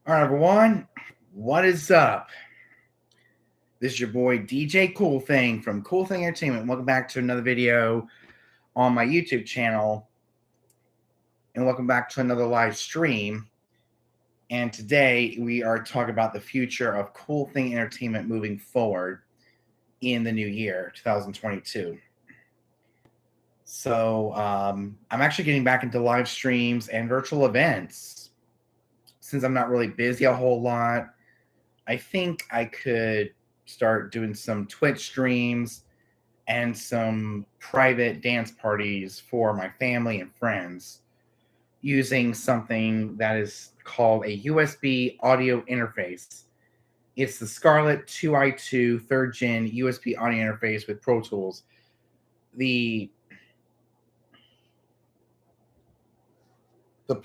All right, everyone. What is up? This is your boy DJ Cool Thing from Cool Thing Entertainment. Welcome back to another video on my YouTube channel, and welcome back to another live stream. And today we are talking about the future of Cool Thing Entertainment moving forward in the new year, 2022. So I'm actually getting back into live streams and virtual events. Since I'm not really busy a whole lot, I think I could start doing some Twitch streams and some private dance parties for my family and friends using something that is called a USB audio interface. It's the Scarlett 2i2 3rd Gen USB audio interface with Pro Tools. The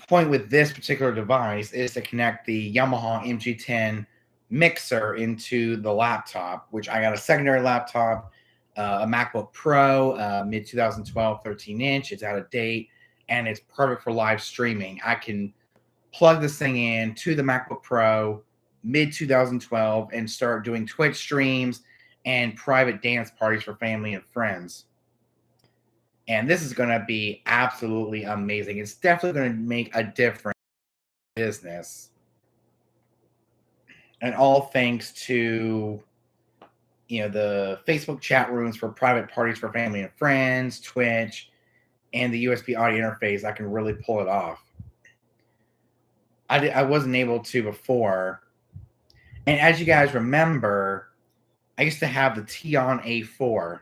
point with this particular device is to connect the Yamaha MG10 mixer into the laptop, which I got a secondary laptop, a MacBook Pro, mid 2012, 13-inch. It's out of date, and it's perfect for live streaming. I can plug this thing in to the MacBook Pro mid 2012 and start doing Twitch streams and private dance parties for family and friends. And this is going to be absolutely amazing. It's definitely going to make a difference in business. And all thanks to, the Facebook chat rooms for private parties for family and friends, Twitch, and the USB audio interface. I can really pull it off. I wasn't able to before. And as you guys remember, I used to have the Tion A4,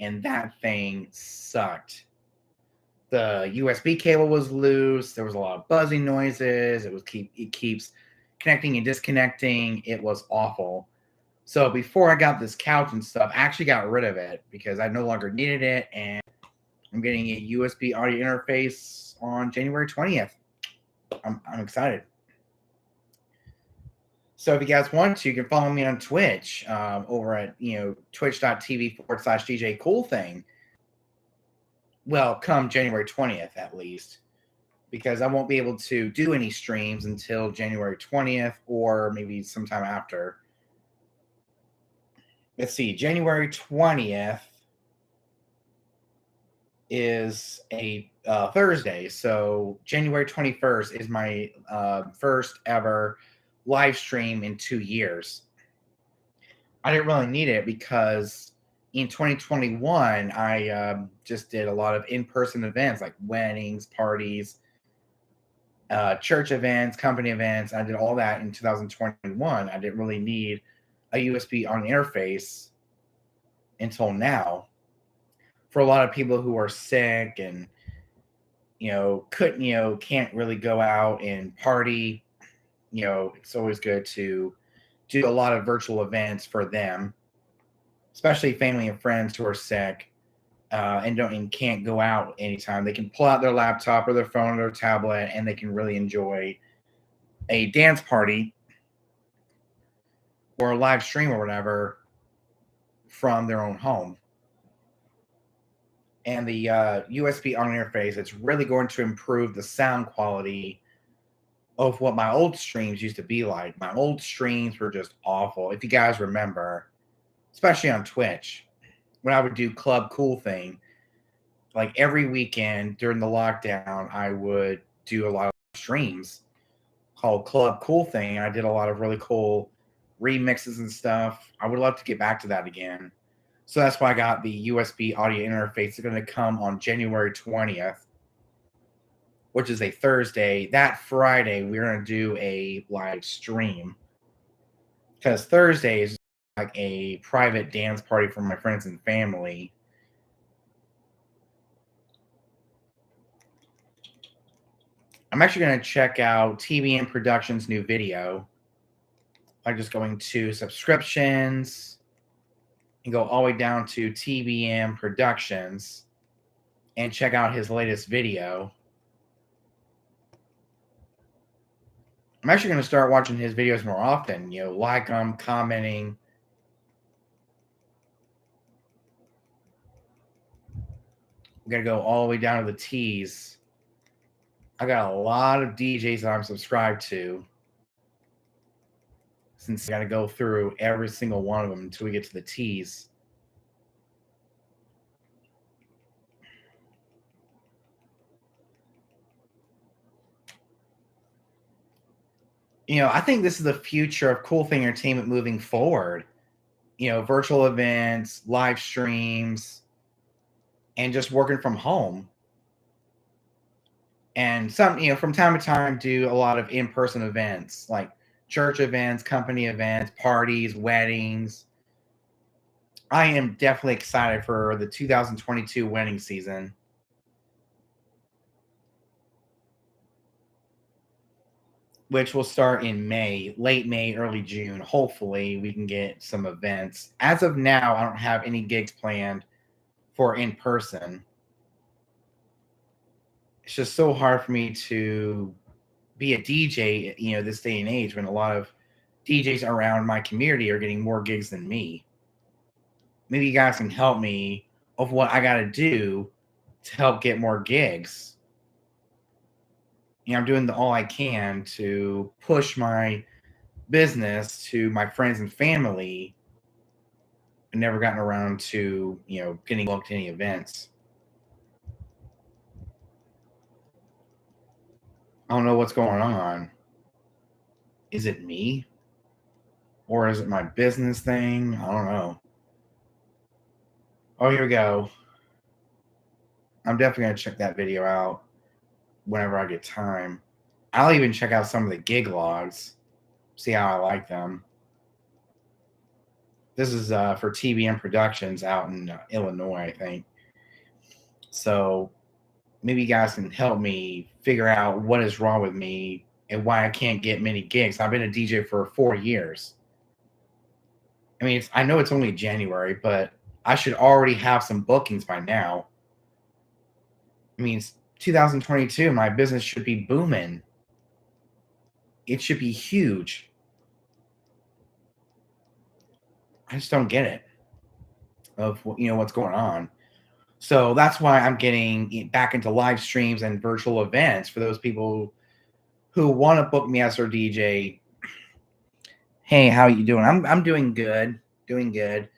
and that thing sucked. The USB cable was loose. There was a lot of buzzing noises. It keeps connecting and disconnecting. It was awful. So before I got this couch and stuff, I actually got rid of it because I no longer needed it, and I'm getting a USB audio interface on January 20th. I'm excited. So if you guys want to, you can follow me on Twitch over at twitch.tv/DJ Cool Thing. Well, come January 20th at least, because I won't be able to do any streams until January 20th or maybe sometime after. Let's see, January 20th is a Thursday, so January 21st is my first ever live stream in 2 years. I didn't really need it because in 2021, I just did a lot of in-person events like weddings, parties, church events, company events. I did all that in 2021. I didn't really need a USB on interface until now. For a lot of people who are sick and can't really go out and party, it's always good to do a lot of virtual events for them, especially family and friends who are sick and can't go out anytime. They can pull out their laptop or their phone or their tablet, and they can really enjoy a dance party or a live stream or whatever from their own home. And the USB on interface, it's really going to improve the sound quality of what my old streams used to be like. My old streams were just awful. If you guys remember, especially on Twitch, when I would do Club Cool Thing, like every weekend during the lockdown, I would do a lot of streams called Club Cool Thing. I did a lot of really cool remixes and stuff. I would love to get back to that again. So that's why I got the USB audio interface. It's going to come on January 20th, which is a Thursday. That Friday, we're going to do a live stream because Thursday is like a private dance party for my friends and family. I'm actually going to check out TBM Productions' new video by just going to subscriptions and go all the way down to TBM Productions and check out his latest video. I'm actually going to start watching his videos more often, like them, commenting. I'm going to go all the way down to the T's. I got a lot of DJs that I'm subscribed to. since we got to go through every single one of them until we get to the T's. I think this is the future of Cool Thing Entertainment moving forward. Virtual events, live streams, and just working from home. And some, from time to time, do a lot of in-person events like church events, company events, parties, weddings. I am definitely excited for the 2022 wedding season. Which will start in May, late May, early June. Hopefully, we can get some events. As of now, I don't have any gigs planned for in person. It's just so hard for me to be a DJ, this day and age when a lot of DJs around my community are getting more gigs than me. Maybe you guys can help me of what I got to do to help get more gigs. I'm doing all I can to push my business to my friends and family. I never gotten around to, getting booked any events. I don't know what's going on. Is it me? Or is it my business thing? I don't know. Oh, here we go. I'm definitely going to check that video out whenever I get time. I'll even check out some of the gig logs, see how I like them. This is for TBM Productions out in Illinois, I think. So maybe you guys can help me figure out what is wrong with me and why I can't get many gigs. I've been a DJ for 4 years. I mean, I know it's only January, but I should already have some bookings by now. I mean, it's 2022. My business should be booming. It should be huge. I just don't get it of what's going on. So that's why I'm getting back into live streams and virtual events for those people who want to book me as their DJ. Hey, how you doing? I'm doing good. Doing good.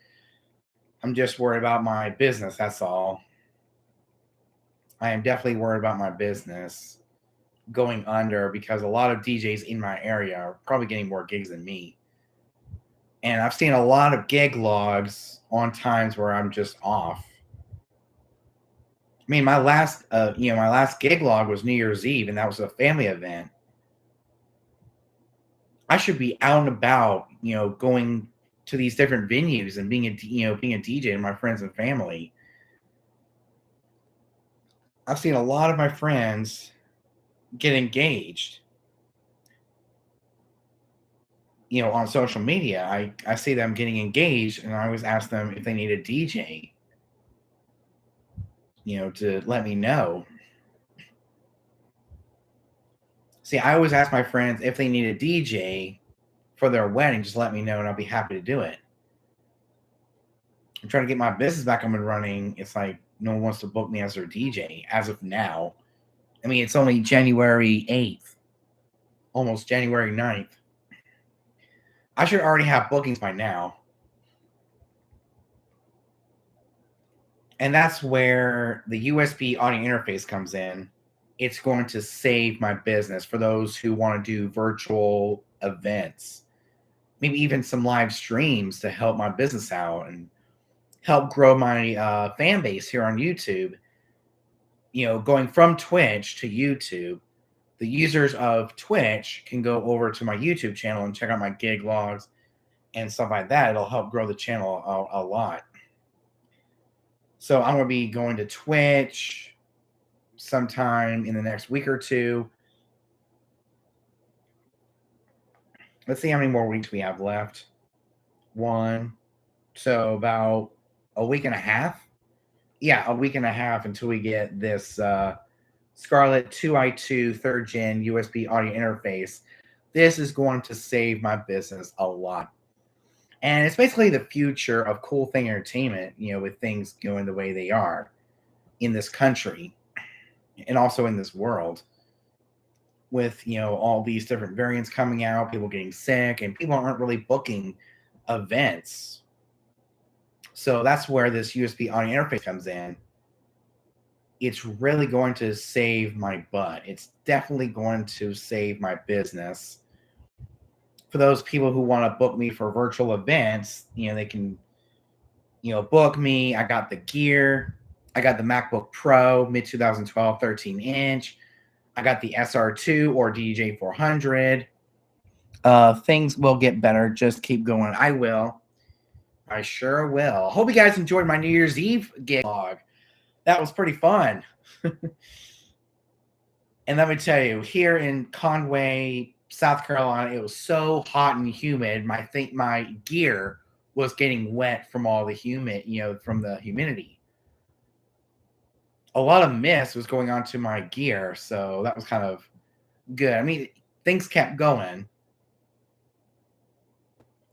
I'm just worried about my business, that's all. I am definitely worried about my business going under because a lot of DJs in my area are probably getting more gigs than me. And I've seen a lot of gig logs on times where I'm just off. I mean, my last gig log was New Year's Eve, and that was a family event. I should be out and about, going to these different venues and being a DJ to my friends and family. I've seen a lot of my friends get engaged, on social media. I see them getting engaged, and I always ask them if they need a DJ, to let me know. See, I always ask my friends if they need a DJ for their wedding, just let me know and I'll be happy to do it. I'm trying to get my business back up and running. It's like no one wants to book me as their DJ as of now. I mean, it's only January 8th, almost January 9th. I should already have bookings by now. And that's where the USB audio interface comes in. It's going to save my business for those who want to do virtual events, maybe even some live streams to help my business out and help grow my fan base here on YouTube. Going from Twitch to YouTube, the users of Twitch can go over to my YouTube channel and check out my gig logs and stuff like that. It'll help grow the channel a lot. So I'm going to be going to Twitch sometime in the next week or two. Let's see how many more weeks we have left. 1. So about a week and a half. Yeah, a week and a half until we get this Scarlett 2i2 3rd Gen USB audio interface. This is going to save my business a lot. And it's basically the future of Cool Thing Entertainment, with things going the way they are in this country and also in this world. with, all these different variants coming out, people getting sick, and people aren't really booking events. So that's where this USB audio interface comes in. It's really going to save my butt. It's definitely going to save my business. For those people who want to book me for virtual events, they can, book me. I got the gear. I got the MacBook Pro mid 2012 13-inch. I got the SR2 or DJ 400. Things will get better. Just keep going. I will. I sure will. Hope you guys enjoyed my New Year's Eve gig vlog. That was pretty fun. And let me tell you, here in Conway, South Carolina, it was so hot and humid. My gear was getting wet from all the from the humidity. A lot of mist was going onto my gear, so that was kind of good. I mean, things kept going.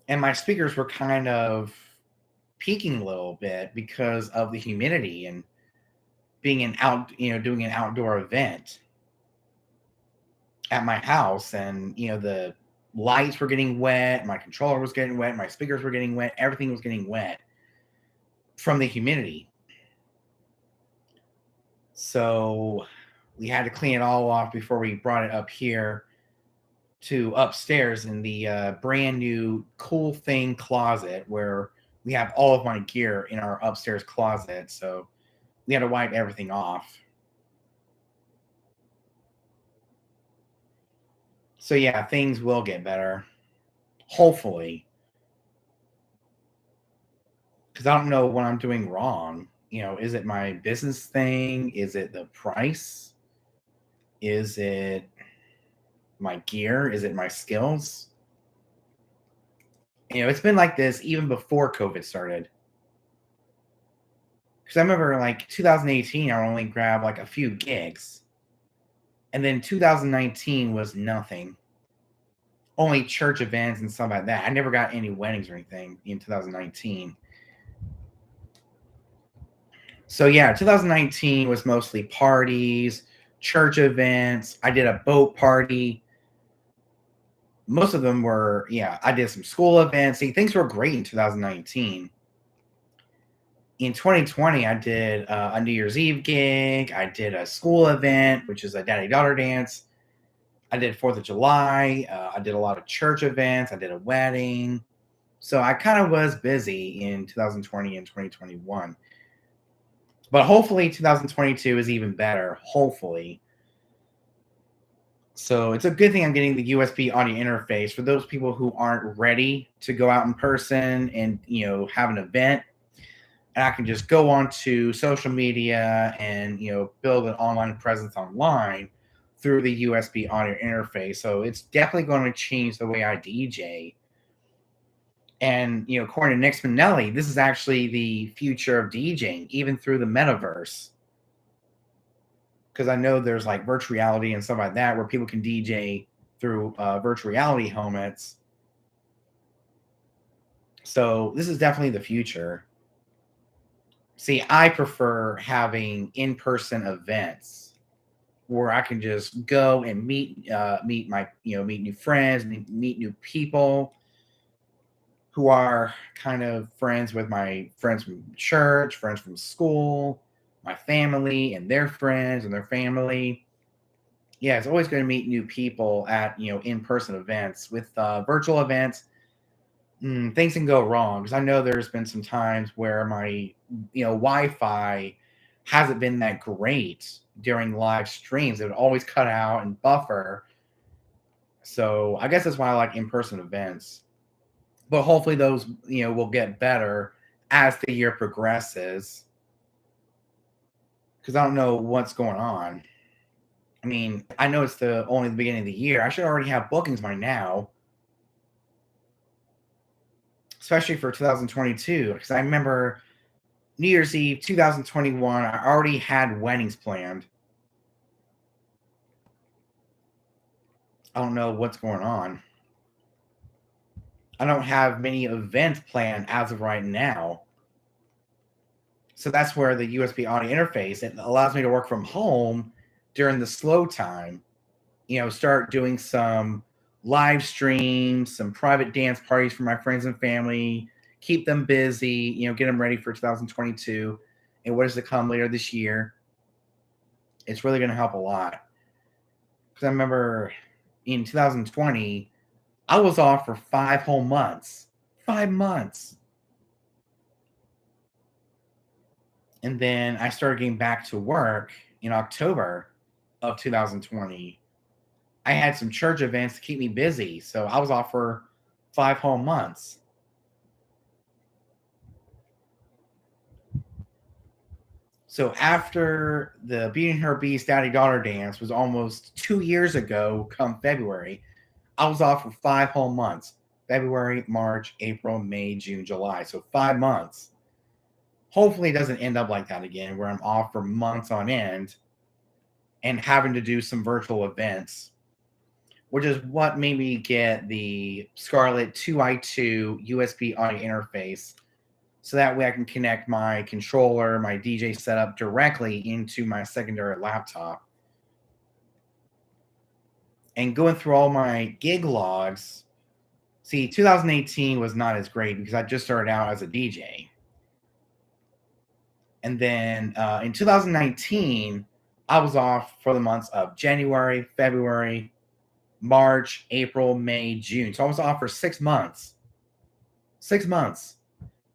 And my speakers were kind of peaking a little bit because of the humidity and being doing an outdoor event at my house. And, the lights were getting wet. My controller was getting wet. My speakers were getting wet. Everything was getting wet from the humidity. So we had to clean it all off before we brought it up here to upstairs in the brand new cool thing closet where we have all of my gear in our upstairs closet. So we had to wipe everything off. So yeah, things will get better. Hopefully. Because I don't know what I'm doing wrong. Is it my business thing? Is it the price? Is it my gear? Is it my skills? It's been like this even before COVID started. Because I remember like 2018, I would only grab like a few gigs. And then 2019 was nothing. Only church events and stuff like that. I never got any weddings or anything in 2019. So yeah, 2019 was mostly parties, church events. I did a boat party. Most of them were, I did some school events. See, things were great in 2019. In 2020, I did a New Year's Eve gig. I did a school event, which is a daddy-daughter dance. I did 4th of July. I did a lot of church events. I did a wedding. So I kind of was busy in 2020 and 2021. But hopefully 2022 is even better. Hopefully. So it's a good thing I'm getting the USB audio interface for those people who aren't ready to go out in person and, have an event. And I can just go onto social media and, build an online presence online through the USB audio interface. So it's definitely going to change the way I DJ. And, according to Nick Spinelli, this is actually the future of DJing, even through the metaverse. Because I know there's like virtual reality and stuff like that where people can DJ through virtual reality helmets. So this is definitely the future. See, I prefer having in-person events where I can just go and meet new friends, meet new people who are kind of friends with my friends from church, friends from school, my family and their friends and their family. Yeah, it's always going to meet new people at, in-person events. With virtual events, things can go wrong because I know there's been some times where my, Wi-Fi hasn't been that great during live streams. It would always cut out and buffer. So I guess that's why I like in-person events. But hopefully those, will get better as the year progresses. Because I don't know what's going on. I mean, I know it's only the beginning of the year. I should already have bookings by now. Especially for 2022. Because I remember New Year's Eve 2021, I already had weddings planned. I don't know what's going on. I don't have many events planned as of right now. So that's where the USB audio interface, it allows me to work from home during the slow time. start doing some live streams, some private dance parties for my friends and family, keep them busy, get them ready for 2022 and what is to come later this year. It's really going to help a lot. Because I remember in 2020, I was off for 5 whole months. 5 months. And then I started getting back to work in October of 2020. I had some church events to keep me busy. So I was off for 5 whole months. So after the Beauty and Her Beast Daddy Daughter dance was almost 2 years ago, come February, I was off for 5 whole months. February, March, April, May, June, July. So 5 months. Hopefully it doesn't end up like that again, where I'm off for months on end and having to do some virtual events, which is what made me get the Scarlett 2i2 USB audio interface. So that way I can connect my controller, my DJ setup directly into my secondary laptop. And going through all my gig logs, see, 2018 was not as great because I just started out as a DJ. And then in 2019, I was off for the months of January, February, March, April, May, June. So I was off for 6 months. 6 months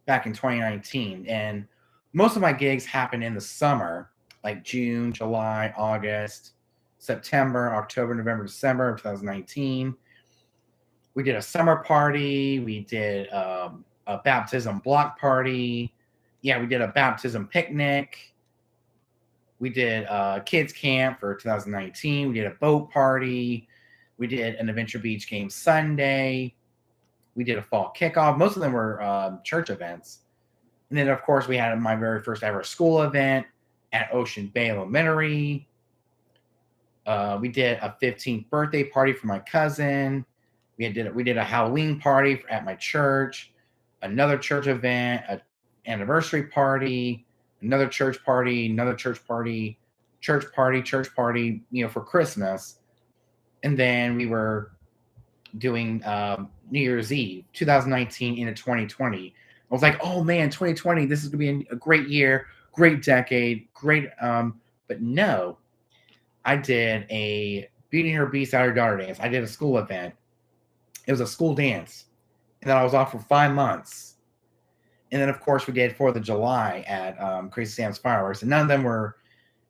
back in 2019. And most of my gigs happen in the summer, like June, July, August, September, October, November, December of 2019. We did a summer party. We did a baptism block party. Yeah, we did a baptism picnic. We did a kids camp for 2019. We did a boat party. We did an Adventure Beach game Sunday. We did a fall kickoff. Most of them were church events. And then, of course, we had my very first ever school event at Ocean Bay Elementary. We did a 15th birthday party for my cousin. We did a Halloween party at my church, another church event, an anniversary party, another church party, another church party, church party, for Christmas. And then we were doing New Year's Eve, 2019 into 2020. I was like, oh man, 2020, this is gonna be a great year, great decade, great. But no, I did a Beauty and Her Beast Daddy Daughter dance. I did a school event. It was a school dance, and then I was off for 5 months. And then, of course, we did 4th of July at Crazy Sam's Fireworks, and none of them were,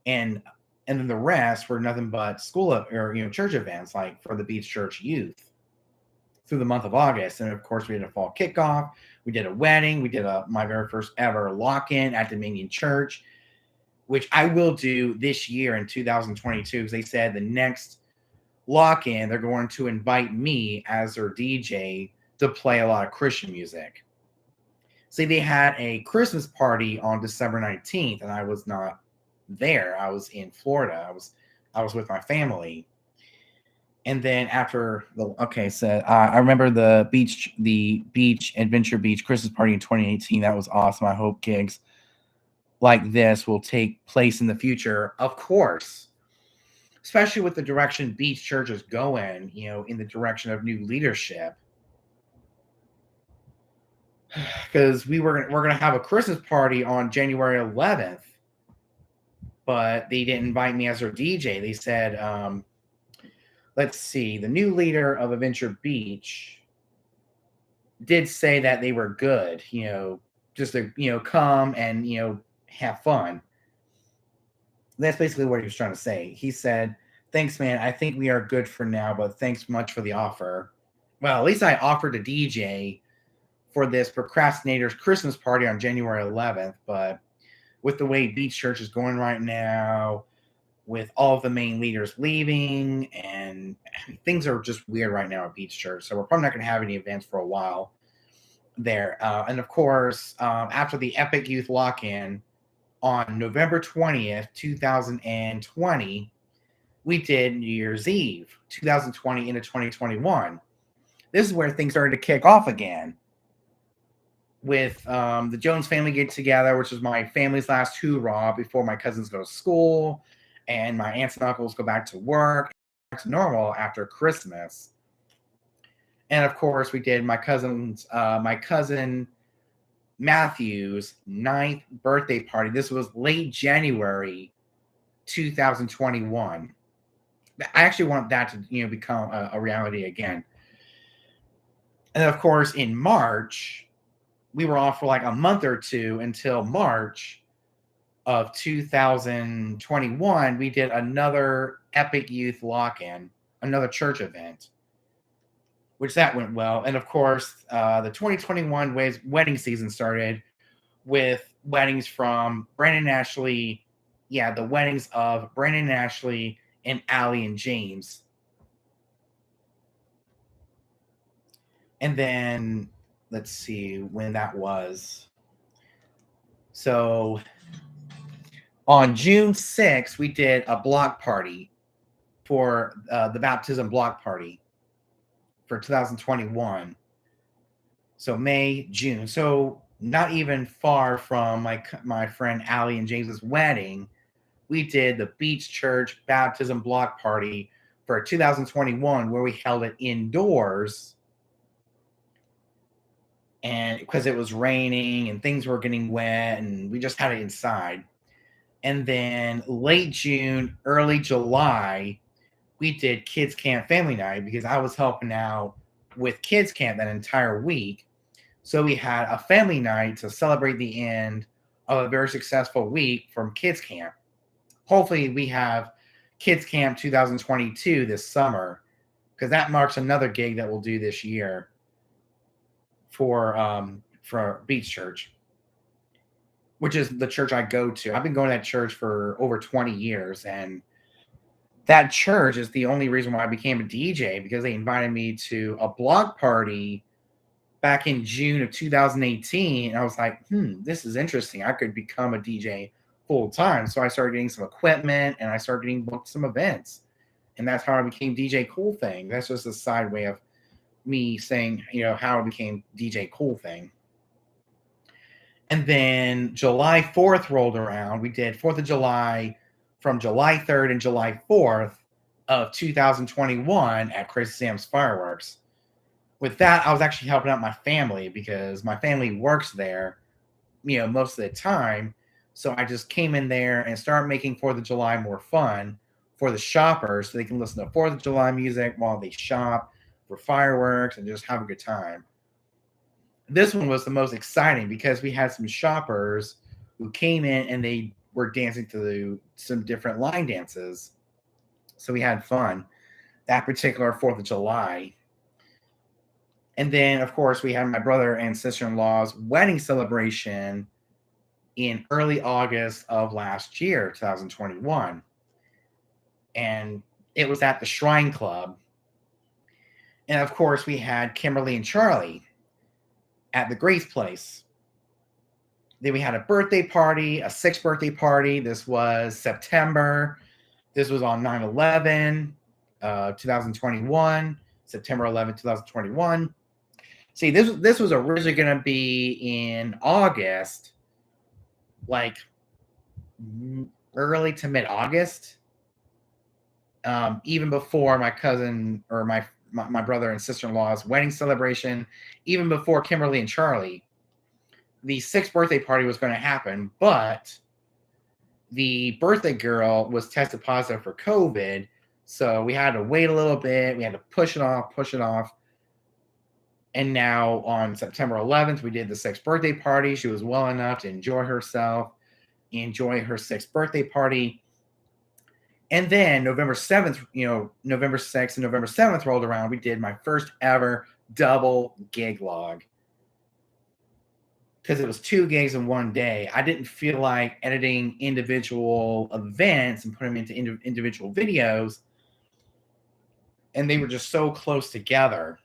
and then the rest were nothing but school or church events, like for the Beach Church youth through the month of August. And of course, we did a fall kickoff. We did a wedding. We did my very first ever lock-in at Dominion Church, which I will do this year in 2022, because they said the next lock-in, they're going to invite me as their DJ to play a lot of Christian music. See, they had a Christmas party on December 19th, and I was not there. I was in Florida. I was with my family. And then after I remember the beach Adventure Beach Christmas party in 2018. That was awesome. I hope gigs like this will take place in the future, of course, especially with the direction Beach Church is going, in the direction of new leadership. Because we're gonna have a Christmas party on January 11th, but they didn't invite me as their DJ. They said, let's see, the new leader of Adventure Beach did say that they were good, just to come and have fun. That's basically what he was trying to say. He said, "Thanks, man. I think we are good for now, but thanks much for the offer." Well, at least I offered a DJ for this procrastinator's Christmas party on January 11th, but with the way Beach Church is going right now, with all of the main leaders leaving, and things are just weird right now at Beach Church, so we're probably not going to have any events for a while there. And of course, after the Epic Youth Lock-In on November 20th, 2020, we did New Year's Eve, 2020 into 2021. This is where things started to kick off again with the Jones family get together, which was my family's last hoorah before my cousins go to school and my aunts and uncles go back to work. to normal after Christmas. And of course, we did my cousin Matthew's 9th birthday party. This was late January 2021. I actually want that to become a reality again. And of course, in March, we were off for like a month or two until March of 2021. We did another Epic Youth Lock-In, another church event, which that went well. And of course, the 2021 wedding season started with weddings from Brandon and Ashley. Yeah, the weddings of Brandon and Ashley and Allie and James. And then let's see when that was. So on June 6th, we did a block party for the baptism block party for 2021. So May, June. So not even far from my friend Allie and James's wedding, we did the Beach Church baptism block party for 2021, where we held it indoors. And because it was raining and things were getting wet, and we just had it inside. And then late June, early July, we did Kids Camp Family Night because I was helping out with Kids Camp that entire week. So we had a family night to celebrate the end of a very successful week from Kids Camp. Hopefully we have Kids Camp 2022 this summer, because that marks another gig that we'll do this year for Beach Church, which is the church I go to. I've been going to that church for over 20 years, and that church is the only reason why I became a DJ, because they invited me to a block party back in June of 2018. And I was like, this is interesting. I could become a DJ full time. So I started getting some equipment, and I started getting booked some events. And that's how I became DJ Cool Thing. That's just a side way of me saying, how I became DJ Cool Thing. And then July 4th rolled around. We did 4th of July from July 3rd and July 4th of 2021 at Crazy Sam's Fireworks. With that, I was actually helping out my family because my family works there, most of the time. So I just came in there and started making 4th of July more fun for the shoppers, so they can listen to 4th of July music while they shop for fireworks and just have a good time. This one was the most exciting because we had some shoppers who came in and they were dancing to some different line dances. So we had fun that particular 4th of July. And then, of course, we had my brother and sister-in-law's wedding celebration in early August of last year, 2021. And it was at the Shrine Club. And of course, we had Kimberly and Charlie at the Grace Place. Then we had a birthday party, a 6th birthday party. This was September. This was on 9/11, 2021, September 11, 2021. See, this was originally going to be in August, like early to mid-August, even before my cousin or my brother and sister-in-law's wedding celebration, even before Kimberly and Charlie. The 6th birthday party was going to happen, but the birthday girl was tested positive for COVID, so we had to wait a little bit. We had to push it off. And now on September 11th, we did the 6th birthday party. She was well enough to enjoy herself, enjoy her 6th birthday party. And then November 7th, November 6th and November 7th rolled around. We did my first ever double gig log. Because it was 2 gigs in one day. I didn't feel like editing individual events and putting them into individual videos. And they were just so close together.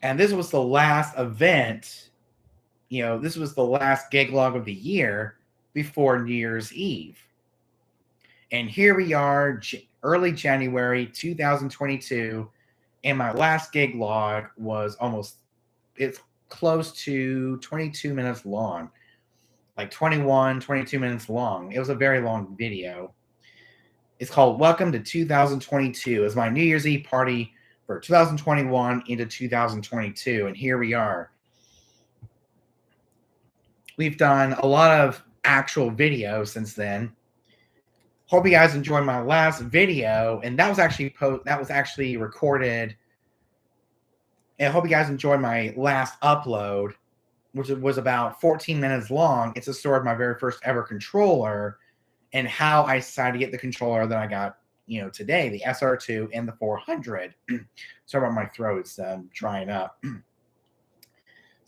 And this was the last event, this was the last gig log of the year before New Year's Eve. And here we are, early January 2022, and my last gig log was it's close to 22 minutes long, like 22 minutes long. It was a very long video. It's called Welcome to 2022. It's my New Year's Eve party for 2021 into 2022. And here we are. We've done a lot of actual video since then. Hope you guys enjoyed my last video, and that was actually recorded. And I hope you guys enjoyed my last upload, which was about 14 minutes long. It's a story of my very first ever controller and how I decided to get the controller that I got, today, the SR2 and the 400. Sorry about my throat; it's drying up. So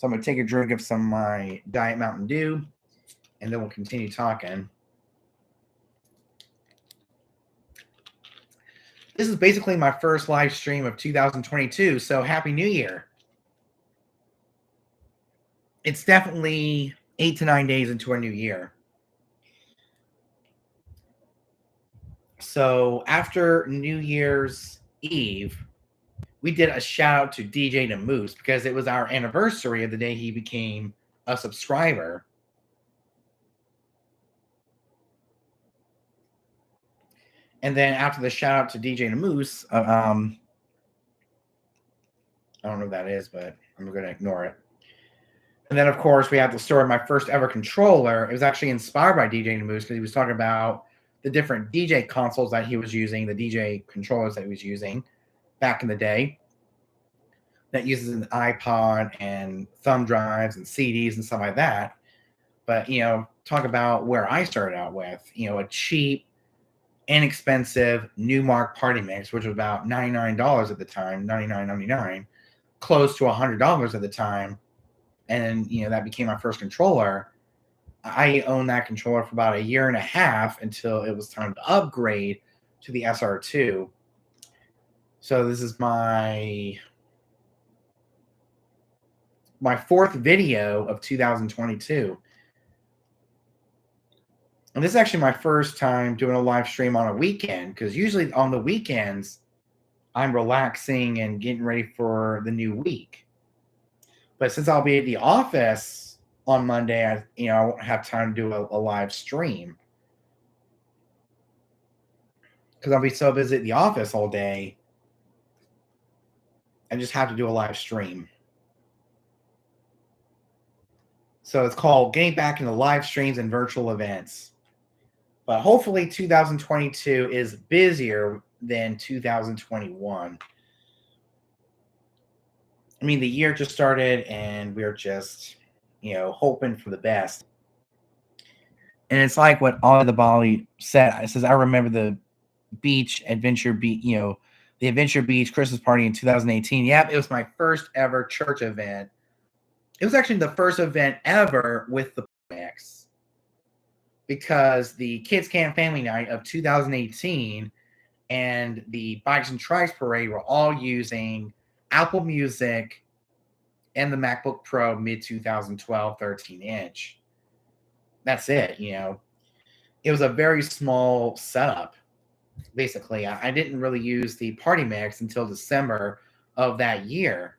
I'm going to take a drink of some of my Diet Mountain Dew, and then we'll continue talking. This is basically my first live stream of 2022, so Happy New Year. It's definitely 8 to 9 days into a new year. So after New Year's Eve, we did a shout out to DJ Namoose because it was our anniversary of the day he became a subscriber. And then after the shout out to DJ Namoose, I don't know what that is, but I'm going to ignore it. And then, of course, we have the story of my first ever controller. It was actually inspired by DJ Namoose because he was talking about the different DJ consoles that he was using, the DJ controllers that he was using back in the day that uses an iPod and thumb drives and CDs and stuff like that. But, talk about where I started out with, a cheap, inexpensive Newmark Party Mix, which was about $99 at the time, $99.99, close to $100 at the time. And, that became my first controller. I owned that controller for about a year and a half until it was time to upgrade to the SR2. So this is my fourth video of 2022. And this is actually my first time doing a live stream on a weekend, because usually on the weekends, I'm relaxing and getting ready for the new week. But since I'll be at the office on Monday, I won't have time to do a live stream because I'll be so busy at the office all day. I just have to do a live stream. So it's called Getting Back into Live Streams and Virtual Events. But hopefully 2022 is busier than 2021. I mean, the year just started and we're just, hoping for the best. And it's like what Ollie the Bali said. It says, I remember the Adventure Beach, the Adventure Beach Christmas party in 2018. Yep, it was my first ever church event. It was actually the first event ever with the X, because the Kids Camp Family Night of 2018 and the Bikes and Trikes Parade were all using Apple Music and the MacBook Pro mid 2012 13-inch. That's it. It was a very small setup. Basically, I didn't really use the Party Mix until December of that year.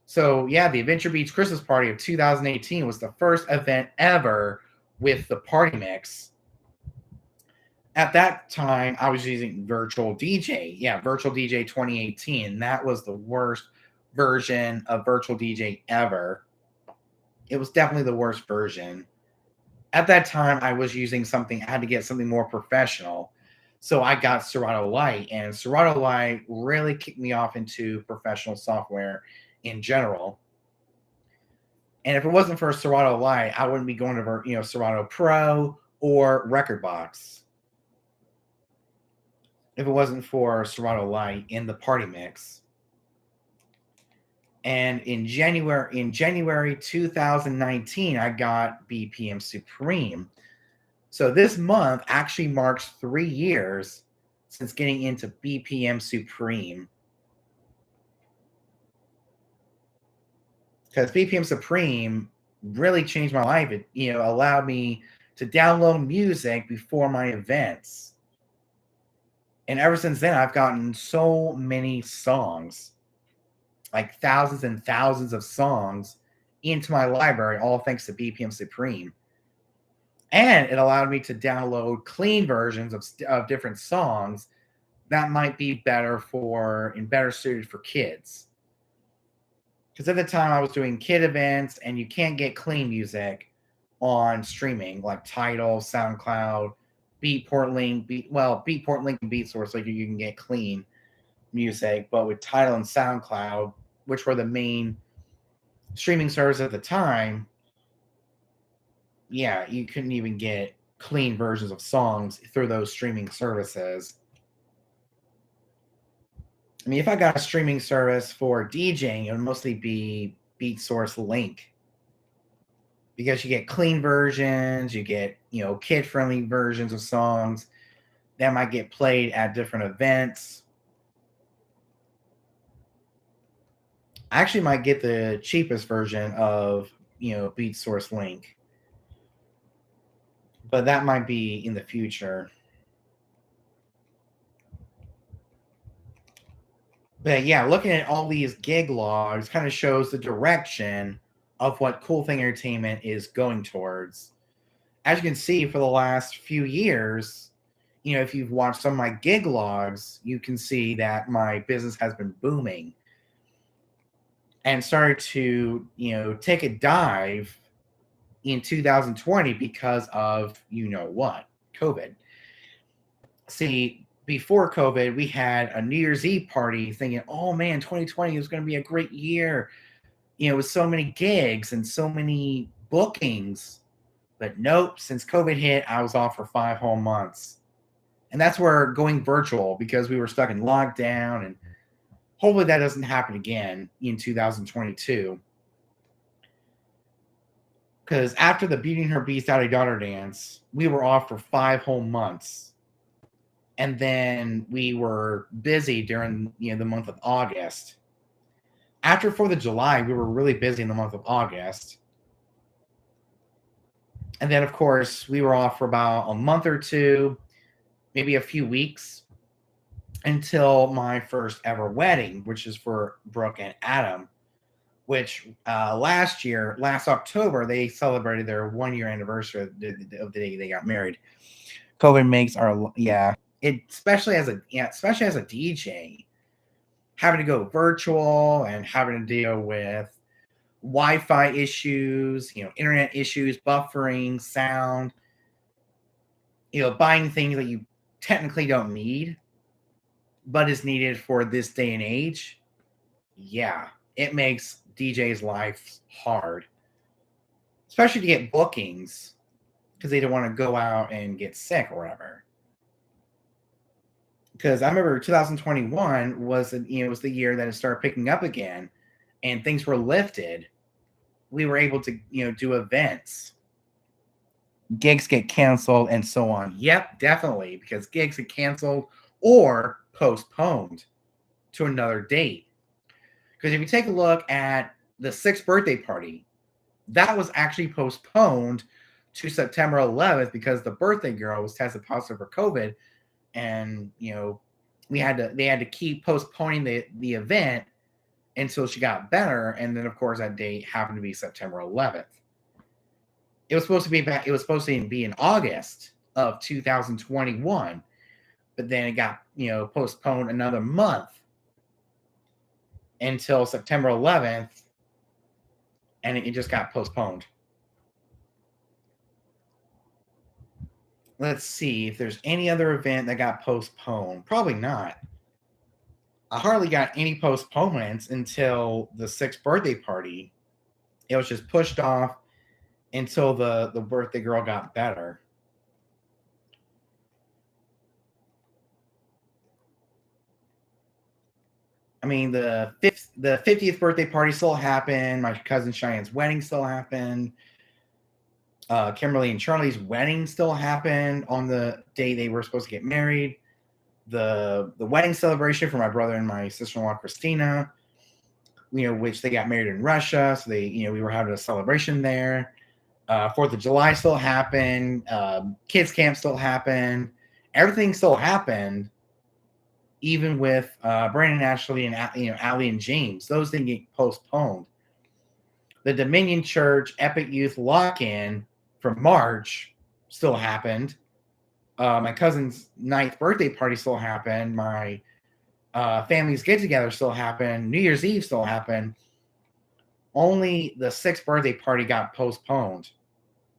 So yeah, the Adventure Beach Christmas Party of 2018 was the first event ever with the Party Mix. At that time, I was using Virtual DJ. Yeah, Virtual DJ 2018. That was the worst version of Virtual DJ ever. It was definitely the worst version. At that time, I was using I had to get something more professional. So I got Serato Lite, and Serato Lite really kicked me off into professional software in general. And if it wasn't for Serato Lite, I wouldn't be going to, Serato Pro or Rekordbox. If it wasn't for Serato Lite in the Party Mix. And in January 2019, I got BPM Supreme. So this month actually marks 3 years since getting into BPM Supreme. Because BPM Supreme really changed my life. It, allowed me to download music before my events. And ever since then, I've gotten so many songs, like thousands and thousands of songs into my library, all thanks to BPM Supreme. And it allowed me to download clean versions of different songs that might be better for and better suited for kids. Because at the time I was doing kid events, and you can't get clean music on streaming like Tidal, SoundCloud, Beatport Link, Beatport Link and BeatSource, like you can get clean music, but with Tidal and SoundCloud, which were the main streaming service at the time, yeah, you couldn't even get clean versions of songs through those streaming services. I mean, if I got a streaming service for DJing, it would mostly be BeatSource Link, because you get clean versions, you get, kid-friendly versions of songs that might get played at different events. I actually might get the cheapest version of, BeatSource Link, but that might be in the future. But yeah, looking at all these gig logs kind of shows the direction of what Cool Thing Entertainment is going towards. As you can see, for the last few years, if you've watched some of my gig logs, you can see that my business has been booming and started to, take a dive in 2020 because of what, COVID. See, before COVID, we had a New Year's Eve party thinking, oh man, 2020 is going to be a great year, with so many gigs and so many bookings. But nope, since COVID hit, I was off for 5 whole months. And that's where going virtual, because we were stuck in lockdown, and hopefully that doesn't happen again in 2022. Because after the Beauty and Her Beast Daddy Daughter dance, we were off for 5 whole months. And then we were busy during the month of August. After 4th of July, we were really busy in the month of August. And then, of course, we were off for about a month or two, maybe a few weeks, until my first ever wedding, which is for Brooke and Adam, which last October, they celebrated their 1-year anniversary of the day they got married. COVID makes especially as a DJ, having to go virtual and having to deal with Wi-Fi issues, internet issues, buffering, sound, buying things that you technically don't need, but is needed for this day and age. Yeah, it makes DJ's life hard, especially to get bookings, because they don't want to go out and get sick or whatever. Because I remember 2021 was the year that it started picking up again, and things were lifted. We were able to do events. Gigs get canceled and so on. Yep, definitely, because gigs get canceled or postponed to another date. Because if you take a look at the 6th birthday party, that was actually postponed to September 11th because the birthday girl was tested positive for COVID, and they had to keep postponing the event until she got better. And then, of course, that date happened to be September 11th. It was supposed to be in August of 2021, but then it got postponed another month until September 11th, and it just got postponed. Let's see if there's any other event that got postponed. Probably not. I hardly got any postponements until the 6th birthday party. It was just pushed off until the birthday girl got better. I mean, the 50th birthday party still happened. My cousin Cheyenne's wedding still happened. Kimberly and Charlie's wedding still happened on the day they were supposed to get married. The wedding celebration for my brother and my sister-in-law Christina, which they got married in Russia, so they we were having a celebration there. 4th of July still happened. Kids camp still happened. Everything still happened, even with Brandon, Ashley, and Allie and James. Those didn't get postponed. The Dominion Church Epic Youth Lock-In for March still happened. My cousin's 9th birthday party still happened. My family's get together still happened. New Year's Eve still happened. Only the 6th birthday party got postponed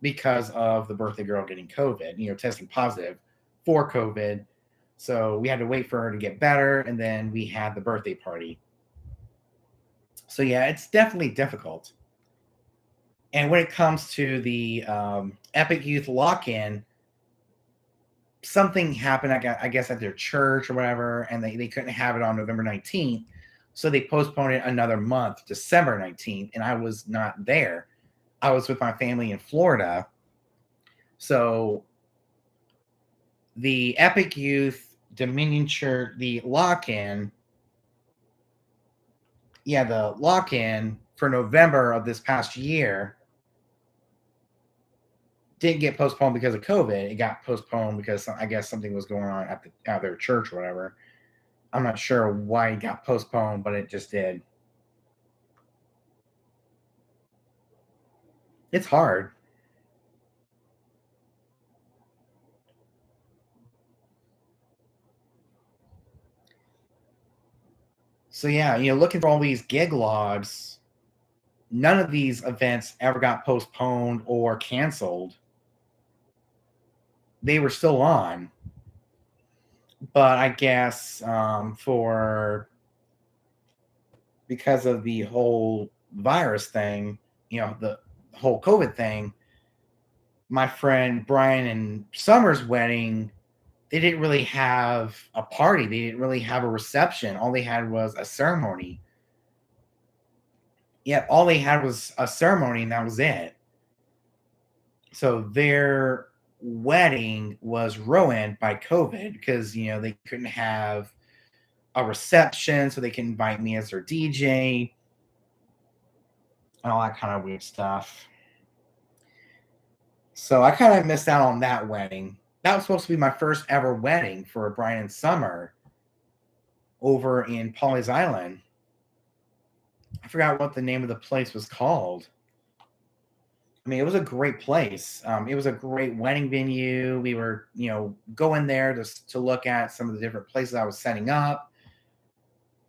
because of the birthday girl getting COVID, testing positive for COVID. So we had to wait for her to get better, and then we had the birthday party. So yeah, it's definitely difficult. And when it comes to the Epic Youth lock-in, something happened, I guess, at their church or whatever, and they couldn't have it on November 19th. So they postponed it another month, December 19th, and I was not there. I was with my family in Florida. So the Epic Youth Dominion Church, the lock-in for November of this past year didn't get postponed because of COVID. It got postponed because I guess something was going on at their church or whatever. I'm not sure why it got postponed, but it just did. It's hard. So yeah, looking for all these gig logs, none of these events ever got postponed or canceled. They were still on. But I guess because of the whole virus thing, the whole COVID thing, my friend Brian and Summer's wedding, they didn't really have a party. They didn't really have a reception. All they had was a ceremony. Yeah, all they had was a ceremony, and that was it. So their wedding was ruined by COVID because, they couldn't have a reception, so they can invite me as their DJ and all that kind of weird stuff. So I kind of missed out on that wedding. That was supposed to be my first ever wedding for Brian and Summer over in Pawleys Island. I forgot what the name of the place was called. I mean, it was a great place. It was a great wedding venue. We were, going there to look at some of the different places I was setting up.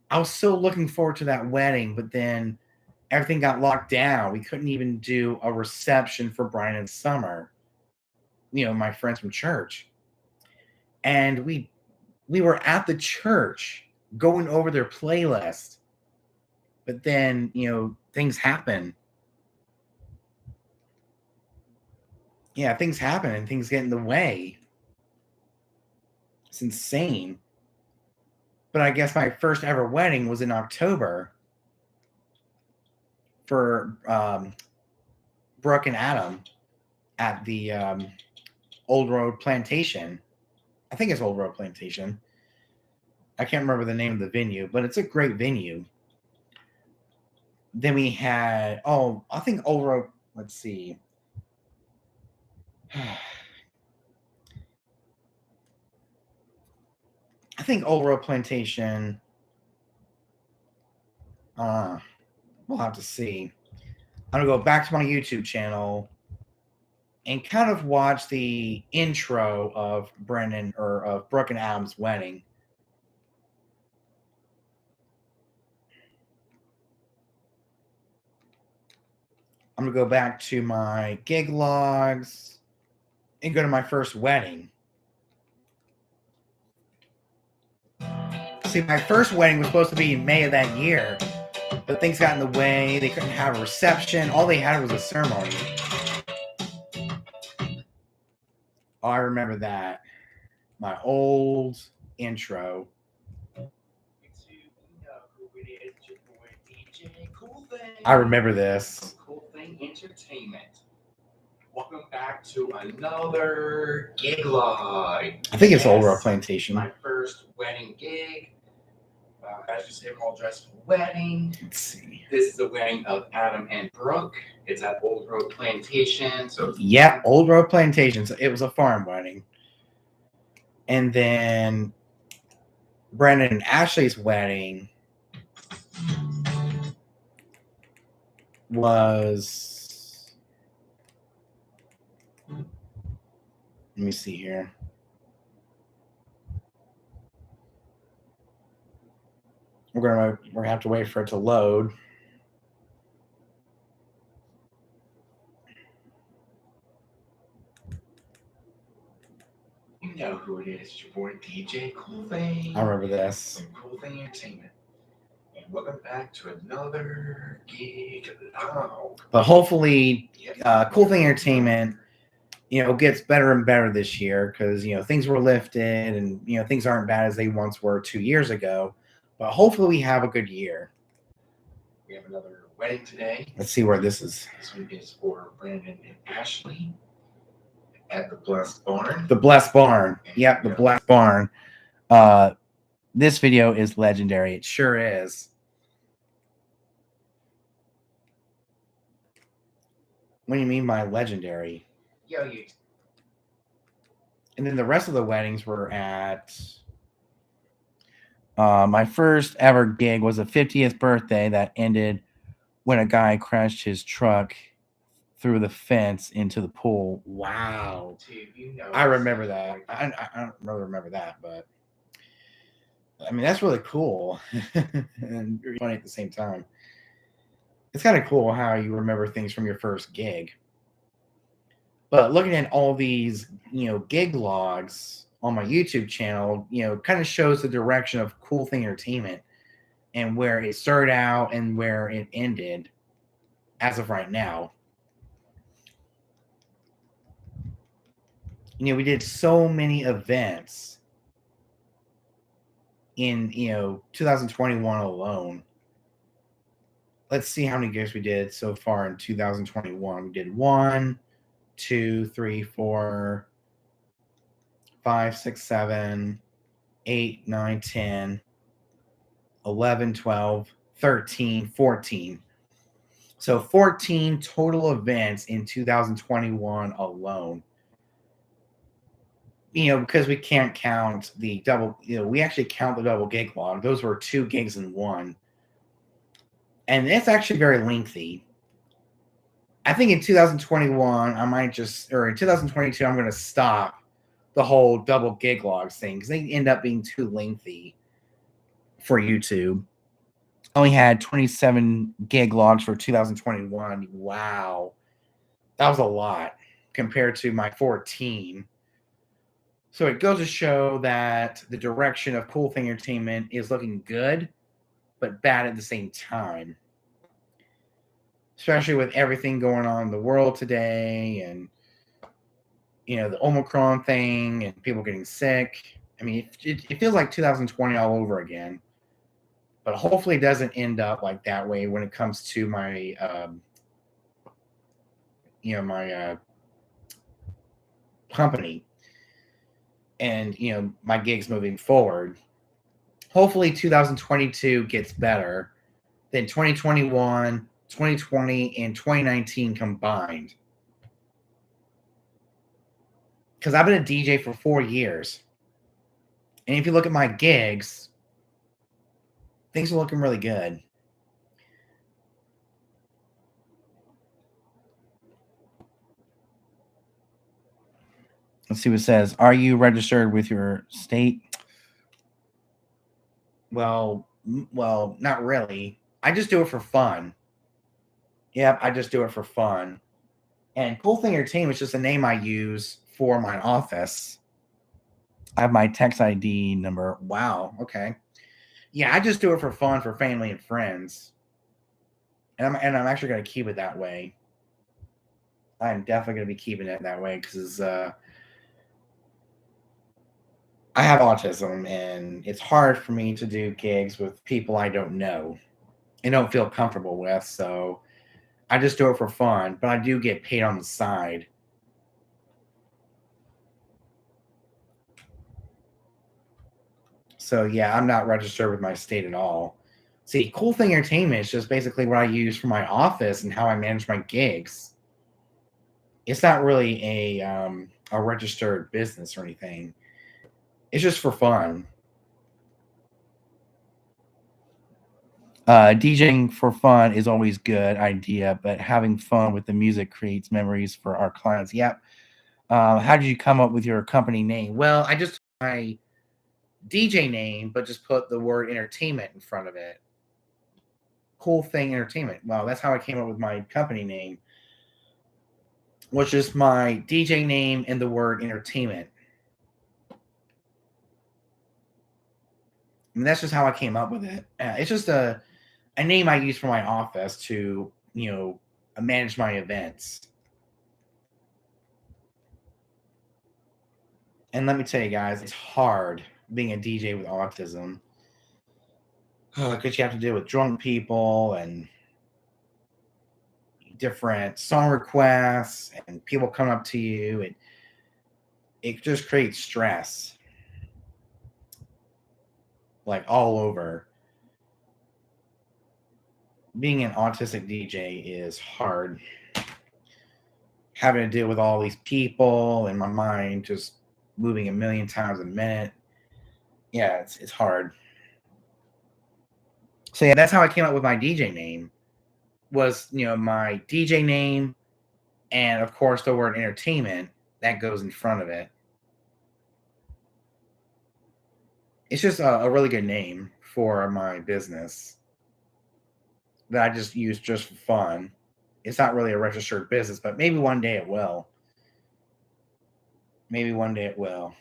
I was so looking forward to that wedding, but then everything got locked down. We couldn't even do a reception for Brian and Summer, my friends from church. And we were at the church going over their playlist. But then, things happen. Yeah, things happen and things get in the way. It's insane. But I guess my first ever wedding was in October for Brooke and Adam at the Old Road Plantation. I think it's Old Road Plantation. I can't remember the name of the venue, but it's a great venue. Then we had, I think Old Road, let's see. I think Old Road Plantation, we'll have to see. I'm going to go back to my YouTube channel and kind of watch the intro of Brooke and Adam's wedding. I'm going to go back to my gig logs and go to my first wedding. See, my first wedding was supposed to be in May of that year, but things got in the way. They couldn't have a reception. All they had was a ceremony. Oh, I remember that. My old intro. I remember this. Cool Thing Entertainment. Welcome back to another gig log. I think it's Old Road Plantation. My first wedding gig. As you say, I'm all dressed for the wedding. Let's see. This is the wedding of Adam and Brooke. It's at Old Road Plantation. So yeah, Old Road Plantation. So it was a farm wedding. And then Brandon and Ashley's wedding was Let me see here. We're gonna have to wait for it to load. You know who it is. It's your boy DJ Cool Thing. I remember this. From Cool Thing Entertainment. And welcome back to another gig log. But hopefully, Cool Thing Entertainment, gets better and better this year because things were lifted and things aren't bad as they once were 2 years ago. But hopefully, we have a good year. We have another wedding today. Let's see where this is. This one is for Brandon and Ashley at the Blessed Barn. The Blessed Barn. Yep, the Blessed Barn. This video is legendary. It sure is. What do you mean by legendary? Yo. And then the rest of the weddings were at... my first ever gig was a 50th birthday that ended when a guy crashed his truck through the fence into the pool. Wow. Dude, I remember that. I don't really remember that, but I mean, that's really cool and really funny at the same time. It's kind of cool how you remember things from your first gig. But looking at all these, gig logs on my YouTube channel, kind of shows the direction of Cool Thing Entertainment and where it started out and where it ended as of right now. We did so many events in, 2021 alone. Let's see how many gigs we did so far in 2021. We did 1, 2, 3, 4, 5, 6, 7, 8, 9, 10, 11, 12, 13, 14. So 14 total events in 2021 alone. Because we can't count the double, we actually count the double gig log. Those were 2 gigs in one. And it's actually very lengthy. I think in 2021, in 2022, I'm going to stop the whole double gig logs thing because they end up being too lengthy for YouTube. I only had 27 gig logs for 2021. Wow. That was a lot compared to my 14. So it goes to show that the direction of Cool Thing Entertainment is looking good, but bad at the same time. Especially with everything going on in the world today and, the Omicron thing and people getting sick. I mean, it feels like 2020 all over again. But hopefully it doesn't end up like that way when it comes to my, my company and, my gigs moving forward. Hopefully 2022 gets better than 2021, 2020, and 2019 combined. Because I've been a DJ for 4 years. And if you look at my gigs, things are looking really good. Let's see what it says. Are you registered with your state? Well, not really. I just do it for fun. Yep, I just do it for fun. And Cool Thing Entertainment is just a name I use for my office. I have my text ID number. Wow. Okay. Yeah, I just do it for fun for family and friends. And I'm actually going to keep it that way. I'm definitely going to be keeping it that way because I have autism and it's hard for me to do gigs with people I don't know and don't feel comfortable with. So I just do it for fun, but I do get paid on the side. So yeah, I'm not registered with my state at all. See, Cool Thing Entertainment is just basically what I use for my office and how I manage my gigs. It's not really a registered business or anything. It's just for fun. DJing for fun is always a good idea, but having fun with the music creates memories for our clients. Yep. How did you come up with your company name? Well, I just took my DJ name, but just put the word entertainment in front of it. Cool Thing Entertainment. Well, that's how I came up with my company name, which is my DJ name and the word entertainment. I mean, that's just how I came up with it. It's just a name I use for my office to, manage my events. And let me tell you guys, it's hard being a DJ with autism because you have to deal with drunk people and different song requests and people come up to you, and it just creates stress like all over. Being an autistic DJ is hard. Having to deal with all these people and my mind just moving a million times a minute. Yeah, it's hard. So yeah, that's how I came up with my DJ name. Was my DJ name, and of course the word entertainment that goes in front of it. It's just a really good name for my business that I just use just for fun. It's not really a registered business, but maybe one day it will. Maybe one day it will.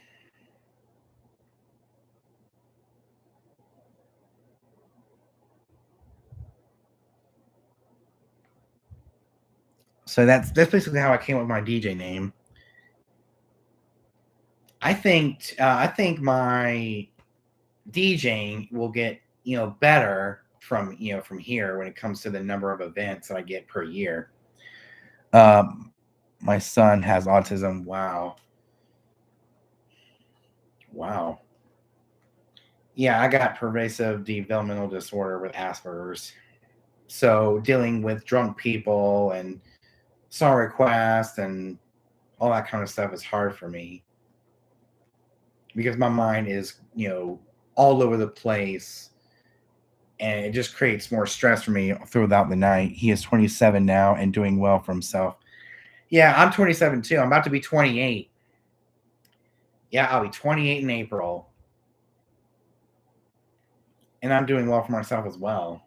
So that's basically how I came up with my DJ name. I think my DJing will get better from here when it comes to the number of events that I get per year. Um, my son has autism. Wow, wow. Yeah, I got pervasive developmental disorder with Asperger's. So dealing with drunk people and song requests and all that kind of stuff is hard for me because my mind is all over the place, and it just creates more stress for me throughout the night. He is 27 now and doing well for himself. Yeah, I'm 27 too. I'm about to be 28. Yeah, I'll be 28 in April. And I'm doing well for myself as well.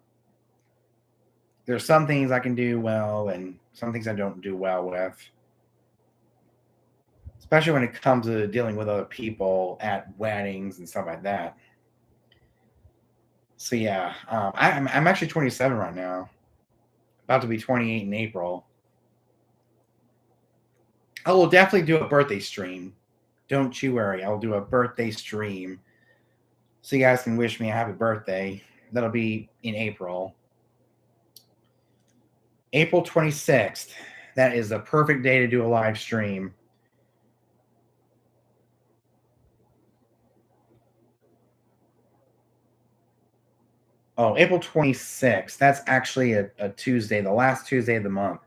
There's some things I can do well and some things I don't do well with, especially when it comes to dealing with other people at weddings and stuff like that. So yeah, I'm actually 27 right now, about to be 28 in April. I will definitely do a birthday stream. Don't you worry. I'll do a birthday stream so you guys can wish me a happy birthday. That'll be in April. April 26th. That is the perfect day to do a live stream. Oh, April 26th. That's actually a Tuesday, the last Tuesday of the month.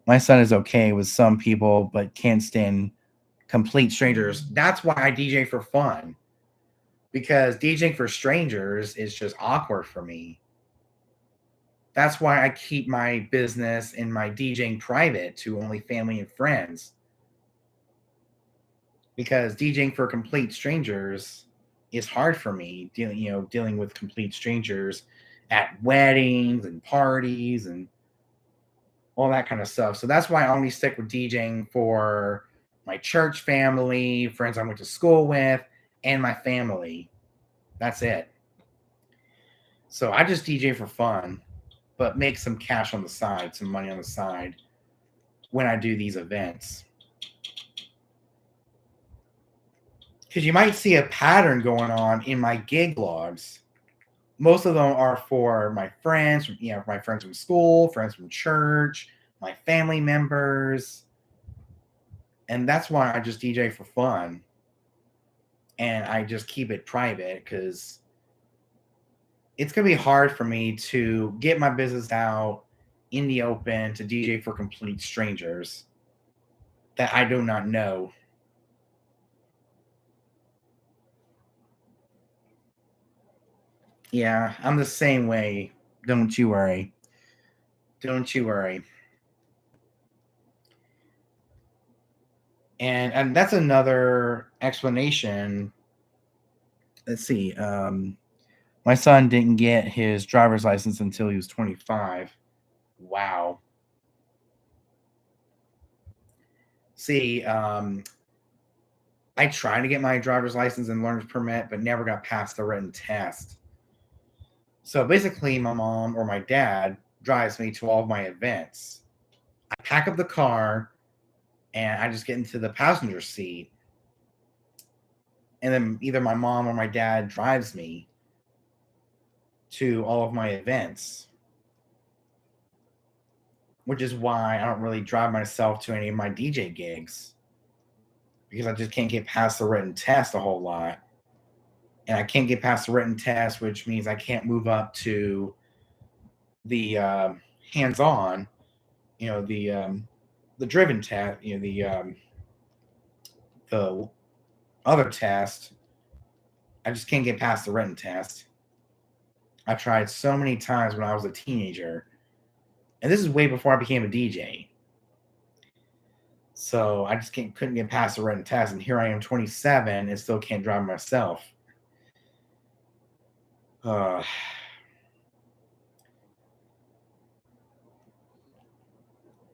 My son is okay with some people, but can't stand complete strangers. That's why I DJ for fun, because DJing for strangers is just awkward for me. That's why I keep my business and my DJing private to only family and friends, because DJing for complete strangers is hard for me, dealing with complete strangers at weddings and parties and all that kind of stuff. So that's why I only stick with DJing for my church family, friends I went to school with, and my family. That's it. So I just DJ for fun, but make some cash on the side, some money on the side when I do these events. Because you might see a pattern going on in my gig logs. Most of them are for my friends, my friends from school, friends from church, my family members. And that's why I just DJ for fun. And I just keep it private because it's going to be hard for me to get my business out in the open to DJ for complete strangers that I do not know. Yeah, I'm the same way. Don't you worry. Don't you worry. And that's another explanation. Let's see. My son didn't get his driver's license until he was 25. Wow. See, I tried to get my driver's license and learner's permit, but never got past the written test. So basically, my mom or my dad drives me to all of my events. I pack up the car and I just get into the passenger seat. And then either my mom or my dad drives me to all of my events, which is why I don't really drive myself to any of my DJ gigs because I just can't get past the written test a whole lot. And I can't get past the written test, which means I can't move up to the hands-on, you know, the driven test, you know, the other test. I just can't get past the written test. I tried so many times when I was a teenager, and this is way before I became a DJ. So I just couldn't get past the written test, and here I am, 27, and still can't drive myself. Uh,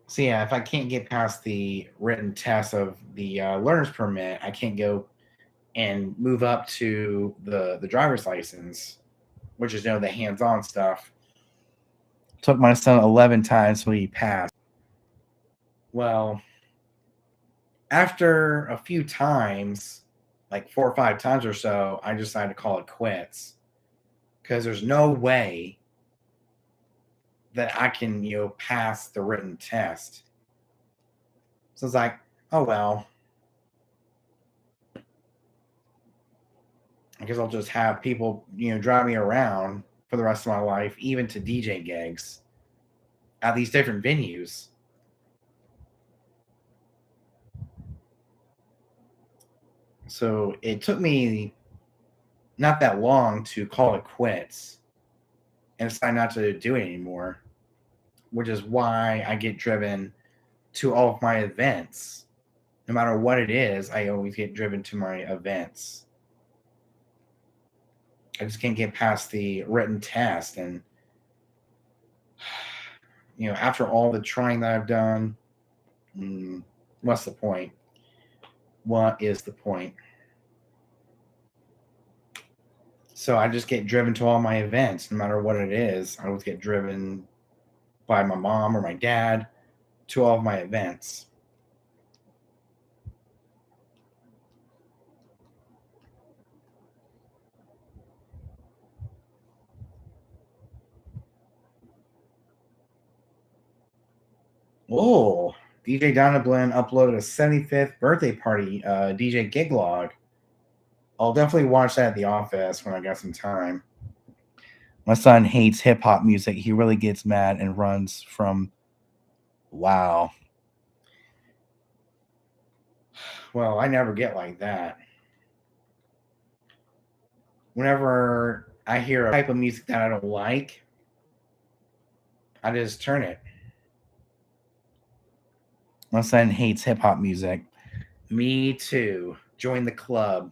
so yeah, if I can't get past the written test of the learner's permit, I can't go and move up to the driver's license, which is, you know, the hands-on stuff. Took my son 11 times till he passed. Well, after a few times, like 4 or 5 times or so, I decided to call it quits because there's no way that I can, you know, pass the written test. So it's like, oh well, I guess I'll just have people, you know, drive me around for the rest of my life, even to DJ gigs at these different venues. So it took me not that long to call it quits and decide not to do it anymore, which is why I get driven to all of my events. No matter what it is, I always get driven to my events. I just can't get past the written test. And, you know, after all the trying that I've done, what's the point? What is the point? So I just get driven to all my events, no matter what it is. I always get driven by my mom or my dad to all of my events. Oh, DJ Donna Blend uploaded a 75th birthday party DJ gig log. I'll definitely watch that at the office when I got some time. My son hates hip hop music. He really gets mad and runs from. Wow. Well, I never get like that. Whenever I hear a type of music that I don't like, I just turn it. My son hates hip hop music. Me too. Join the club.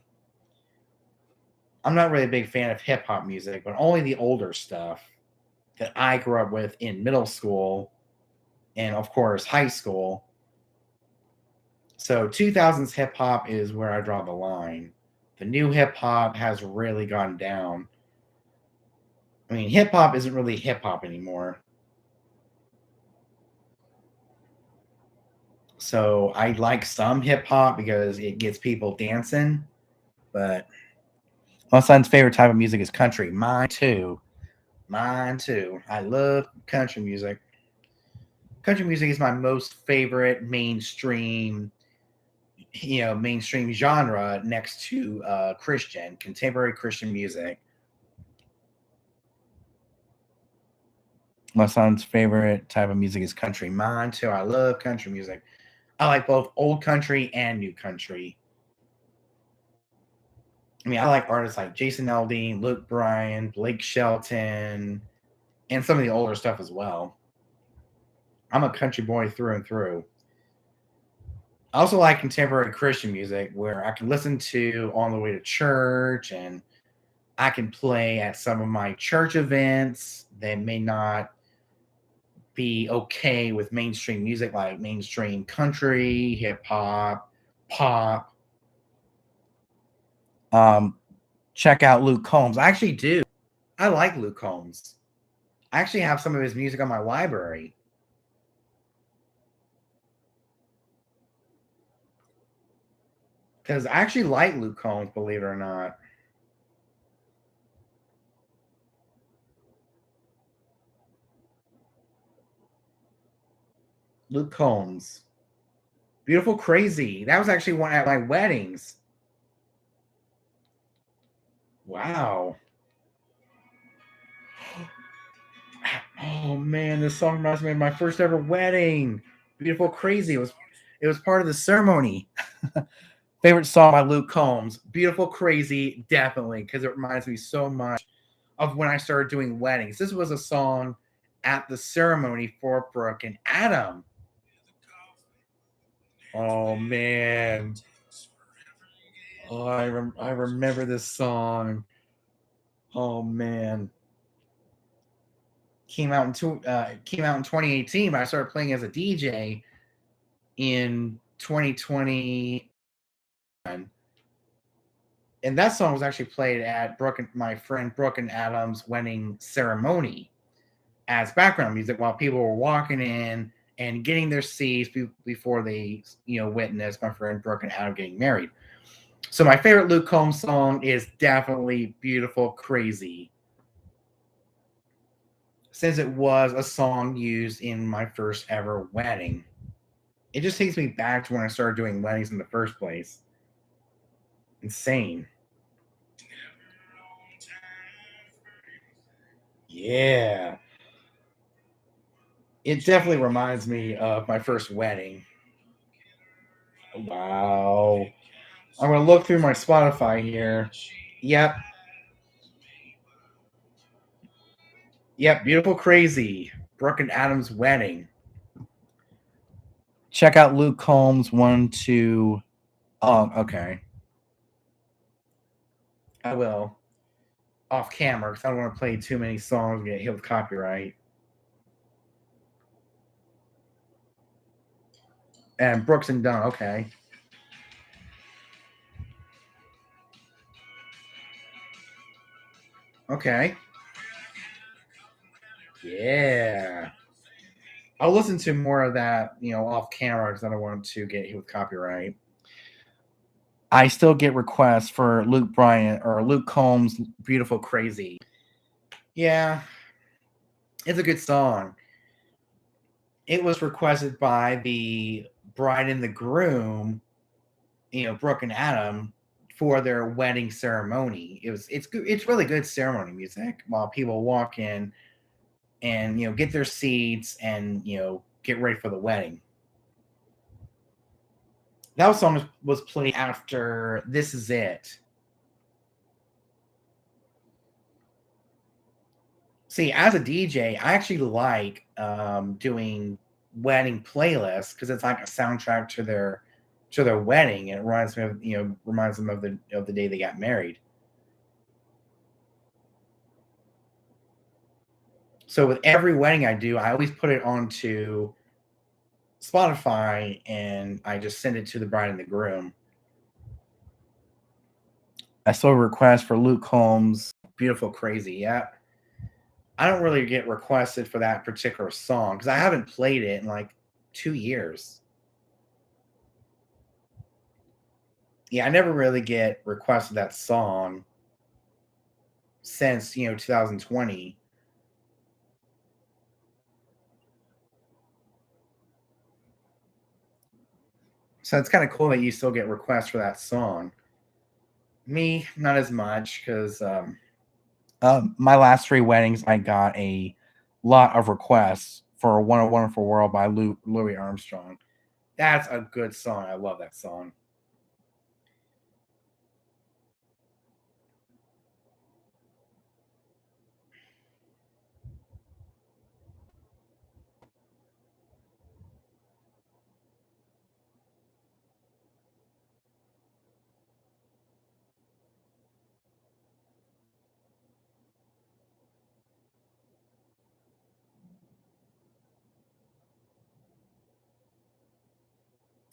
I'm not really a big fan of hip hop music, but only the older stuff that I grew up with in middle school and, of course, high school. So 2000s hip hop is where I draw the line. The new hip hop has really gone down. I mean, hip hop isn't really hip hop anymore. So I like some hip hop because it gets people dancing, but my son's favorite type of music is country. Mine too. Mine too. I love country music. Country music is my most favorite mainstream, you know, mainstream genre next to Christian, contemporary Christian music. My son's favorite type of music is country. Mine too. I love country music. I like both old country and new country. I mean, I like artists like Jason Aldean, Luke Bryan, Blake Shelton, and some of the older stuff as well. I'm a country boy through and through. I also like contemporary Christian music where I can listen to on the way to church, and I can play at some of my church events that may not be okay with mainstream music, like mainstream country, hip hop, pop. Um, Check out Luke Combs. I actually do. I like Luke Combs. I actually have some of his music on my library. Because I actually like Luke Combs, believe it or not. Luke Combs. Beautiful Crazy. That was actually one at my weddings. Wow. Oh man, this song reminds me of my first ever wedding. Beautiful Crazy. It was part of the ceremony. Favorite song by Luke Combs. Beautiful Crazy, definitely, because it reminds me so much of when I started doing weddings. This was a song at the ceremony for Brooke and Adam. Oh man. Oh, I remember this song. Oh man. Came out in 2018, but I started playing as a DJ in 2020, and that song was actually played at my friend Brooke and Adam's wedding ceremony as background music while people were walking in and getting their seats before they witnessed my friend Brooke and Adam getting married. So my favorite Luke Combs song is definitely "Beautiful Crazy," since it was a song used in my first ever wedding. It just takes me back to when I started doing weddings in the first place. Insane. Yeah. It definitely reminds me of my first wedding. Wow. I'm going to look through my Spotify here. Yep. Yep. Beautiful Crazy. Brooke and Adam's wedding. Check out Luke Combs 1, 2. Oh, okay. I will. Off camera because I don't want to play too many songs and get hit with copyright. And Brooks and Dunn. Okay. Okay. Yeah. I'll listen to more of that, off camera because I don't want to get hit with copyright. I still get requests for Luke Bryan or Luke Combs' "Beautiful Crazy." Yeah, it's a good song. It was requested by the bride and the groom, Brooke and Adam, for their wedding ceremony. It's really good ceremony music while people walk in and get their seats and get ready for the wedding. That song was played after "This Is It." See, as a DJ, I actually like doing wedding playlists because it's like a soundtrack to their wedding, and it reminds them of the day they got married. So with every wedding I do, I always put it onto Spotify and I just send it to the bride and the groom. I saw a request for Luke Combs' "Beautiful Crazy." Yeah. I don't really get requested for that particular song because I haven't played it in like 2 years. Yeah, I never really get requested that song since 2020. So it's kind of cool that you still get requests for that song. Me, not as much because my last 3 weddings, I got a lot of requests for "What a Wonderful World" by Louis Armstrong. That's a good song. I love that song.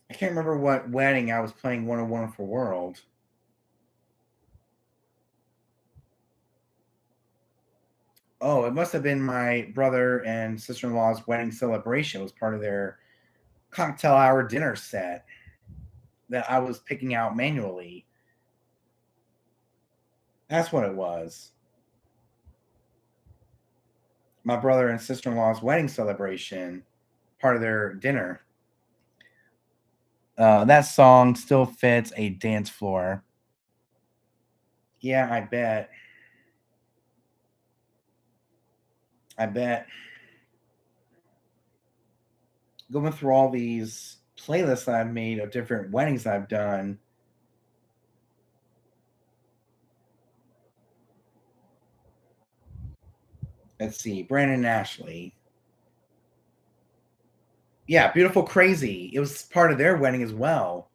I can't remember what wedding I was playing What a Wonderful World. Oh, it must have been my brother and sister-in-law's wedding celebration. It was part of their cocktail hour dinner set that I was picking out manually. That's what it was. My brother and sister-in-law's wedding celebration, part of their dinner. That song still fits a dance floor. Yeah, I bet. I bet. Going through all these playlists I've made of different weddings I've done. Let's see, Brandon Ashley. Yeah, Beautiful Crazy. It was part of their wedding as well.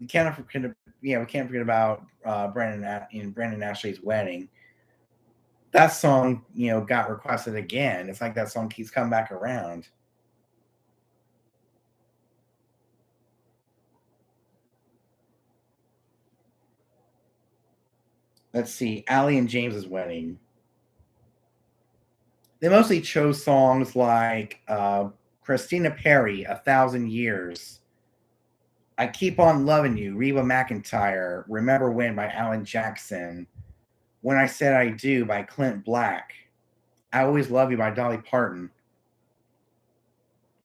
We can't forget. Yeah, we can't forget about Brandon Ashley's wedding. That song, got requested again. It's like that song keeps coming back around. Let's see, Allie and James's wedding. They mostly chose songs like Christina Perri, "A Thousand Years," "I Keep on Loving You," Reba McEntire, "Remember When" by Alan Jackson, "When I Said I Do" by Clint Black, "I Always Love You" by Dolly Parton.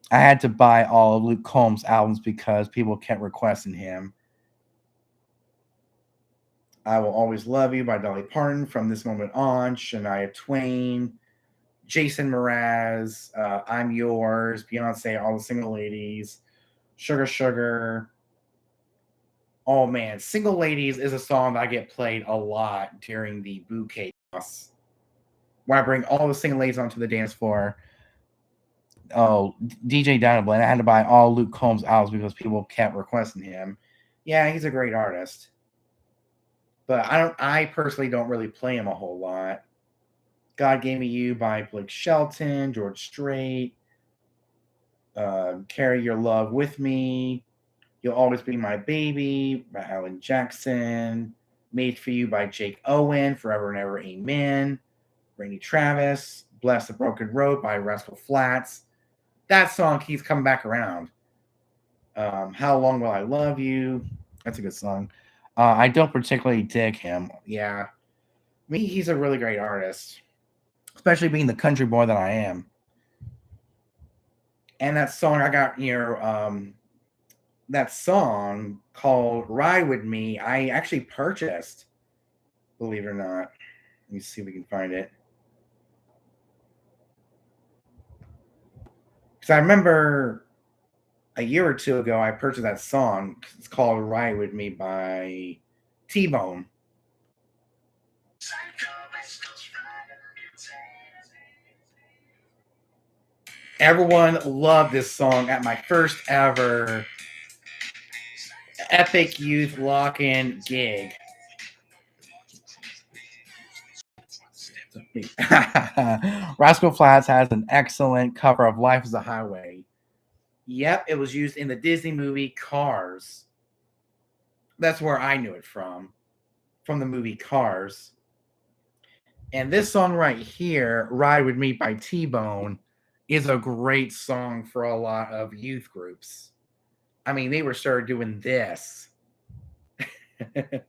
I had to buy all of Luke Combs' albums because people kept requesting him. "I Will Always Love You" by Dolly Parton, "From This Moment On," Shania Twain, Jason Mraz, "I'm Yours," Beyonce, "All the Single Ladies," "Sugar Sugar." Oh man, "Single Ladies" is a song that I get played a lot during the bouquet toss, where I bring all the single ladies onto the dance floor. Oh, DJ Dynablade. I had to buy all Luke Combs albums because people kept requesting him. Yeah, he's a great artist. But I personally don't really play him a whole lot. "God Gave Me You" by Blake Shelton, George Strait, "Carry Your Love With Me," "You'll Always Be My Baby" by Alan Jackson, "Made for You" by Jake Owen, "Forever and Ever Amen," Randy Travis, "Bless the Broken Road" by Rascal Flatts. That song keeps coming back around. "How Long Will I Love You?" That's a good song. I don't particularly dig him. Yeah, me, he's a really great artist, especially being the country boy that I am. And that song I got, that song called "Ride With Me," I actually purchased, believe it or not. Let me see if we can find it. Because I remember a year or two ago, I purchased that song. It's called "Ride With Me" by T Bone. Everyone loved this song at my first ever Epic Youth Lock-In gig. Rascal Flatts has an excellent cover of "Life is a Highway." Yep, it was used in the Disney movie Cars. That's where I knew it from the movie Cars. And this song right here, "Ride With Me" by T Bone, is a great song for a lot of youth groups. I mean, they were started doing this. That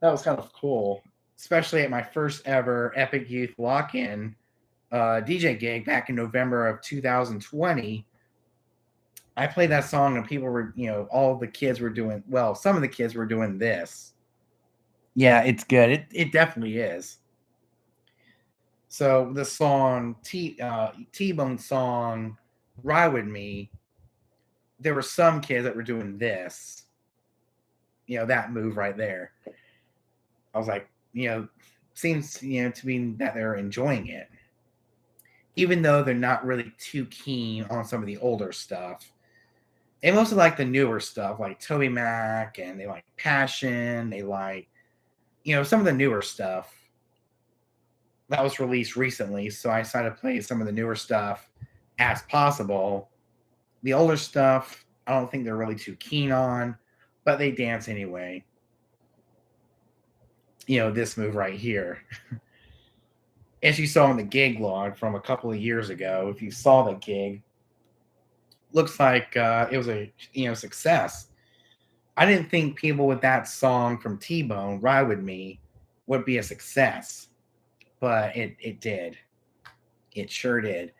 was kind of cool, especially at my first ever Epic Youth Lock-In DJ gig back in November of 2020. I played that song and people were, all the kids were doing, well, some of the kids were doing this. Yeah, it's good. It definitely is. So the song T-Bone song "Ride With Me," there were some kids that were doing this, that move right there. I was like, seems, to me that they're enjoying it. Even though they're not really too keen on some of the older stuff. They mostly like the newer stuff, like Toby Mac, and they like Passion. They like, some of the newer stuff that was released recently. So I decided to play some of the newer stuff as possible. The older stuff, I don't think they're really too keen on, but they dance anyway. This move right here. As you saw in the gig log from a couple of years ago, if you saw the gig, looks like it was a success. I didn't think people with that song from T-Bone, Ride With Me, would be a success, but it did. It sure did.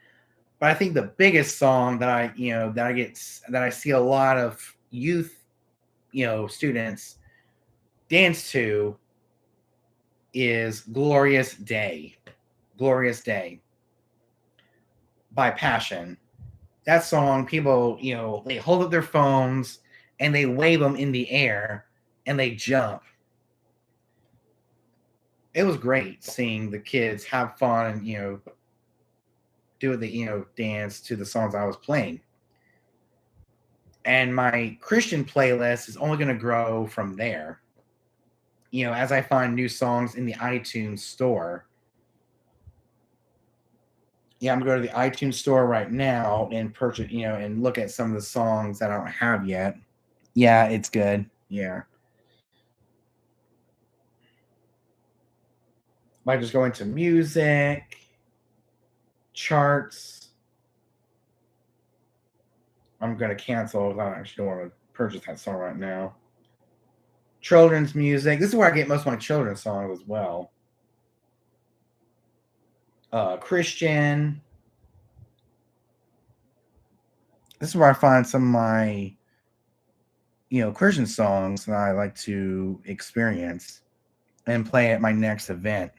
But I think the biggest song that I see a lot of youth, students dance to is Glorious Day. Glorious Day by Passion. That song, people, they hold up their phones and they wave them in the air and they jump. It was great seeing the kids have fun and, do the, dance to the songs I was playing. And my Christian playlist is only going to grow from there. As I find new songs in the iTunes store. Yeah, I'm going to the iTunes store right now and purchase, and look at some of the songs that I don't have yet. Yeah, it's good. Yeah. Might just go into music, charts. I'm going to cancel. I actually don't want to purchase that song right now. Children's music. This is where I get most of my children's songs as well. Christian. This is where I find some of my, Christian songs that I like to experience and play at my next event.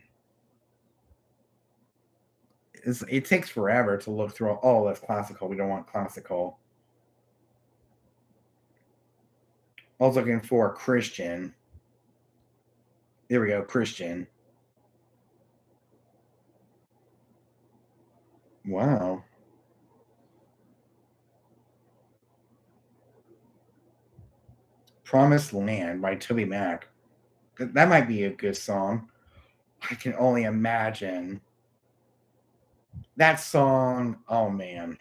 It takes forever to look through. Oh, that's classical. We don't want classical. I was looking for Christian. There we go, Christian. Wow. Promised Land by TobyMac. That might be a good song. I can only imagine. That song, oh man.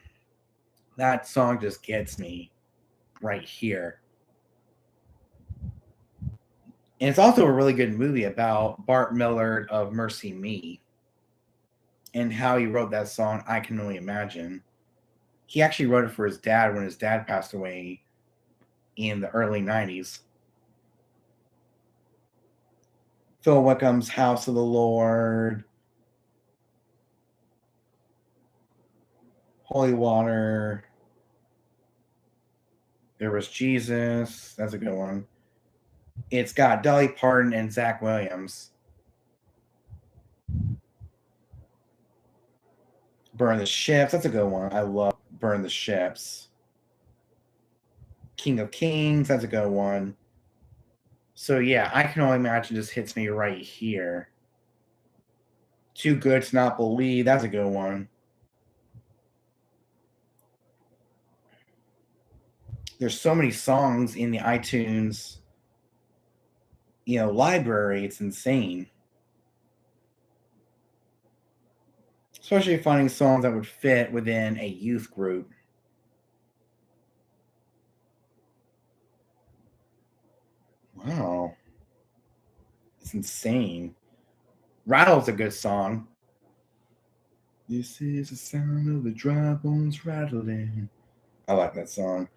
That song just gets me right here. And it's also a really good movie about Bart Millard of MercyMe and how he wrote that song, I Can Only Imagine. He actually wrote it for his dad when his dad passed away in the early 90s. Phil Wickham's House of the Lord, Holy Water. There was Jesus. That's a good one. It's got Dolly Parton and Zach Williams. Burn the Ships. That's a good one. I love Burn the Ships. King of Kings. That's a good one. So yeah, I Can Only Imagine just hits me right here. Too Good to Not Believe. That's a good one. There's so many songs in the iTunes, library. It's insane. Especially finding songs that would fit within a youth group. Wow. It's insane. Rattle's a good song. This is the sound of the dry bones rattling. I like that song.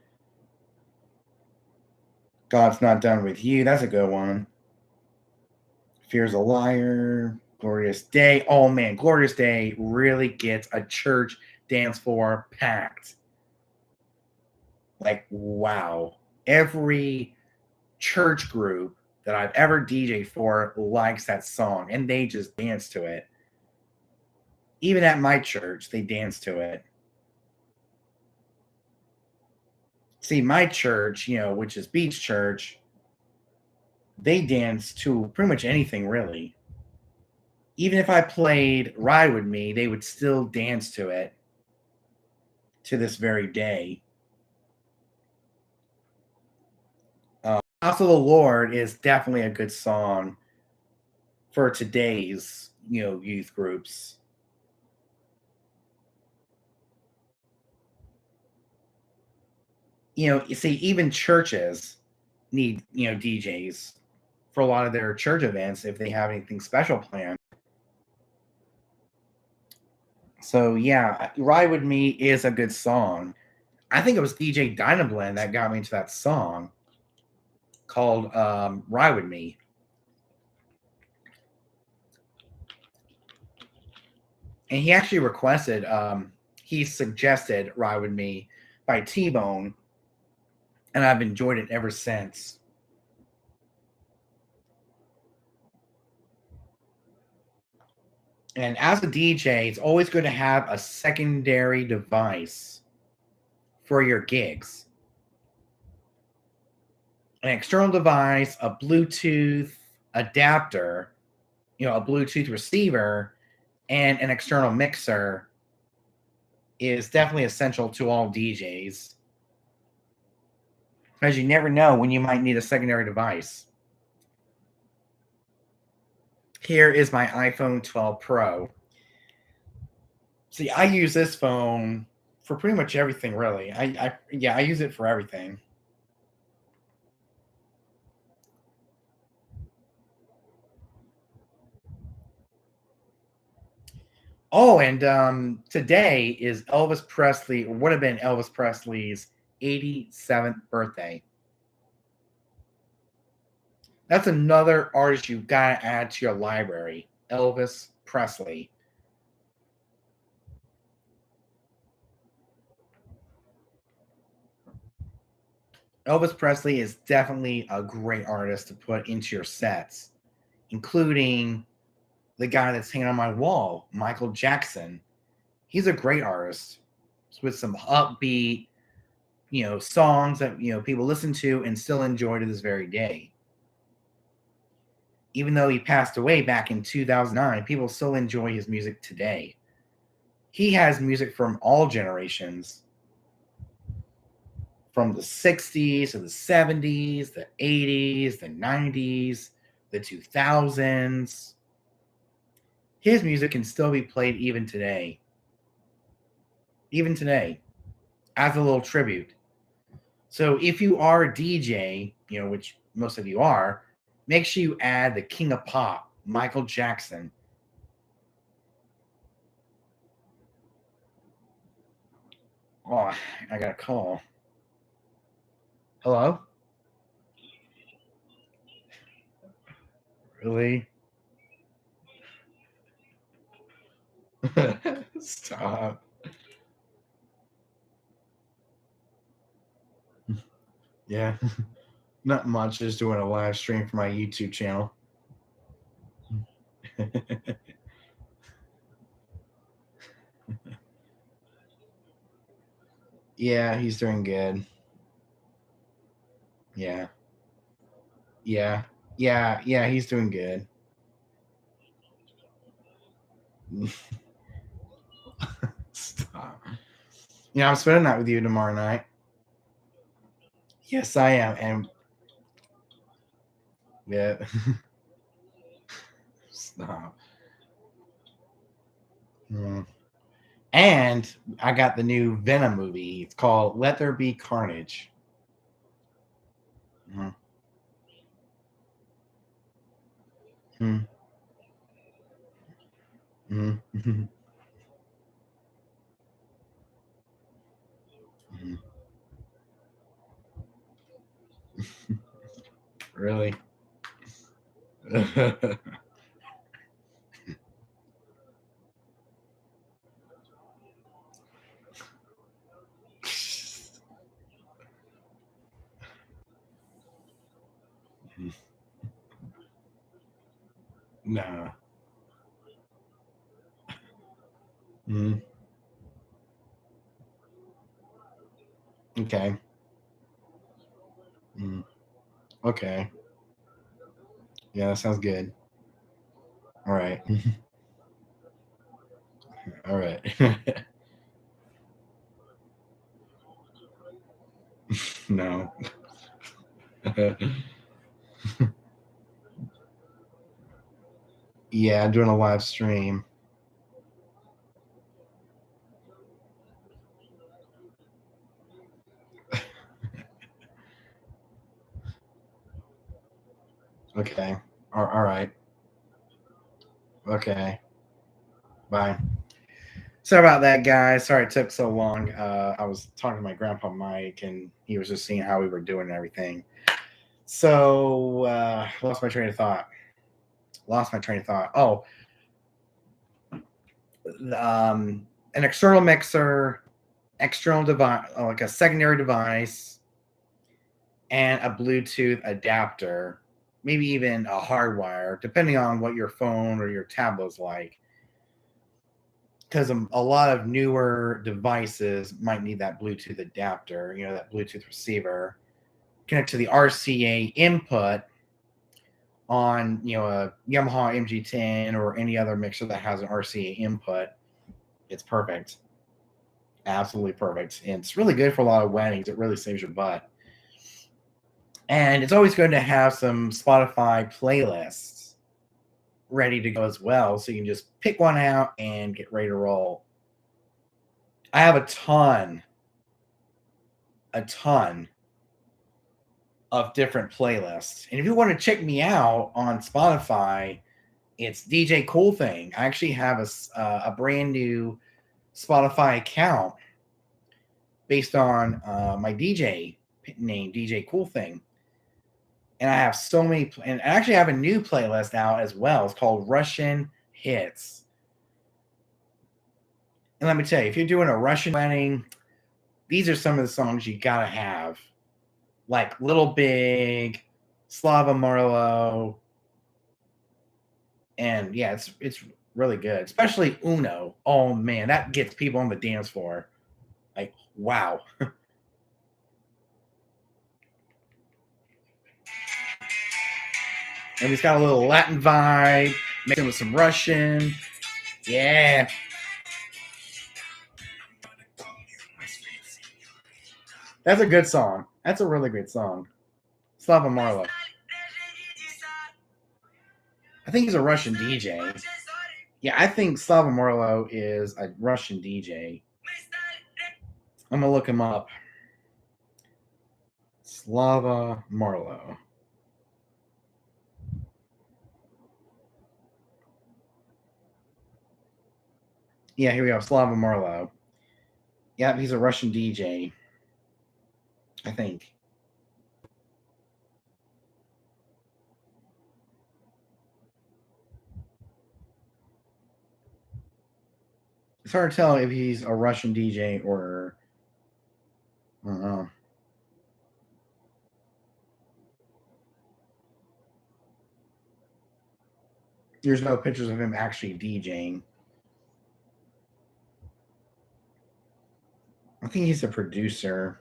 God's Not Done With You. That's a good one. Fear's a Liar. Glorious Day. Oh man, Glorious Day really gets a church dance floor packed. Like, wow. Every church group that I've ever DJed for likes that song and they just dance to it. Even at my church, they dance to it. See, my church, which is Beach Church, they dance to pretty much anything, really. Even if I played Ride With Me, they would still dance to it to this very day. House of the Lord is definitely a good song for today's, youth groups. You see, even churches need, DJs for a lot of their church events if they have anything special planned. So yeah, Ride With Me is a good song. I think it was DJ Dynablend that got me into that song called Ride With Me. And he actually requested, he suggested Ride With Me by T-Bone, and I've enjoyed it ever since. And as a DJ, it's always good to have a secondary device for your gigs. An external device, a Bluetooth adapter, a Bluetooth receiver, and an external mixer is definitely essential to all DJs, because you never know when you might need a secondary device. Here is my iPhone 12 Pro. See, I use this phone for pretty much everything, really. I use it for everything. Oh, and today is Elvis Presley, or would have been Elvis Presley's 87th birthday. That's another artist you've got to add to your library, Elvis Presley. Elvis Presley is definitely a great artist to put into your sets, including the guy that's hanging on my wall, Michael Jackson. He's a great artist with some upbeat, songs that, people listen to and still enjoy to this very day. Even though he passed away back in 2009, people still enjoy his music today. He has music from all generations, from the 60s to the 70s, the 80s, the 90s, the 2000s. His music can still be played even today. Even today, as a little tribute. So if you are a DJ, which most of you are, make sure you add the King of Pop, Michael Jackson. Oh, I got a call. Hello? Really? Stop. Yeah. Not much, just doing a live stream for my YouTube channel. Yeah, he's doing good. Yeah. Yeah. Yeah, he's doing good. Stop. I'm spending that with you tomorrow night. Yes, I am. And yeah. Stop. And I got the new Venom movie. It's called Let There Be Carnage. Mm-hmm. Mm-hmm. Mm-hmm. Really? No. Mm. Okay. Mm. Okay. Yeah, that sounds good. All right. All right. No. Yeah, I'm doing a live stream. Okay. All right. Okay. Bye. Sorry about that, guys. Sorry it took so long. I was talking to my grandpa Mike, and he was just seeing how we were doing and everything. So lost my train of thought. Oh, an external mixer, external device, like a secondary device, and a Bluetooth adapter, maybe even a hardwire, depending on what your phone or your tablet's like. Because a lot of newer devices might need that Bluetooth adapter, that Bluetooth receiver, connect to the RCA input on, a Yamaha MG10 or any other mixer that has an RCA input. It's perfect. Absolutely perfect. And it's really good for a lot of weddings. It really saves your butt. And it's always good to have some Spotify playlists ready to go as well. So you can just pick one out and get ready to roll. I have a ton of different playlists. And if you want to check me out on Spotify, it's DJ Cool Thing. I actually have a brand new Spotify account based on my DJ name, DJ Cool Thing. And I have so many, and I actually have a new playlist out as well. It's called Russian Hits. And let me tell you, if you're doing a Russian wedding, these are some of the songs you gotta have, like Little Big, Slava Marlow, and yeah, it's really good, especially Uno. Oh man, that gets people on the dance floor. Like, wow. And it's got a little Latin vibe, mixing with some Russian. Yeah. That's a good song. That's a really great song. Slava Marlow. I think he's a Russian DJ. Yeah, I think Slava Marlow is a Russian DJ. I'm going to look him up. Slava Marlow. Yeah, here we go. Slava Marlow. Yeah, he's a Russian DJ. I think. It's hard to tell if he's a Russian DJ or I don't know. There's no pictures of him actually DJing. I think he's a producer.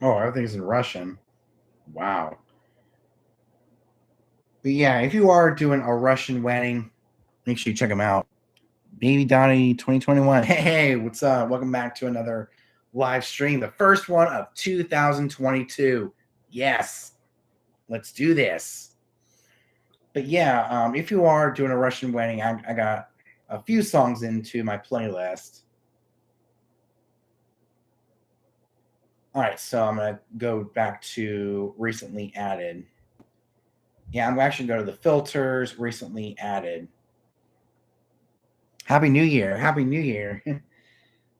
Oh, everything's in Russian. Wow. But yeah, if you are doing a Russian wedding, make sure you check him out. Baby Donnie 2021. Hey, what's up? Welcome back to another live stream, the first one of 2022. Yes, let's do this. But yeah, if you are doing a Russian wedding, I got a few songs into my playlist. All right, so I'm going to go back to recently added. Yeah, I'm actually going to go to the filters, recently added. Happy New Year. Happy New Year.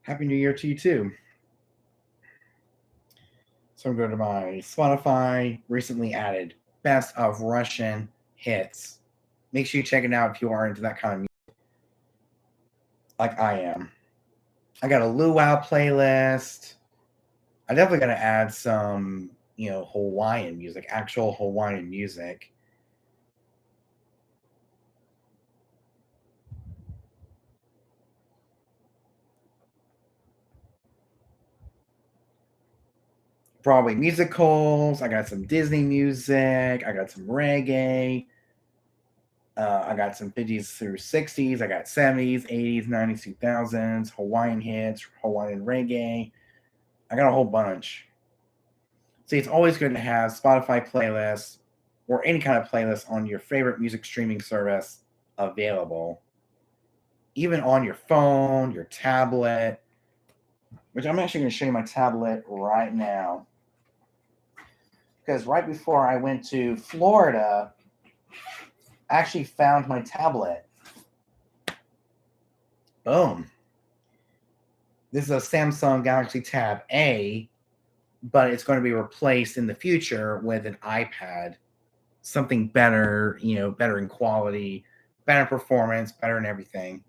Happy New Year to you too. So I'm going to my Spotify, recently added, best of Russian hits. Make sure you check it out if you are into that kind of music, like I am. I got a luau playlist. I definitely got to add some, Hawaiian music, actual Hawaiian music. Broadway musicals. I got some Disney music. I got some reggae. I got some 50s through 60s. I got 70s, 80s, 90s, 2000s, Hawaiian hits, Hawaiian reggae. I got a whole bunch. See, it's always good to have Spotify playlists or any kind of playlist on your favorite music streaming service available, even on your phone, your tablet, which I'm actually going to show you my tablet right now. Because right before I went to Florida, I actually found my tablet. Boom. This is a Samsung Galaxy Tab A, but it's going to be replaced in the future with an iPad. Something better, better in quality, better performance, better in everything.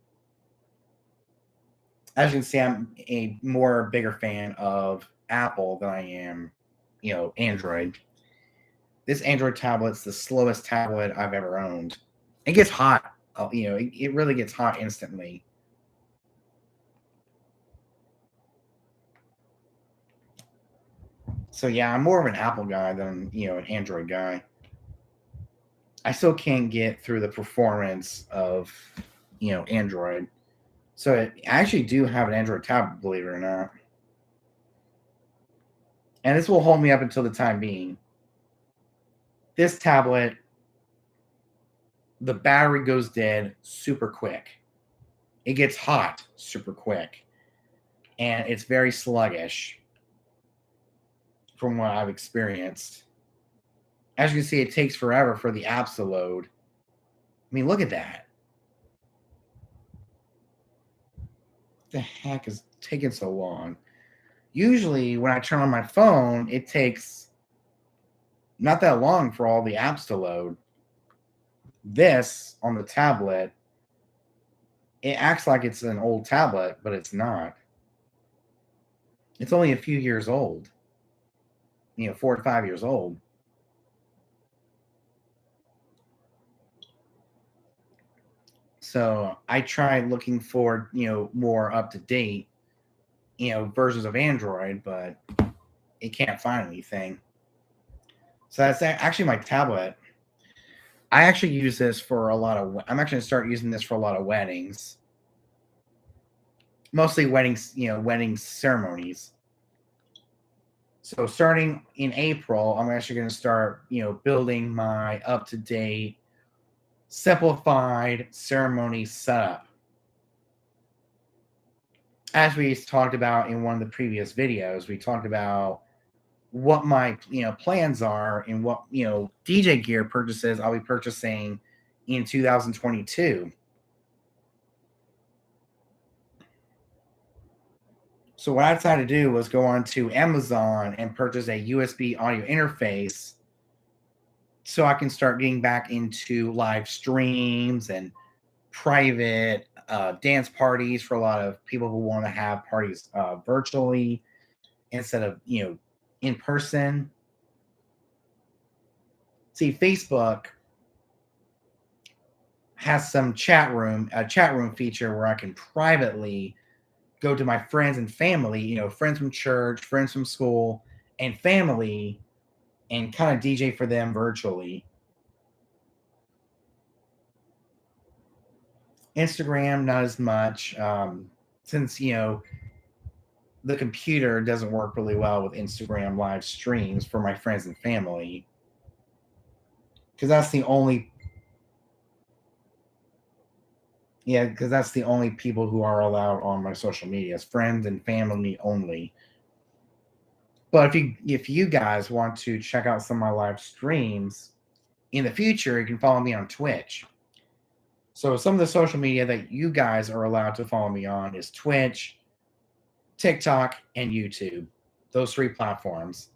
As you can see, I'm a bigger fan of Apple than I am, Android. This Android tablet's the slowest tablet I've ever owned. It gets hot. It really gets hot instantly. So yeah, I'm more of an Apple guy than, an Android guy. I still can't get through the performance of, Android. So I actually do have an Android tablet, believe it or not. And this will hold me up until the time being. This tablet, the battery goes dead super quick. It gets hot super quick. And it's very sluggish from what I've experienced. As you can see, it takes forever for the apps to load. I mean, look at that. What the heck is taking so long? Usually, when I turn on my phone, it takes not that long for all the apps to load. This, on the tablet, it acts like it's an old tablet, but it's not. It's only a few years old. 4 to 5 years old. So I tried looking for, more up to date, versions of Android, but it can't find anything. So that's actually my tablet. I actually use this for I'm actually going to start using this for a lot of weddings. Mostly weddings, wedding ceremonies. So starting in April, I'm actually going to start, building my up-to-date, simplified ceremony setup. As we talked about in one of the previous videos, we talked about what my plans are and what DJ gear purchases I'll be purchasing in 2022. So what I decided to do was go on to Amazon and purchase a USB audio interface so I can start getting back into live streams and private dance parties for a lot of people who want to have parties virtually instead of in person. See, Facebook has a chat room feature where I can privately go to my friends and family, friends from church, friends from school, and family, and kind of DJ for them virtually. Instagram, not as much, since the computer doesn't work really well with Instagram live streams for my friends and family, because that's the only people who are allowed on my social media, friends and family only. But if you guys want to check out some of my live streams in the future, you can follow me on Twitch. So some of the social media that you guys are allowed to follow me on is Twitch, TikTok, and YouTube. Those 3 platforms.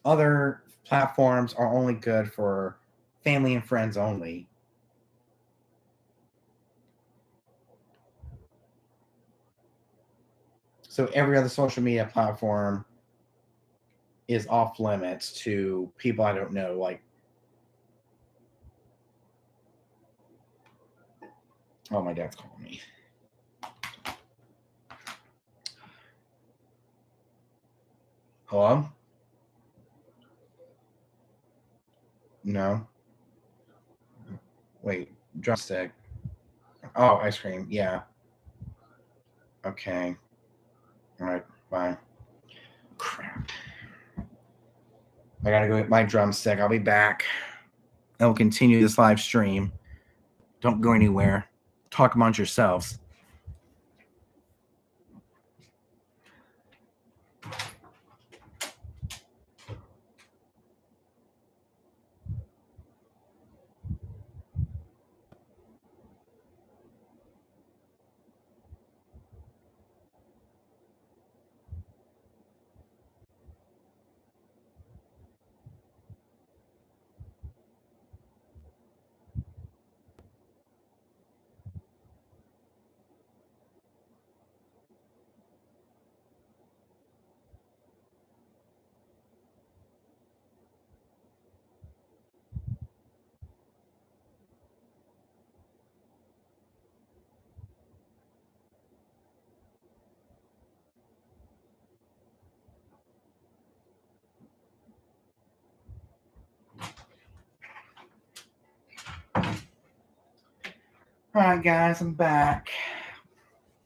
Other platforms are only good for family and friends only. So every other social media platform is off limits to people I don't know. Like, oh, my dad's calling me. Hello? No. Wait, drumstick. Oh, ice cream. Yeah. Okay. All right. Bye. Crap. I gotta go get my drumstick. I'll be back. and we'll continue this live stream. Don't go anywhere. Talk amongst yourselves. All right, guys, I'm back.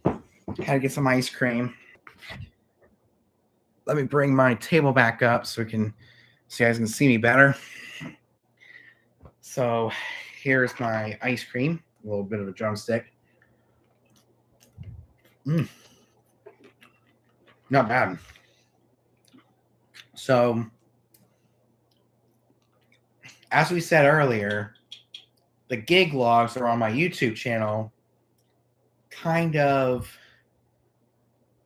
Had to get some ice cream. Let me bring my table back up so you guys can see me better. So here's my ice cream, a little bit of a drumstick. Not bad. So, as we said earlier, the gig logs that are on my YouTube channel kind of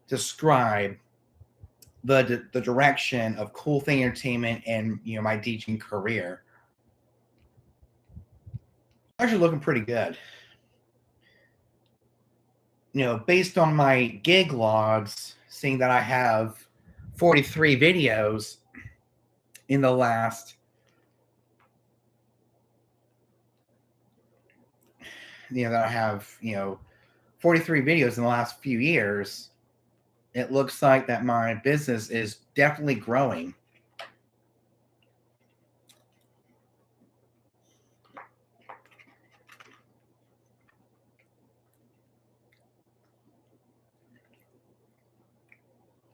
describe the direction of Cool Thing Entertainment and my DJing career. Actually looking pretty good. Based on my gig logs, seeing that I have 43 videos in the last that I have 43 videos in the last few years, it looks like that my business is definitely growing.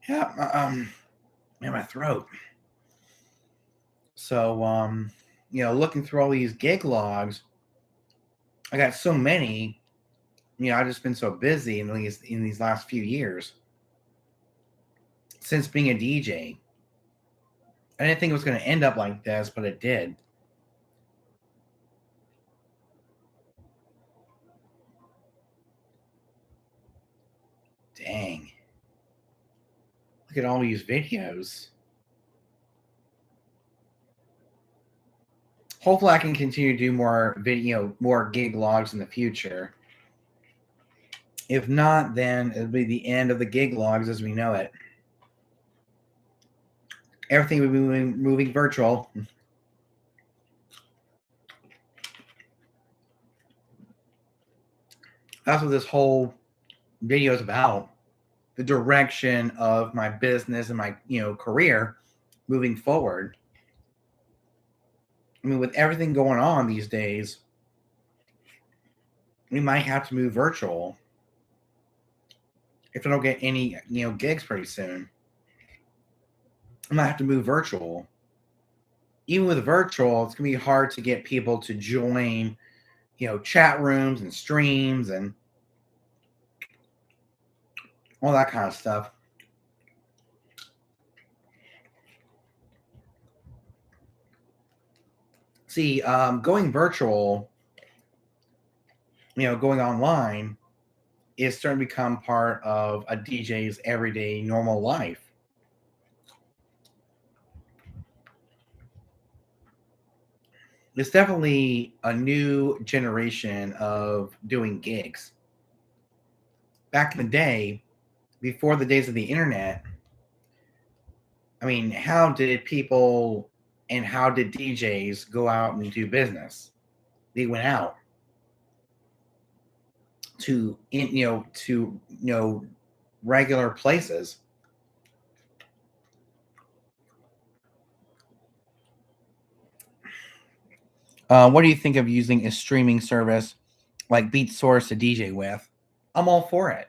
Yeah, in my throat. So, looking through all these gig logs, I got so many. I've just been so busy in these last few years since being a DJ. I didn't think it was going to end up like this, but it did. Dang. Look at all these videos. Hopefully I can continue to do more gig logs in the future. If not, then it'll be the end of the gig logs as we know it. Everything will be moving virtual. That's what this whole video is about. The direction of my business and my career moving forward. I mean, with everything going on these days, we might have to move virtual if I don't get any gigs pretty soon. I might have to move virtual. Even with virtual, it's gonna be hard to get people to join chat rooms and streams and all that kind of stuff. See, going virtual, going online is starting to become part of a DJ's everyday normal life. It's definitely a new generation of doing gigs. Back in the day, before the days of the internet, I mean, how did people and how did DJs go out and do business? They went out to regular places. What do you think of using a streaming service like BeatSource to DJ with? I'm all for it.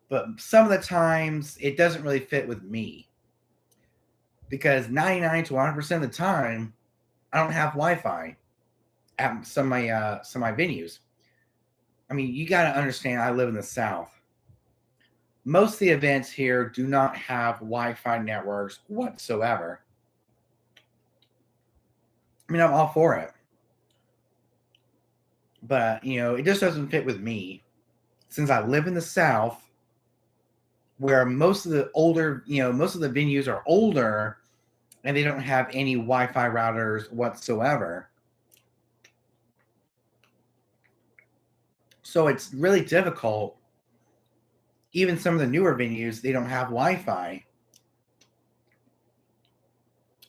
But some of the times it doesn't really fit with me. Because 99 to 100% of the time, I don't have Wi-Fi at some of my venues. I mean, you got to understand, I live in the South. Most of the events here do not have Wi-Fi networks whatsoever. I mean, I'm all for it, but it just doesn't fit with me since I live in the South, where most of the venues are older and they don't have any Wi-Fi routers whatsoever. So it's really difficult. Even some of the newer venues, they don't have Wi-Fi.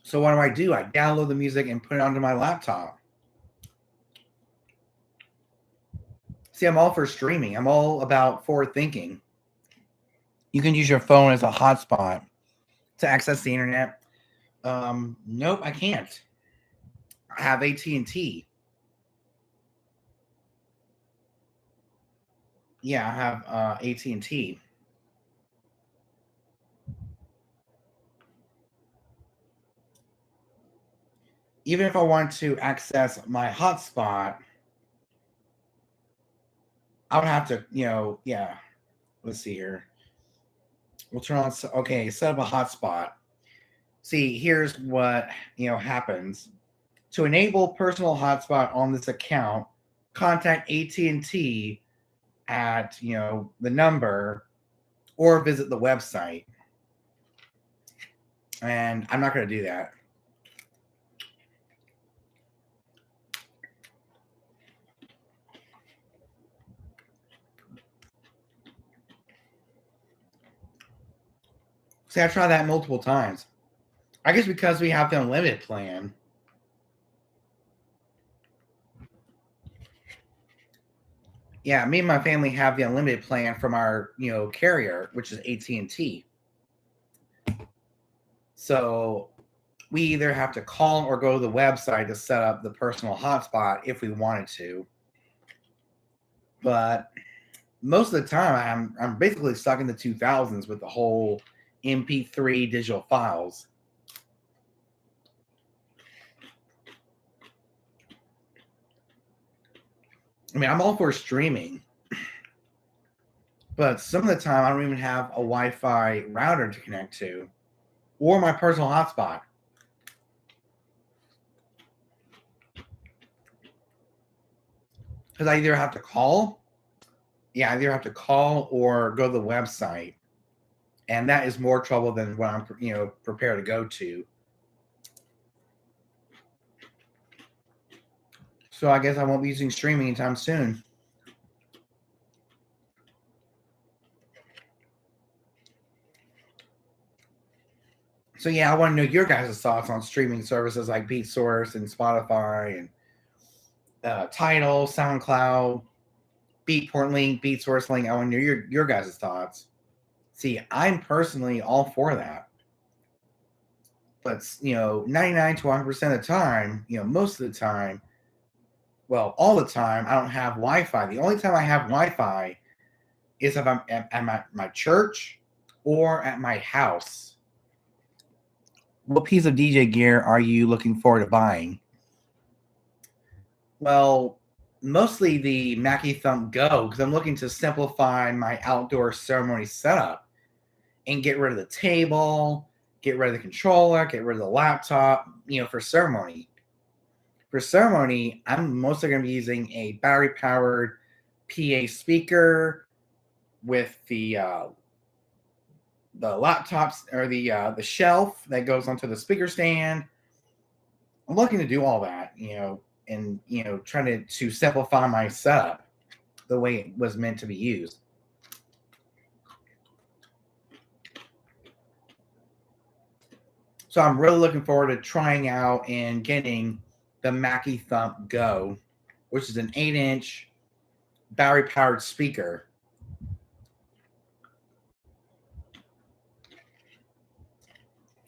So what do? I download the music and put it onto my laptop. See, I'm all for streaming. I'm all about forward thinking. You can use your phone as a hotspot to access the internet. Nope, I can't. I have AT&T. Yeah, I have AT&T. Even if I want to access my hotspot, I would have to, yeah. Let's see here. We'll turn on. Okay, set up a hotspot. See, here's what happens. To enable personal hotspot on this account, contact AT&T at the number or visit the website. And I'm not going to do that. See, I tried that multiple times. I guess because we have the unlimited plan. Yeah, me and my family have the unlimited plan from our carrier, which is AT&T. So we either have to call or go to the website to set up the personal hotspot if we wanted to. But most of the time, I'm basically stuck in the 2000s with the whole MP3 digital files. I mean, I'm all for streaming, but some of the time I don't even have a Wi-Fi router to connect to or my personal hotspot. Because I either have to call, or go to the website. And that is more trouble than what I'm, prepared to go to. So I guess I won't be using streaming anytime soon. So yeah, I want to know your guys' thoughts on streaming services like BeatSource and Spotify and Tidal, SoundCloud, Beatport Link, BeatSource Link. I want to know your guys' thoughts. See, I'm personally all for that. But 99 to 100% of the time, most of the time, well, all the time, I don't have Wi-Fi. The only time I have Wi-Fi is if I'm at my church or at my house. What piece of DJ gear are you looking forward to buying? Well, mostly the Mackie Thump Go, because I'm looking to simplify my outdoor ceremony setup and get rid of the table, get rid of the controller, get rid of the laptop, for ceremony. For ceremony, I'm mostly going to be using a battery-powered PA speaker with the laptops or the shelf that goes onto the speaker stand. I'm looking to do all that, and trying to simplify my setup the way it was meant to be used. So I'm really looking forward to trying out and getting the Mackie Thump Go, which is an 8-inch battery-powered speaker.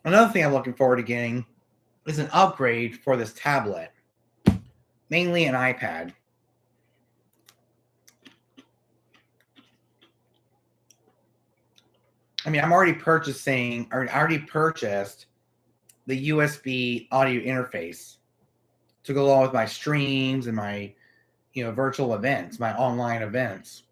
Another thing I'm looking forward to getting is an upgrade for this tablet, mainly an iPad. I mean, I already purchased the USB audio interface. to go along with my streams and my, virtual events, my online events.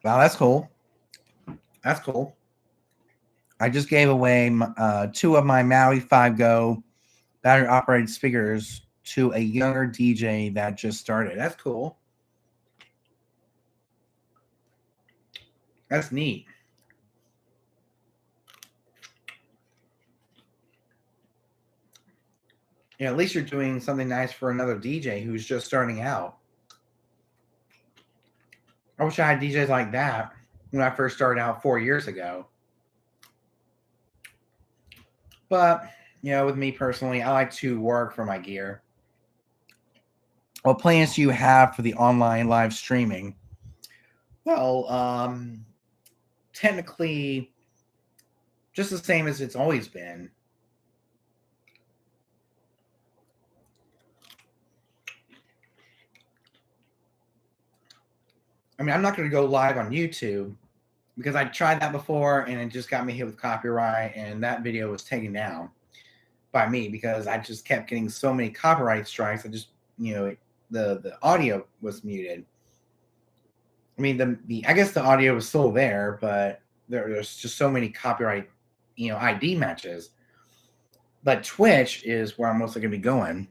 Wow, that's cool. That's cool. I just gave away 2 of my Maui 5 Go battery operated speakers to a younger DJ that just started. That's cool. That's neat. At least you're doing something nice for another DJ who's just starting out. I wish I had DJs like that when I first started out 4 years ago. But, with me personally, I like to work for my gear. What plans do you have for the online live streaming? Well, technically, just the same as it's always been. I mean, I'm not going to go live on YouTube because I tried that before and it just got me hit with copyright, and that video was taken down by me because I just kept getting so many copyright strikes. I just, the audio was muted. I mean, I guess the audio was still there, but there's just so many copyright, ID matches. But Twitch is where I'm mostly going to be going.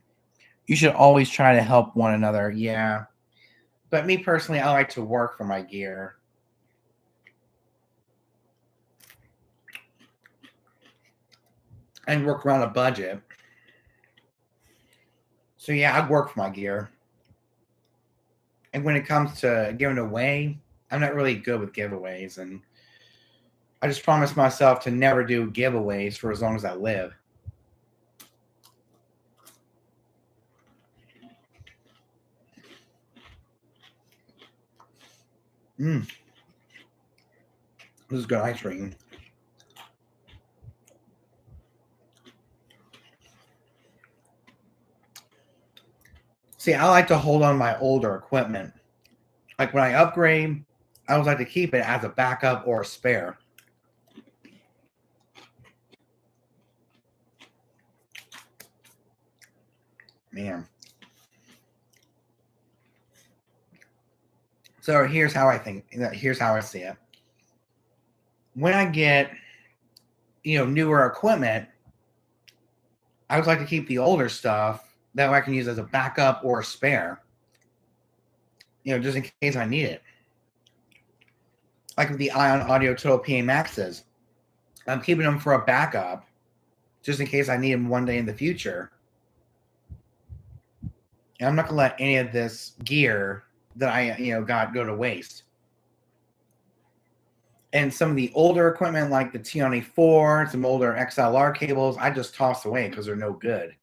You should always try to help one another. Yeah. But me personally, I like to work for my gear. And work around a budget. So yeah, I work for my gear. And when it comes to giving away, I'm not really good with giveaways. And I just promised myself to never do giveaways for as long as I live. This is good ice cream. See, I like to hold on my older equipment. Like when I upgrade, I always like to keep it as a backup or a spare. Man. So here's how I see it. When I get, newer equipment, I always like to keep the older stuff that way I can use as a backup or a spare. Just in case I need it. Like with the Ion Audio Total PA Maxes. I'm keeping them for a backup just in case I need them one day in the future. And I'm not going to let any of this gear that I, got go to waste. And some of the older equipment like the T-4, some older XLR cables, I just toss away because they're no good.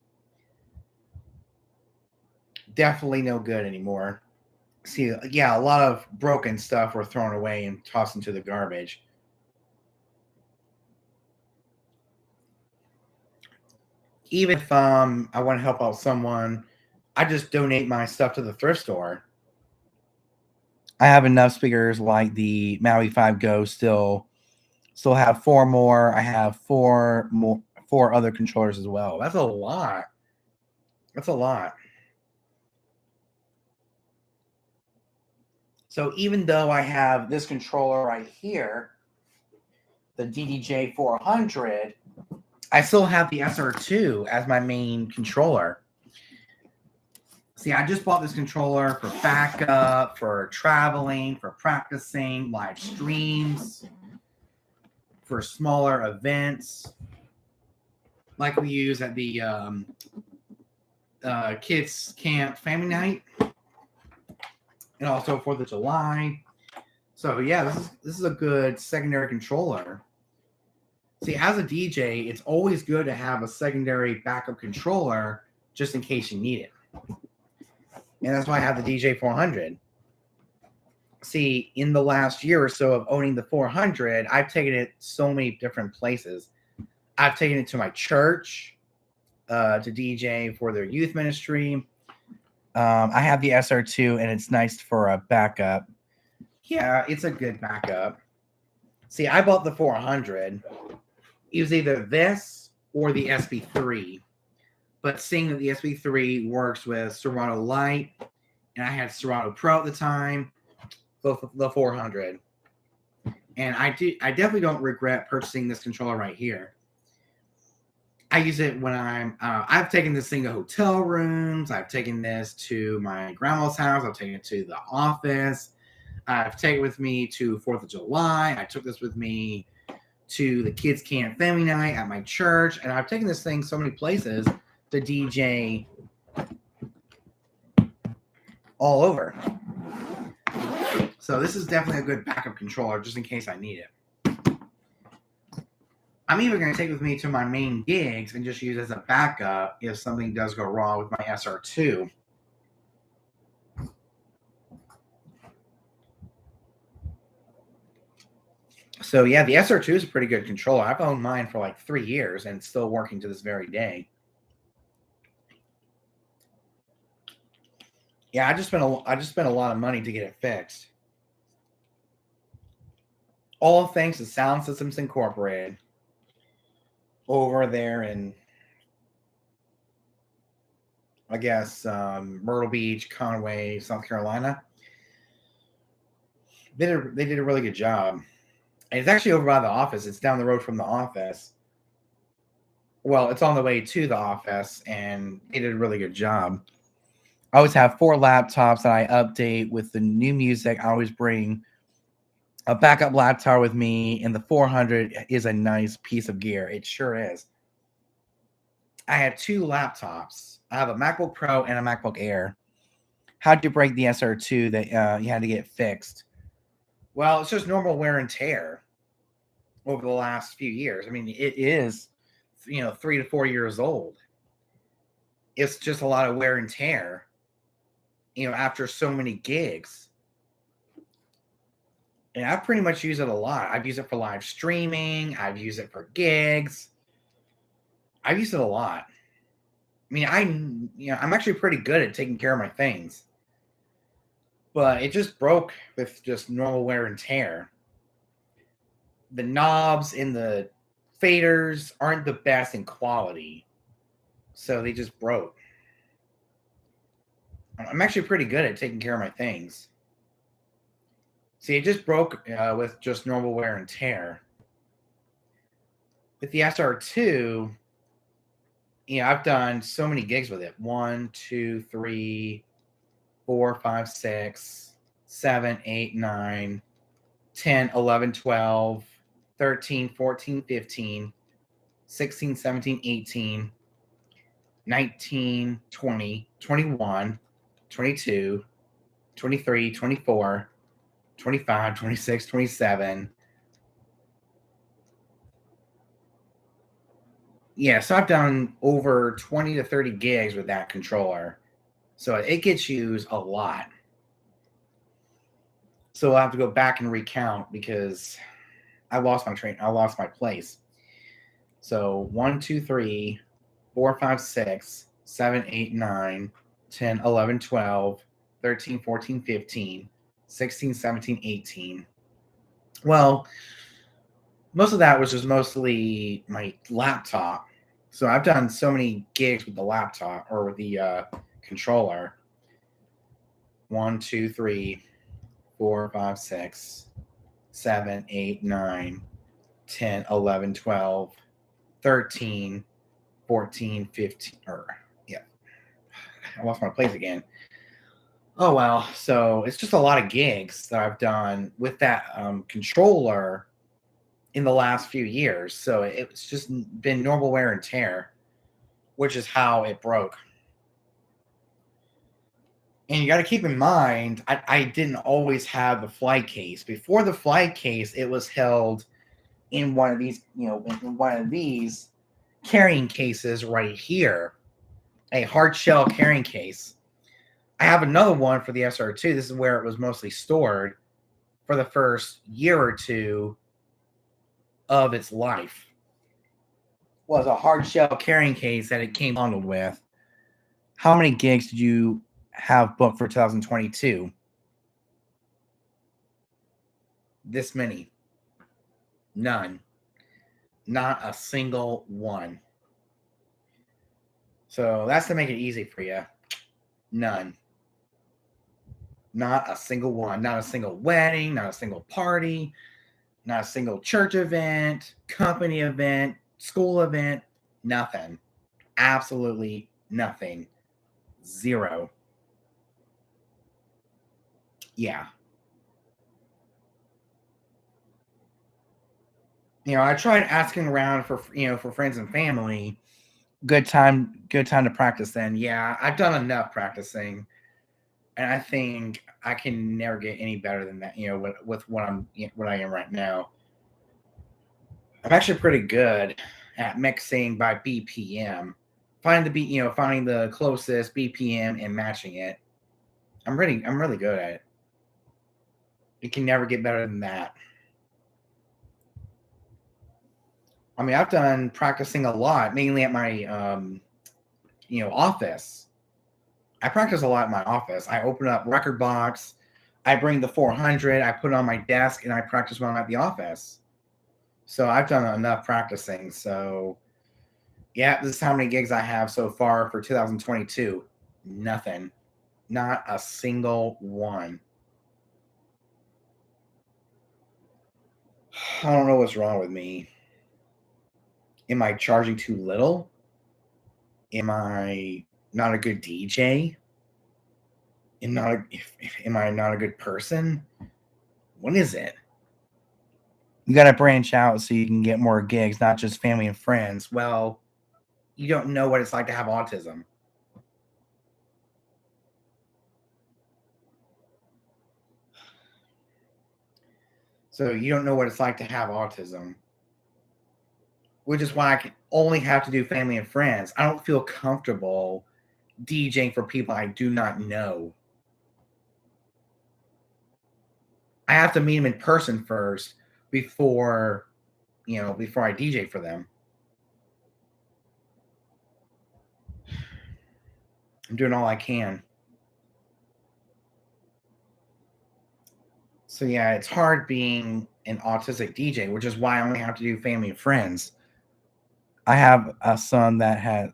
Definitely no good anymore. See, yeah, a lot of broken stuff were thrown away and tossed into the garbage. Even if I want to help out someone, I just donate my stuff to the thrift store. I have enough speakers like the Maui 5 Go still have 4 more. I have 4 other controllers as well. That's a lot. That's a lot. So even though I have this controller right here, the DDJ 400, I still have the SR2 as my main controller. See, I just bought this controller for backup, for traveling, for practicing, live streams, for smaller events, like we use at the kids camp family night, and also 4th of July. So yeah, this is a good secondary controller. See, as a DJ, it's always good to have a secondary backup controller just in case you need it. And that's why I have the DJ 400. See, in the last year or so of owning the 400, I've taken it so many different places. I've taken it to my church to DJ for their youth ministry. I have the SR2, and it's nice for a backup. Yeah, it's a good backup. See, I bought the 400. It was either this or the SB3. But seeing that the SB3 works with Serato Lite, and I had Serato Pro at the time, the 400. And I definitely don't regret purchasing this controller right here. I use it when I've taken this thing to hotel rooms. I've taken this to my grandma's house. I've taken it to the office. I've taken it with me to 4th of July. I took this with me to the kids' camp family night at my church. And I've taken this thing so many places to DJ all over. So this is definitely a good backup controller just in case I need it. I'm even going to take it with me to my main gigs and just use it as a backup if something does go wrong with my SR2. So yeah, the SR2 is a pretty good controller. I've owned mine for like 3 years and it's still working to this very day. Yeah, I just spent a lot of money to get it fixed. All thanks to Sound Systems Incorporated over there in, I guess, Myrtle Beach, Conway, South Carolina. They did a really good job. And it's actually over by the office. It's down the road from the office. Well, it's on the way to the office, and they did a really good job. I always have 4 laptops that I update with the new music. I always bring a backup laptop with me, and the 400 is a nice piece of gear. It sure is. I have 2 laptops. I have a MacBook Pro and a MacBook Air. How'd you break the SR2 that you had to get fixed? Well, it's just normal wear and tear over the last few years. I mean, it is, 3 to 4 years old. It's just a lot of wear and tear, after so many gigs. And I pretty much use it a lot. I've used it for live streaming. I've used it for gigs. I've used it a lot. I mean, I'm actually pretty good at taking care of my things. But it just broke with just normal wear and tear. The knobs and the faders aren't the best in quality. So they just broke. I'm actually pretty good at taking care of my things. See, it just broke with just normal wear and tear. With the SR2, I've done so many gigs with it. 1, 2, 3, 4, 5, 6, 7, 8, 9, 10, 11, 12, 13, 14, 15, 16, 17, 18, 19, 20, 21, 22, 23, 24, 25, 26, 27. Yeah, so I've done over 20 to 30 gigs with that controller. So it gets used a lot. So I'll have to go back and recount because I lost my place. So 1, 2, 3, 4, 5, 6, 7, 8, 9, 10, 11, 12, 13, 14, 15, 16, 17, 18. Well, most of that was just mostly my laptop. So I've done so many gigs with the laptop or with the controller. 1, 2, 3, 4, 5, 6, 7, 8, 9, 10, 11, 12, 13, 14, 15, I lost my place again. Oh, well, so it's just a lot of gigs that I've done with that controller in the last few years. So it's just been normal wear and tear, which is how it broke. And you got to keep in mind, I didn't always have the flight case. Before the flight case, it was held in one of these, in one of these carrying cases right here, a hard shell carrying case. I have another one for the SR2. This is where it was mostly stored for the first year or two of its life. Was a hard shell carrying case that it came bundled with. How many gigs did you have booked for 2022? This many. None. Not a single one. So that's to make it easy for you. None. Not a single one. Not a single wedding. Not a single party. Not a single church event, company event, school event. Nothing. Absolutely nothing. Zero. Yeah. I tried asking around for friends and family. Good time to practice then. Yeah, I've done enough practicing, and I think I can never get any better than that, with what I am right now. I'm actually pretty good at mixing by BPM. Finding the closest BPM and matching it. I'm really good at it. You can never get better than that. I mean, I've done practicing a lot, mainly at my office. I practice a lot in my office. I open up Record Box, I bring the 400, I put it on my desk, and I practice when I'm at the office. So I've done enough practicing. So yeah, this is how many gigs I have so far for 2022. Nothing. Not a single one. I don't know what's wrong with me. Am I charging too little? Am I not a good DJ? Am I not a good person? What is it? You got to branch out so you can get more gigs, not just family and friends. Well, you don't know what it's like to have autism. So you don't know what it's like to have autism, which is why I can only have to do family and friends. I don't feel comfortable DJing for people I do not know. I have to meet them in person first before I DJ for them. I'm doing all I can. So yeah, it's hard being an autistic DJ, which is why I only have to do family and friends. I have a son that had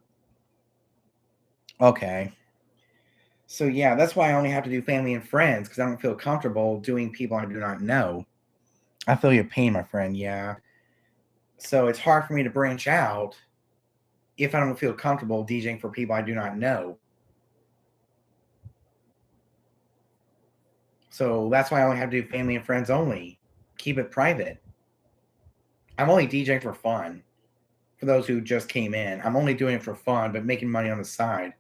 okay. So yeah, that's why I only have to do family and friends because I don't feel comfortable doing people I do not know. I feel your pain, my friend. Yeah. So it's hard for me to branch out if I don't feel comfortable DJing for people I do not know. So that's why I only have to do family and friends only. Keep it private. I'm only DJing for fun. For those who just came in, I'm only doing it for fun, but making money on the side.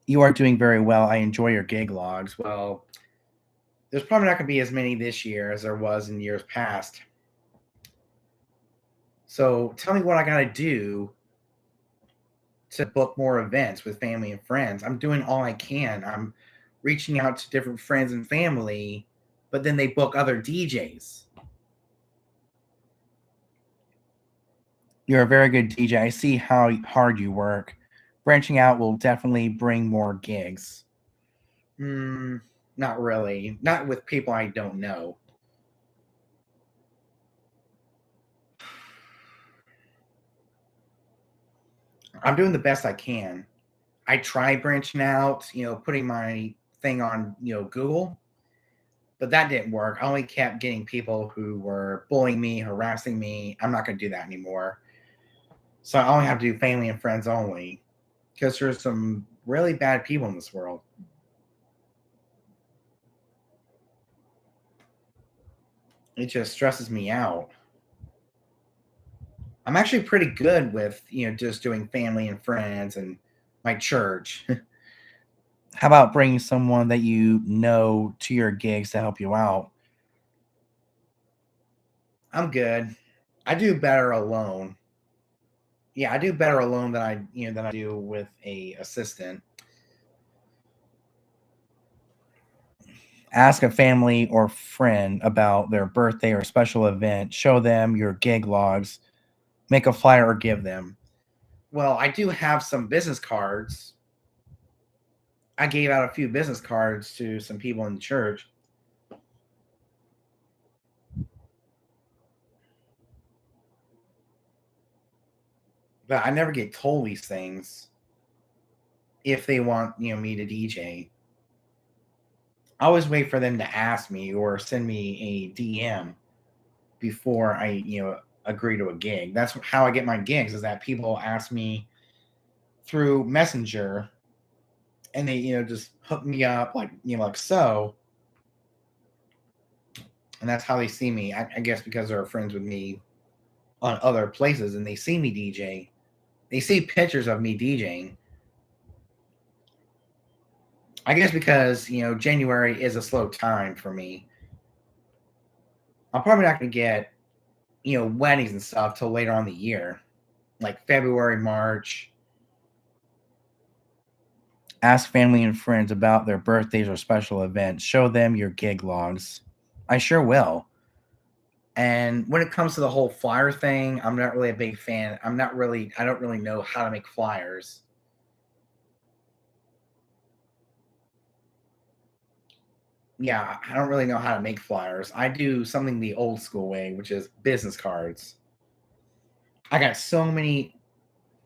You are doing very well. I enjoy your gig logs. Well, there's probably not going to be as many this year as there was in years past. So tell me what I got to do to book more events with family and friends. I'm doing all I can. I'm reaching out to different friends and family, but then they book other DJs. You're a very good DJ. I see how hard you work. Branching out will definitely bring more gigs. Not really. Not with people I don't know. I'm doing the best I can. I try branching out, putting my thing on, Google, but that didn't work. I only kept getting people who were bullying me, harassing me. I'm not going to do that anymore. So I only have to do family and friends only because there's some really bad people in this world. It just stresses me out. I'm actually pretty good with, just doing family and friends and my church. How about bringing someone that you know to your gigs to help you out? I'm good. I do better alone. Yeah, I do better alone than I do with a assistant. Ask a family or friend about their birthday or special event. Show them your gig logs. Make a flyer or give them. Well, I do have some business cards. I gave out a few business cards to some people in the church. but I never get told these things if they want, me to DJ. I always wait for them to ask me or send me a DM before I, agree to a gig. That's how I get my gigs, is that people ask me through Messenger and they, just hook me up like, like so. And that's how they see me. I guess because they're friends with me on other places and they see me DJ. They see pictures of me DJing. I guess because, January is a slow time for me. I'm probably not going to get, weddings and stuff till later on the year, like February, March. Ask family and friends about their birthdays or special events. Show them your gig logs. I sure will. And when it comes to the whole flyer thing, I'm not really a big fan. I don't really know how to make flyers. Yeah, I don't really know how to make flyers. I do something the old school way, which is business cards. I got so many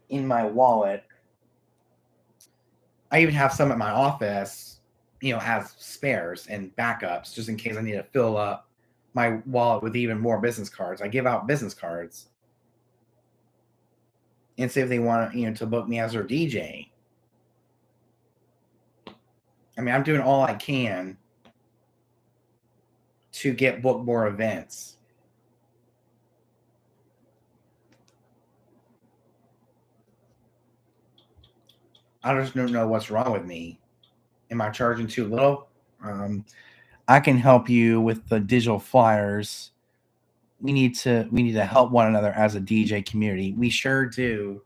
in my wallet. I even have some at my office, as spares and backups, just in case I need to fill up my wallet with even more business cards. I give out business cards and see if they want, to book me as their DJ. I mean, I'm doing all I can to get booked more events. I just don't know what's wrong with me. Am I charging too little? I can help you with the digital flyers. We need to help one another as a DJ community. We sure do.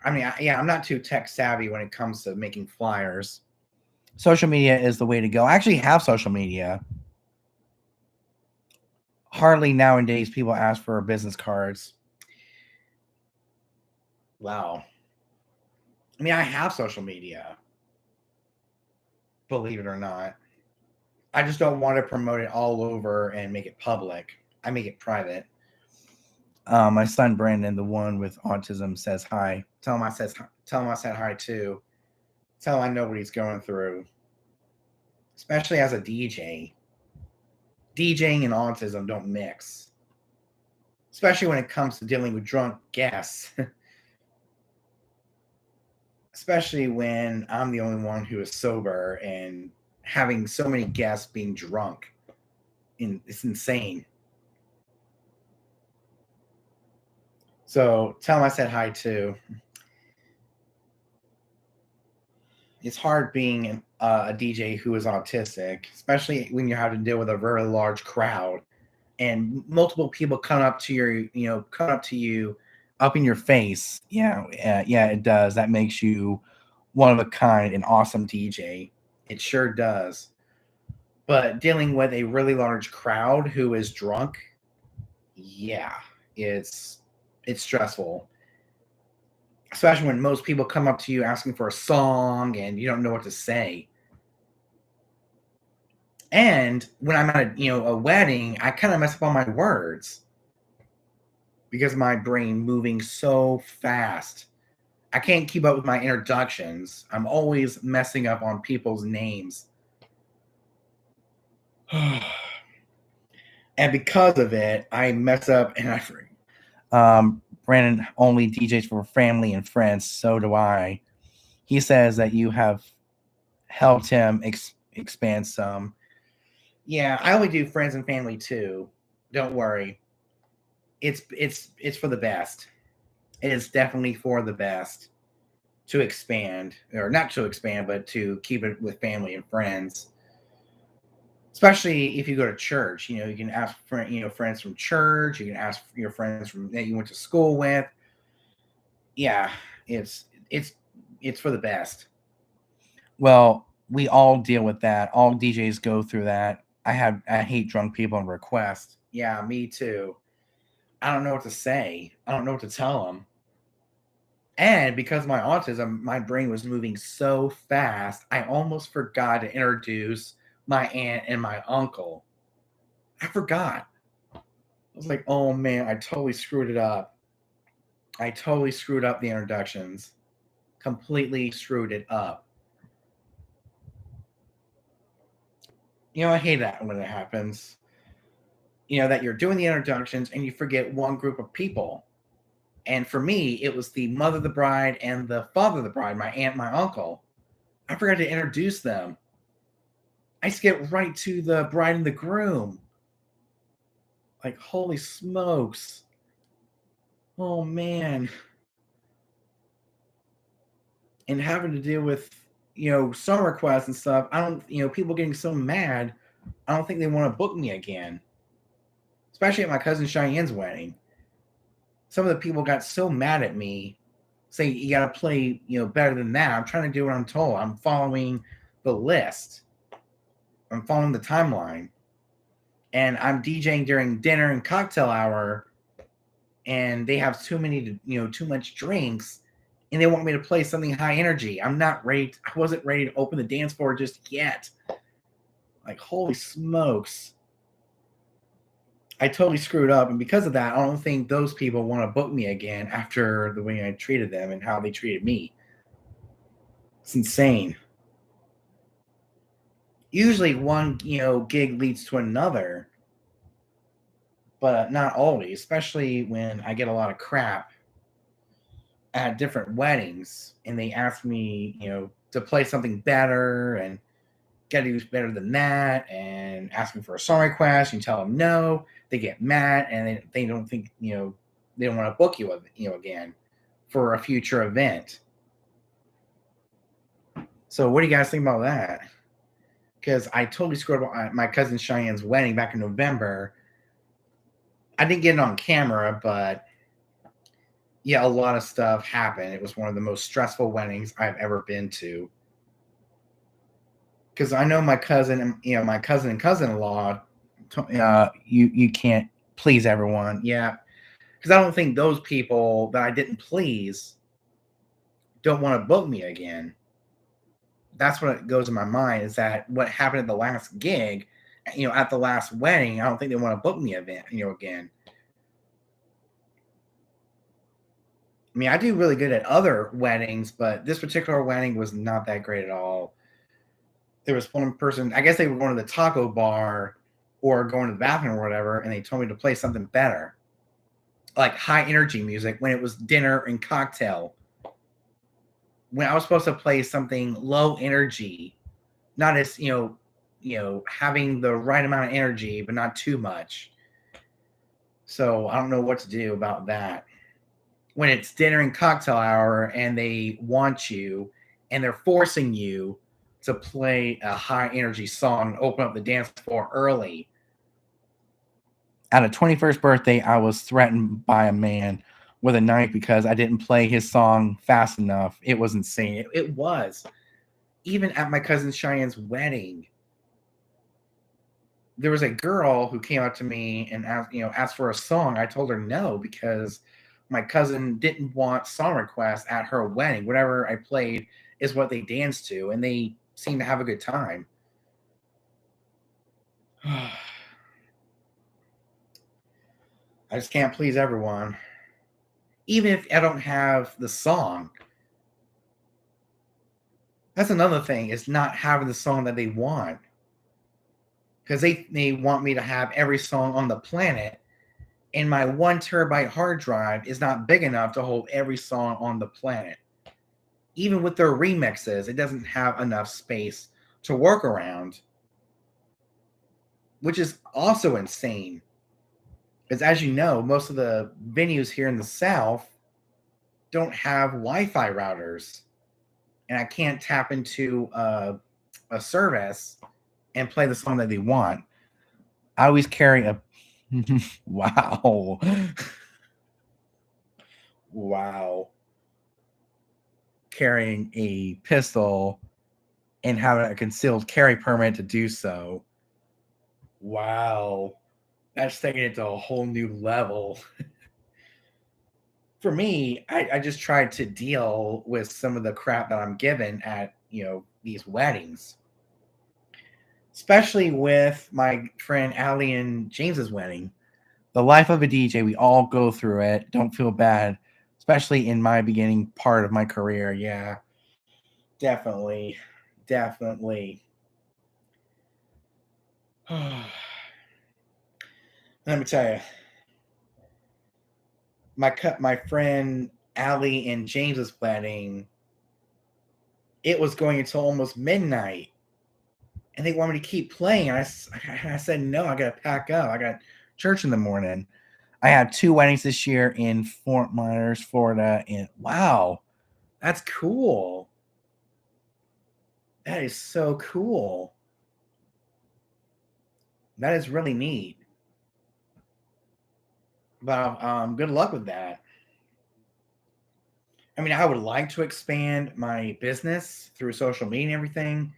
I mean, I'm not too tech savvy when it comes to making flyers. Social media is the way to go. I actually have social media. Hardly nowadays people ask for business cards. Wow. I mean, I have social media, believe it or not. I just don't want to promote it all over and make it public. I make it private. My son Brandon, the one with autism, says hi. Tell him I said hi too. Tell him I know what he's going through, especially as a DJ. DJing and autism don't mix, especially when it comes to dealing with drunk guests. Especially when I'm the only one who is sober and having so many guests being drunk. It's insane. So tell him I said hi too. It's hard being a DJ who is autistic, especially when you have to deal with a very large crowd and multiple people come up to you, up in your face. Yeah, yeah, it does. That makes you one of a kind, an awesome DJ. It sure does. But dealing with a really large crowd who is drunk, yeah, it's stressful, especially when most people come up to you asking for a song and you don't know what to say. And when I'm at a wedding, I kind of mess up on my words because my brain moving so fast. I can't keep up with my introductions. I'm always messing up on people's names. And because of it, I mess up and I forget. Brandon only DJs for family and friends. So do I. He says that you have helped him expand some. Yeah, I only do friends and family too. Don't worry. It's for the best. It is definitely for the best to expand, or not to expand, but to keep it with family and friends. Especially if you go to church, you can ask friends from church. You can ask your friends from that you went to school with. Yeah, it's it's for the best. Well, we all deal with that. All DJs go through that. I hate drunk people and requests. Yeah, me too. I don't know what to say. I don't know what to tell them. And because of my autism, my brain was moving so fast, I almost forgot to introduce my aunt and my uncle. I forgot. I was like, oh man, I totally screwed it up. I totally screwed up the introductions. Completely screwed it up. I hate that when it happens. That you're doing the introductions and you forget one group of people. And for me, it was the mother of the bride and the father of the bride, my aunt, my uncle. I forgot to introduce them. I skipped right to the bride and the groom. Like, holy smokes. Oh, man. And having to deal with, song requests and stuff. I don't, people getting so mad. I don't think they want to book me again. Especially at my cousin Cheyenne's wedding. Some of the people got so mad at me, saying you got to play, better than that. I'm trying to do what I'm told. I'm following the list. I'm following the timeline. And I'm DJing during dinner and cocktail hour, and they have too much drinks, and they want me to play something high energy. I'm not ready. I wasn't ready to open the dance floor just yet. Like, holy smokes. I totally screwed up, and because of that, I don't think those people want to book me again after the way I treated them and how they treated me. It's insane. Usually one, gig leads to another, but not always, especially when I get a lot of crap at different weddings and they ask me, to play something better and got to do better than that and asking for a song request. You tell them no, they get mad and they don't think, they don't want to book you, again for a future event. So what do you guys think about that? Because I totally screwed up my cousin Cheyenne's wedding back in November. I didn't get it on camera, but yeah, a lot of stuff happened. It was one of the most stressful weddings I've ever been to. Because I know my cousin and cousin-in-law, you can't please everyone. Yeah, because I don't think those people that I didn't please don't want to book me again. That's what goes in my mind, is that what happened at the last gig, at the last wedding, I don't think they want to book me again. I mean, I do really good at other weddings, but this particular wedding was not that great at all. There was one person, I guess they were going to the taco bar or going to the bathroom or whatever, and they told me to play something better, like high energy music, when it was dinner and cocktail. When I was supposed to play something low energy, not as, having the right amount of energy, but not too much. So I don't know what to do about that. When it's dinner and cocktail hour and they want you and they're forcing you to play a high energy song and open up the dance floor early. At a 21st birthday, I was threatened by a man with a knife because I didn't play his song fast enough. It was insane. It was. Even at my cousin Cheyenne's wedding, there was a girl who came up to me and asked for a song. I told her no, because my cousin didn't want song requests at her wedding. Whatever I played is what they danced to, and they seemed to have a good time. I just can't please everyone. Even if I don't have the song. That's another thing, is not having the song that they want. Because they want me to have every song on the planet, and my 1 terabyte hard drive is not big enough to hold every song on the planet. Even with their remixes, it doesn't have enough space to work around, which is also insane. Because as you know, most of the venues here in the South don't have Wi-Fi routers, and I can't tap into a service and play the song that they want. I always carry a wow. Wow. Carrying a pistol and having a concealed carry permit to do so. Wow. That's taking it to a whole new level. For me, I just tried to deal with some of the crap that I'm given at, these weddings. Especially with my friend Allie and James's wedding. The life of a DJ, we all go through it. Don't feel bad. especially in my beginning part of my career. Yeah, definitely. Definitely. Let me tell you, my friend Allie and James's wedding, it was going until almost midnight, and they wanted me to keep playing. And I said no, I got to pack up. I got church in the morning. I had 2 weddings this year in Fort Myers, Florida, and wow, that's cool. That is so cool. That is really neat. But good luck with that. I mean, I would like to expand my business through social media and everything.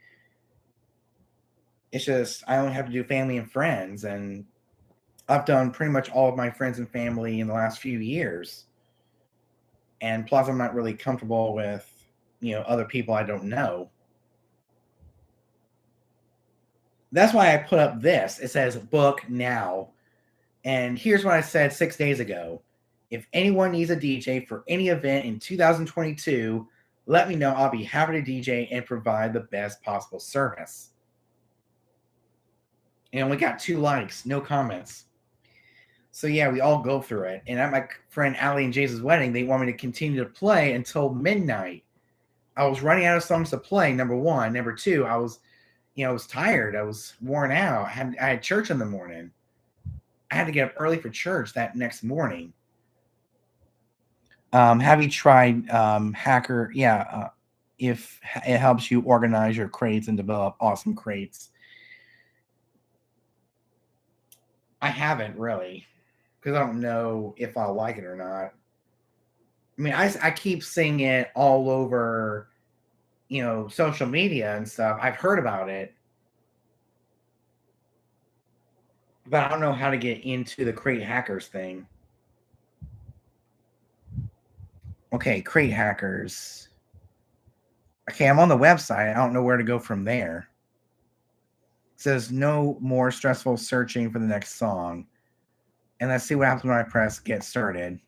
It's just I only have to do family and friends, and I've done pretty much all of my friends and family in the last few years. And plus, I'm not really comfortable with other people I don't know. That's why I put up this. It says book now. And here's what I said 6 days ago. If anyone needs a DJ for any event in 2022, let me know. I'll be happy to DJ and provide the best possible service. And we got 2 likes, no comments. So yeah, we all go through it. And at my friend Allie and Jace's wedding, they want me to continue to play until midnight. I was running out of songs to play, number one. Number two, I was tired. I was worn out. I had church in the morning. I had to get up early for church that next morning. Have you tried Hacker? Yeah, if it helps you organize your crates and develop awesome crates. I haven't really, because I don't know if I'll like it or not. I mean, I keep seeing it all over, social media and stuff. I've heard about it, but I don't know how to get into the Crate Hackers thing. Okay, Crate Hackers. Okay, I'm on the website. I don't know where to go from there. It says no more stressful searching for the next song. And let's see what happens when I press get started.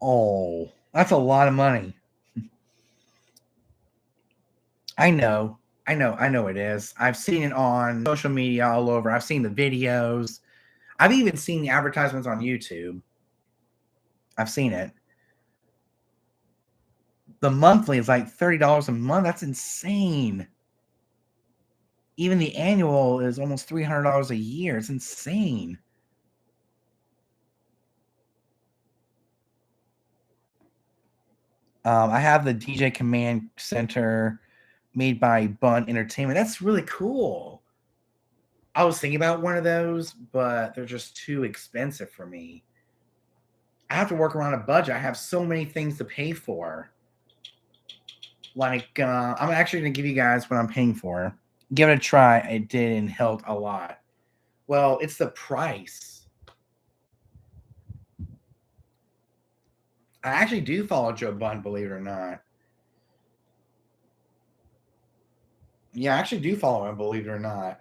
Oh, that's a lot of money. I know it is. I've seen it on social media all over. I've seen the videos. I've even seen the advertisements on YouTube. I've seen it. The monthly is like $30 a month. That's insane. Even the annual is almost $300 a year. It's insane. I have the DJ Command Center made by Bun Entertainment. That's really cool. I was thinking about one of those, but they're just too expensive for me. I have to work around a budget. I have so many things to pay for. Like, I'm actually going to give you guys what I'm paying for. Give it a try. It did and helped a lot. Well, it's the price. I actually do follow Joe Budden, believe it or not. Yeah, I actually do follow him, believe it or not.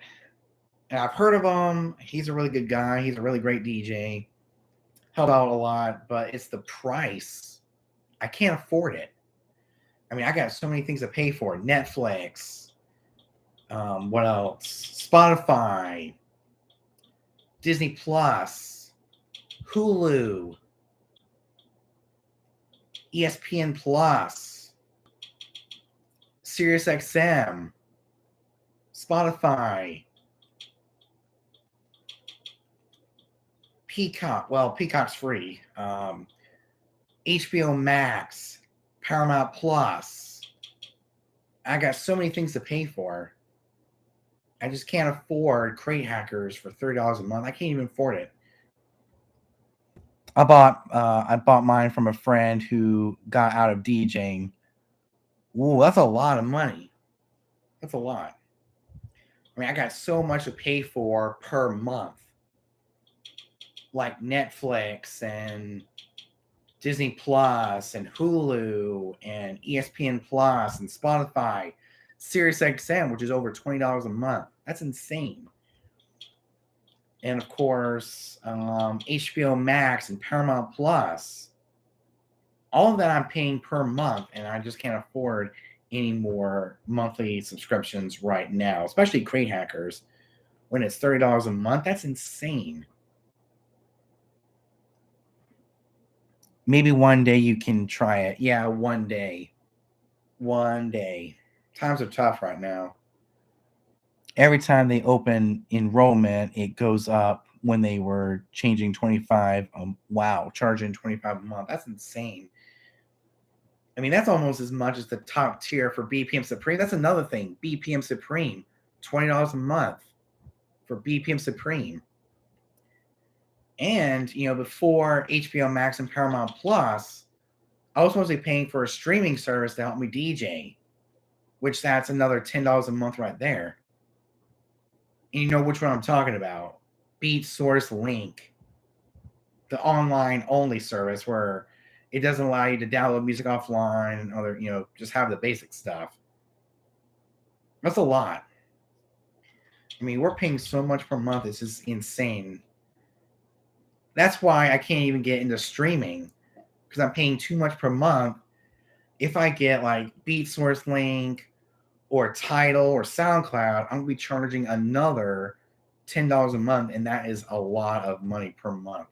And I've heard of him. He's a really good guy. He's a really great DJ. Helped out a lot, but it's the price. I can't afford it. I mean, I got so many things to pay for. Netflix. What else? Spotify. Disney Plus. Hulu. ESPN Plus. SiriusXM. Spotify. Peacock. Well, Peacock's free. HBO Max. Paramount Plus. I got so many things to pay for. I just can't afford Crate Hackers for $30 a month. I can't even afford it. I bought mine from a friend who got out of DJing. Ooh, that's a lot of money. That's a lot. I mean, I got so much to pay for per month. Like Netflix and Disney Plus and Hulu and ESPN Plus and Spotify, SiriusXM, which is over $20 a month. That's insane. and of course HBO Max and Paramount Plus. All of that I'm paying per month, and I just can't afford any more monthly subscriptions right now, especially Crate Hackers. When it's $30 a month, that's insane. Maybe one day you can try it. Yeah, one day. One day. Times are tough right now. Every time they open enrollment, it goes up when they were changing 25. Wow, charging 25 a month. That's insane. I mean, that's almost as much as the top tier for BPM Supreme. That's another thing. BPM Supreme, $20 a month for BPM Supreme. And, before HBO Max and Paramount Plus, I was mostly paying for a streaming service to help me DJ, which that's another $10 a month right there. And you know which one I'm talking about. BeatSource Link, the online only service where it doesn't allow you to download music offline and other, just have the basic stuff. That's a lot. I mean, we're paying so much per month. It's just insane. That's why I can't even get into streaming, because I'm paying too much per month. If I get like BeatSource Link or Tidal or SoundCloud, I'm going to be charging another $10 a month, and that is a lot of money per month.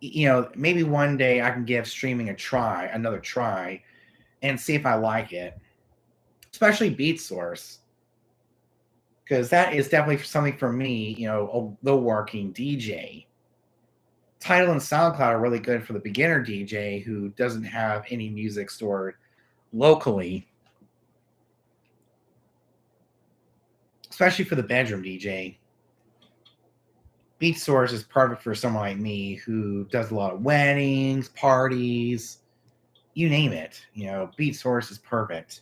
Maybe one day I can give streaming another try, and see if I like it, especially BeatSource, because that is definitely something for me, the working DJ. Tidal and SoundCloud are really good for the beginner DJ who doesn't have any music stored locally, especially for the bedroom DJ. BeatSource is perfect for someone like me who does a lot of weddings, parties, you name it. BeatSource is perfect,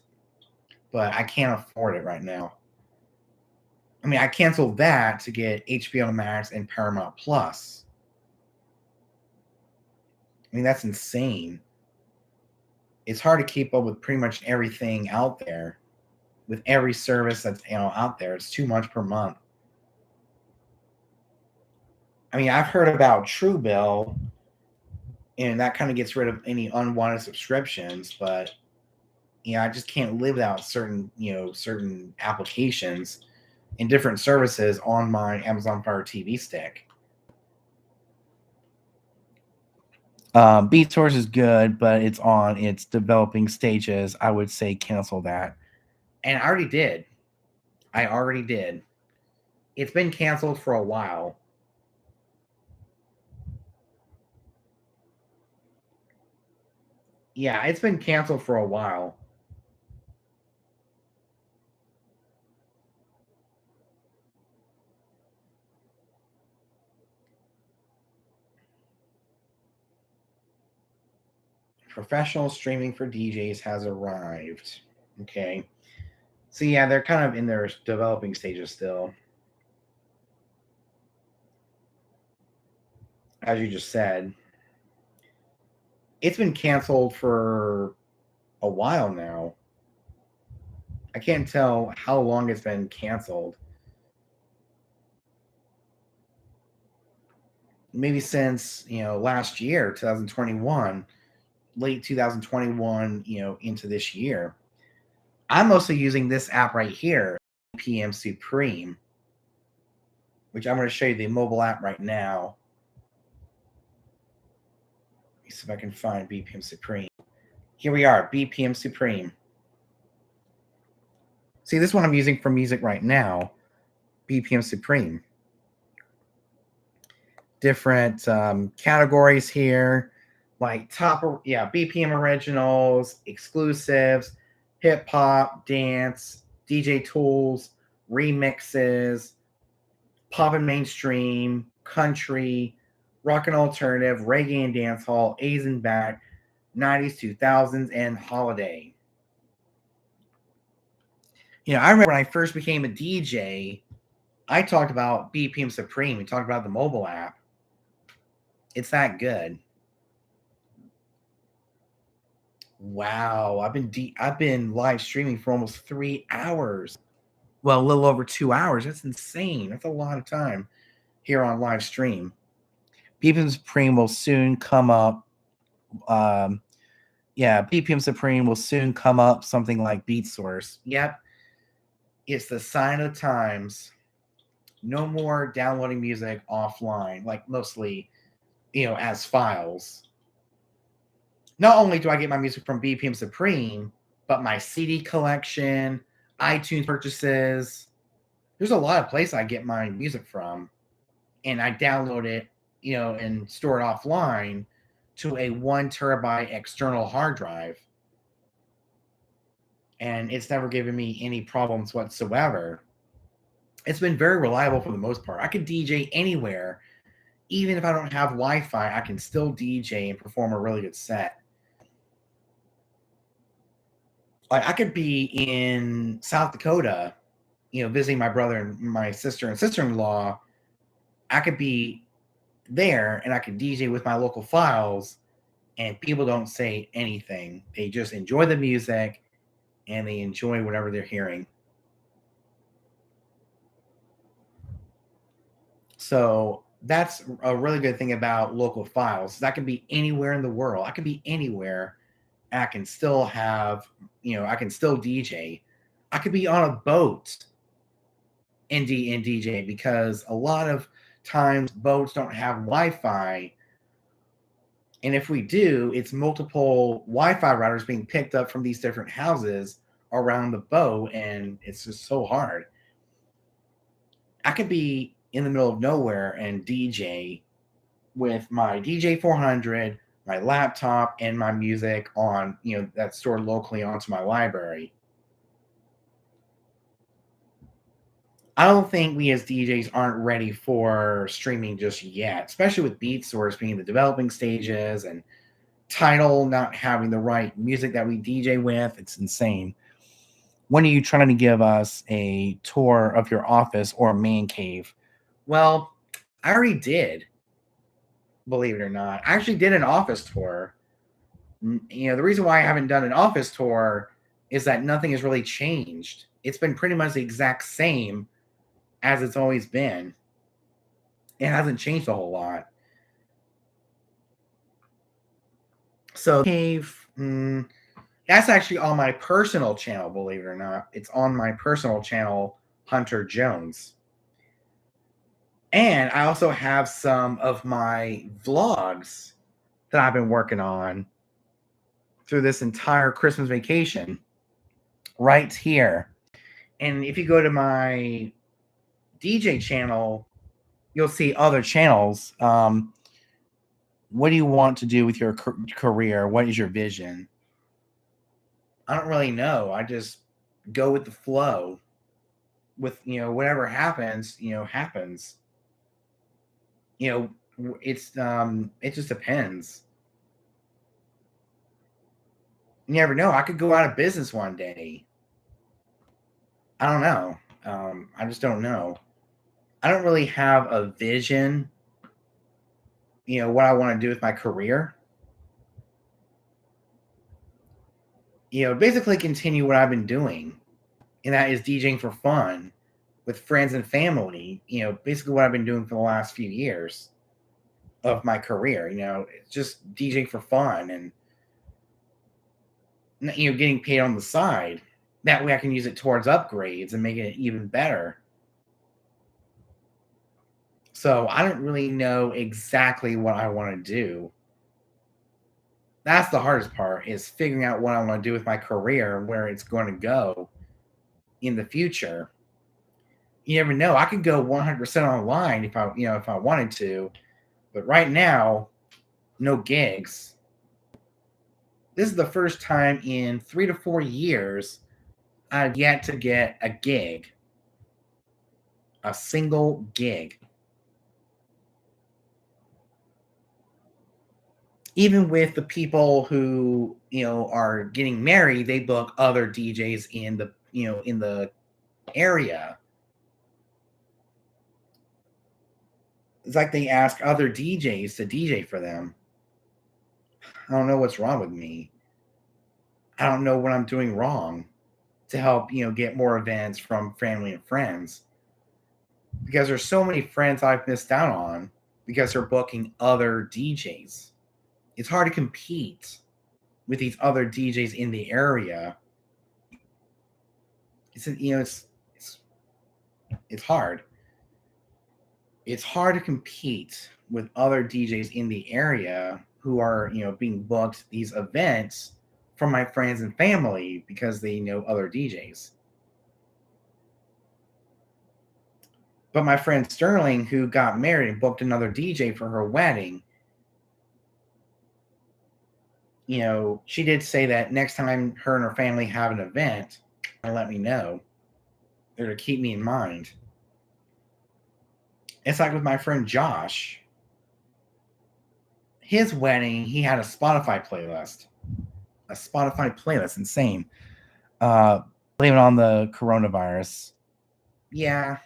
but I can't afford it right now. I mean, I canceled that to get HBO Max and Paramount Plus. I mean, that's insane. It's hard to keep up with pretty much everything out there. With every service that's out there, it's too much per month. I mean, I've heard about Truebill, and that kind of gets rid of any unwanted subscriptions, but I just can't live without certain applications and different services on my Amazon Fire TV stick. BeatSource is good, but it's on its developing stages. I would say cancel that. And I already did. It's been canceled for a while. Yeah, it's been canceled for a while. Professional streaming for DJs has arrived. Okay. So yeah, they're kind of in their developing stages still. As you just said, it's been canceled for a while now. I can't tell how long it's been canceled. Maybe since, last year, 2021, late 2021, into this year. I'm mostly using this app right here, BPM Supreme, which I'm going to show you the mobile app right now. Let me see if I can find BPM Supreme. Here we are, BPM Supreme. See, this one I'm using for music right now, BPM Supreme. Different categories here, like BPM originals, exclusives, hip hop, dance, DJ tools, remixes, pop and mainstream, country, rock and alternative, reggae and dancehall, A's and back, 90s, 2000s, and holiday. I remember when I first became a DJ, I talked about BPM Supreme. We talked about the mobile app. It's that good. Wow, I've been live streaming for almost 3 hours. Well, a little over 2 hours. That's insane. That's a lot of time here on live stream. BPM Supreme will soon come up. Yeah, BPM Supreme will soon come up. Something like Beat Source. Yep, it's the sign of the times. No more downloading music offline, like mostly, as files. Not only do I get my music from BPM Supreme, but my CD collection, iTunes purchases. There's a lot of places I get my music from, and I download it, and store it offline to a 1 terabyte external hard drive. And it's never given me any problems whatsoever. It's been very reliable for the most part. I could DJ anywhere. Even if I don't have Wi-Fi, I can still DJ and perform a really good set. Like, I could be in South Dakota, visiting my brother and my sister and sister-in-law. I could be there and I could DJ with my local files, and people don't say anything. They just enjoy the music and they enjoy whatever they're hearing. So that's a really good thing about local files. I can be anywhere in the world. I can be anywhere. And I can still have, I can still DJ. I could be on a boat and DJ, because a lot of times boats don't have Wi-Fi. And if we do, it's multiple Wi-Fi routers being picked up from these different houses around the boat, and it's just so hard. I could be in the middle of nowhere and DJ with my DJ 400, my laptop, and my music on, that's stored locally onto my library. I don't think we as DJs aren't ready for streaming just yet, especially with BeatSource being in the developing stages and Tidal not having the right music that we DJ with. It's insane. When are you trying to give us a tour of your office or man cave? Well, I already did, believe it or not. I actually did an office tour. The reason why I haven't done an office tour is that nothing has really changed. It's been pretty much the exact same as it's always been. It hasn't changed a whole lot. So cave, that's actually on my personal channel, believe it or not. It's on my personal channel, Hunter Jones. And I also have some of my vlogs that I've been working on through this entire Christmas vacation right here. And if you go to my DJ channel, you'll see other channels. What do you want to do with your career? What is your vision? I don't really know. I just go with the flow. With, whatever happens, happens. It's it just depends. You never know. I could go out of business one day. I don't know. I just don't know. I don't really have a vision, what I want to do with my career. Basically continue what I've been doing, and that is DJing for fun with friends and family. Basically what I've been doing for the last few years of my career. It's just DJing for fun and, getting paid on the side. That way I can use it towards upgrades and make it even better. So I don't really know exactly what I want to do. That's the hardest part, is figuring out what I want to do with my career and where it's going to go in the future. You never know. I could go 100% online if I wanted to, but right now, no gigs. This is the first time in 3 to 4 years I've yet to get a gig, a single gig. Even with the people who, are getting married, they book other DJs in the area. It's like they ask other DJs to DJ for them. I don't know what's wrong with me. I don't know what I'm doing wrong to help, get more events from family and friends. Because there's so many friends I've missed out on because they're booking other DJs. It's hard to compete with these other DJs in the area. It's it's hard. It's hard to compete with other DJs in the area who are, being booked these events from my friends and family because they know other DJs. But my friend Sterling, who got married and booked another DJ for her wedding, she did say that next time her and her family have an event, let me know. They're to keep me in mind. It's like with my friend Josh. His wedding, he had a Spotify playlist. A Spotify playlist, insane. Blame it on the coronavirus. Yeah.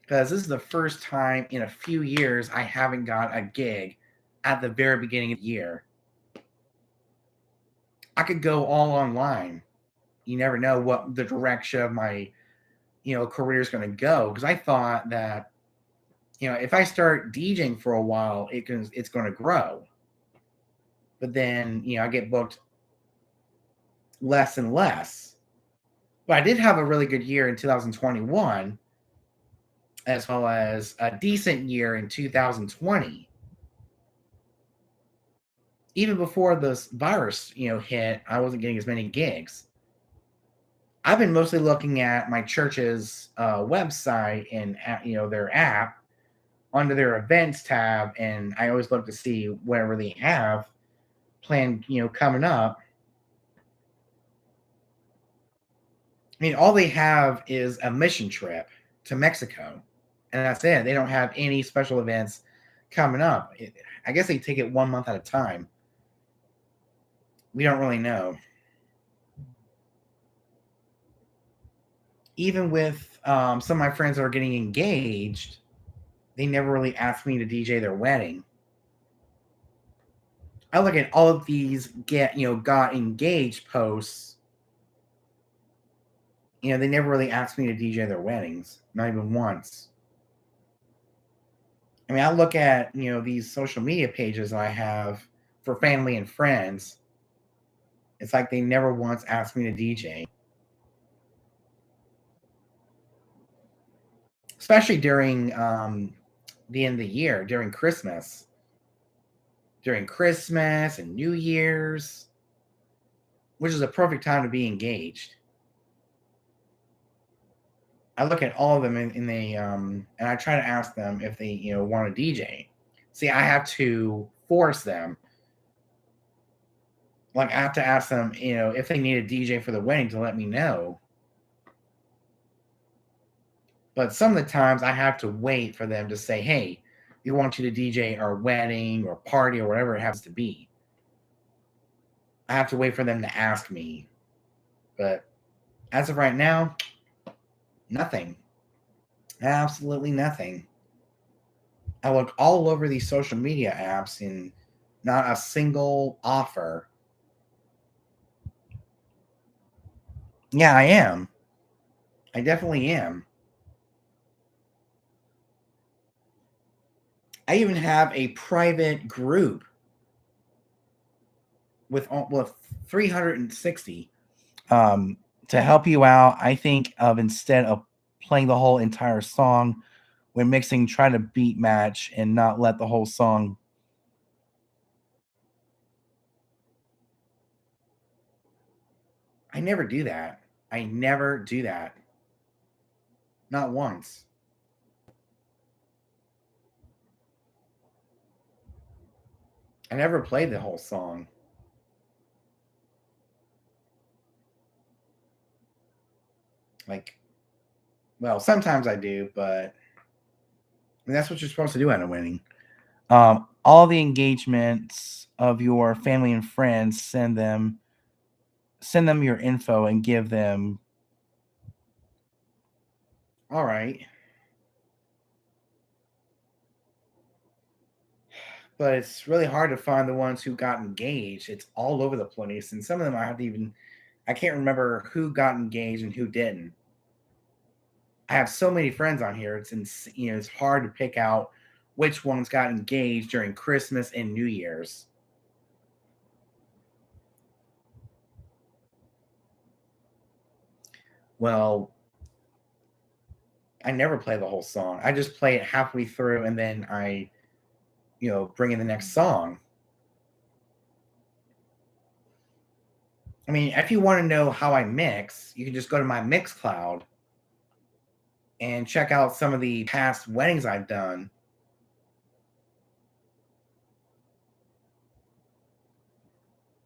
Because this is the first time in a few years I haven't got a gig at the very beginning of the year. I could go all online. You never know what the direction of my, career is going to go. Because I thought that, if I start DJing for a while, it's going to grow. But then, I get booked less and less. But I did have a really good year in 2021, as well as a decent year in 2020. Even before this virus, hit, I wasn't getting as many gigs. I've been mostly looking at my church's website and their app under their events tab, and I always look to see whatever they have planned, coming up. I mean, all they have is a mission trip to Mexico, and that's it. They don't have any special events coming up. I guess they take it 1 month at a time. We don't really know. Even with some of my friends that are getting engaged, they never really asked me to DJ their wedding. I look at all of these got engaged posts. They never really asked me to DJ their weddings, not even once. I mean, I look at, these social media pages I have for family and friends. It's like they never once asked me to DJ. Especially during the end of the year, during Christmas. During Christmas and New Year's, which is a perfect time to be engaged. I look at all of them and I try to ask them if they, want to DJ. See, I have to force them. Like, I have to ask them, if they need a DJ for the wedding to let me know. But some of the times I have to wait for them to say, hey, we want you to DJ our wedding or party or whatever it happens to be. I have to wait for them to ask me. But as of right now, nothing. Absolutely nothing. I look all over these social media apps and not a single offer. Yeah, I am. I definitely am. I even have a private group with 360 to help you out. I think of, instead of playing the whole entire song when mixing, try to beat match and not let the whole song. I never do that. I never do that. Not once. I never played the whole song. Like, well, sometimes I do, but I mean, that's what you're supposed to do at a wedding. All the engagements of your family and friends, send them your info and give them. All right. But it's really hard to find the ones who got engaged. It's all over the place, and some of them I have to even I can't remember who got engaged and who didn't. I have so many friends on here. It's hard to pick out which ones got engaged during Christmas and New Year's. Well, I never play the whole song. I just play it halfway through and then I, bring in the next song. I mean, if you want to know how I mix, you can just go to my Mixcloud and check out some of the past weddings I've done.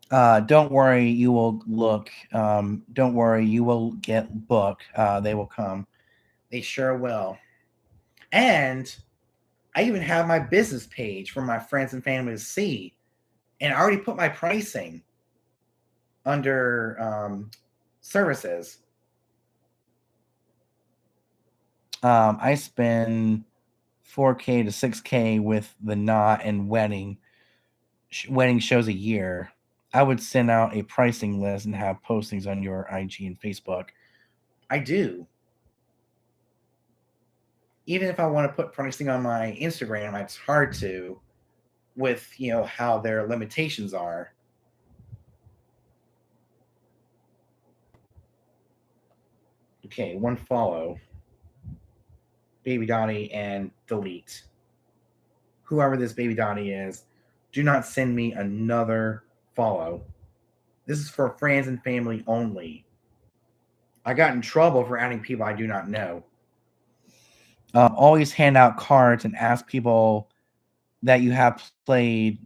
Don't worry, you will look. Don't worry, you will get booked. They will come. They sure will. And I even have my business page for my friends and family to see. And I already put my pricing under services. I spend 4K to 6K with the knot and wedding shows a year. I would send out a pricing list and have postings on your IG and Facebook. I do. Even if I want to put pricing on my Instagram, it's hard to with, how their limitations are. Okay, one follow. Baby Donnie and delete. Whoever this Baby Donnie is, do not send me another follow. This is for friends and family only. I got in trouble for adding people I do not know. Always hand out cards and ask people that you have played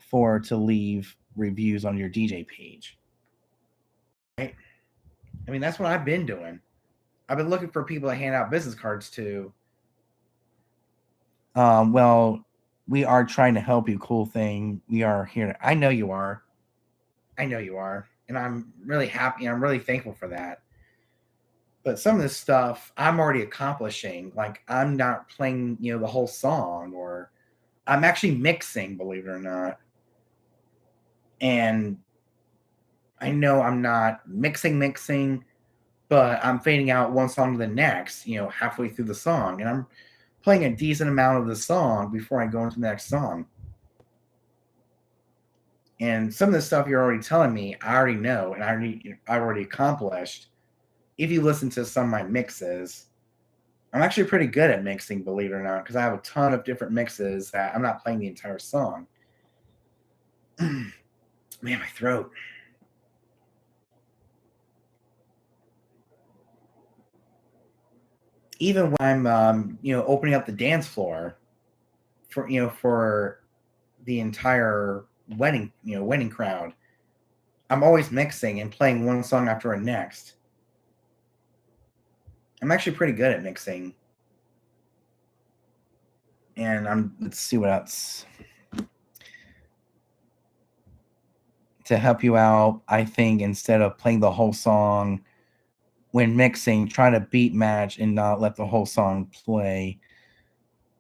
for to leave reviews on your DJ page. Right? I mean, that's what I've been doing. I've been looking for people to hand out business cards to. Well, we are trying to help you. Cool thing. We are here. I know you are. I know you are. And I'm really happy. I'm really thankful for that. But some of this stuff I'm already accomplishing. Like I'm not playing, the whole song, or I'm actually mixing, believe it or not. And I know I'm not mixing, but I'm fading out one song to the next, halfway through the song. And I'm playing a decent amount of the song before I go into the next song. And some of the stuff you're already telling me, I already know, and I've already accomplished. If you listen to some of my mixes, I'm actually pretty good at mixing, believe it or not, because I have a ton of different mixes that I'm not playing the entire song. Man, my throat. Even when I'm, opening up the dance floor for the entire wedding crowd, I'm always mixing and playing one song after the next. I'm actually pretty good at mixing. And let's see what else. To help you out, I think instead of playing the whole song when mixing, try to beat match and not let the whole song play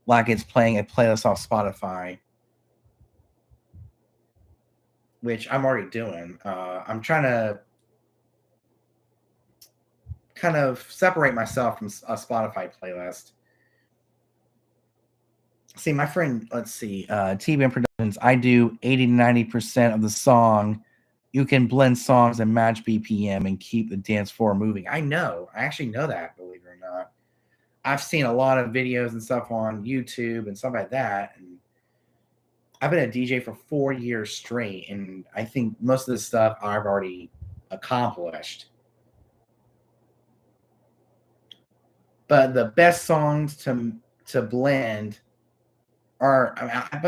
like it's playing a playlist off Spotify, which I'm already doing. I'm trying to kind of separate myself from a Spotify playlist. See, my friend, let's see, TBM Productions, I do 80 to 90% of the song. You can blend songs and match BPM and keep the dance floor moving. I know. I actually know that, believe it or not. I've seen a lot of videos and stuff on YouTube and stuff like that. And I've been a DJ for 4 years straight. And I think most of this stuff I've already accomplished. But the best songs to blend are, I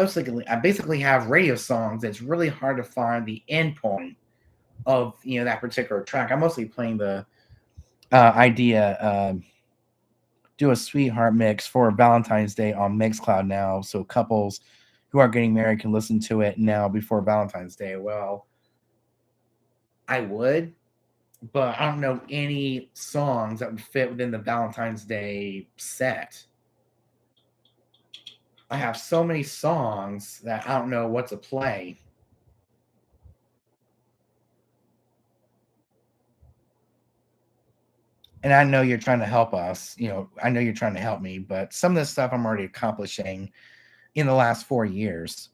basically have radio songs that's really hard to find the end point of that particular track. I'm mostly playing the idea. Do a sweetheart mix for Valentine's Day on Mixcloud now, so couples who are getting married can listen to it now before Valentine's Day. Well, I would, but I don't know any songs that would fit within the Valentine's Day set. I have so many songs that I don't know what to play. And I know you're trying to help us. I know you're trying to help me, but some of this stuff I'm already accomplishing in the last 4 years.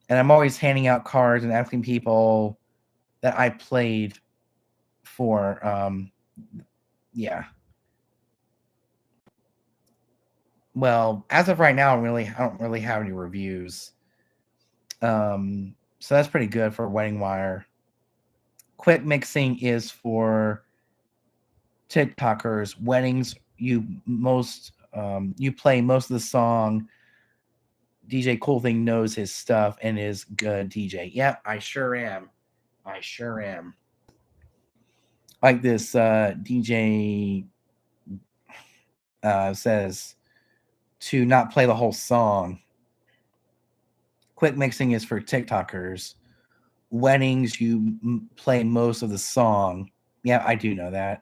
And I'm always handing out cards and asking people that I played for. Yeah. Well, as of right now, I don't really have any reviews. So that's pretty good for Wedding Wire. Quick mixing is for TikTokers. Weddings, you play most of the song. DJ Cool Thing knows his stuff and is good DJ. Yep, I sure am. Like this DJ says to not play the whole song. Quick mixing is for TikTokers. Weddings, you play most of the song. Yeah, I do know that.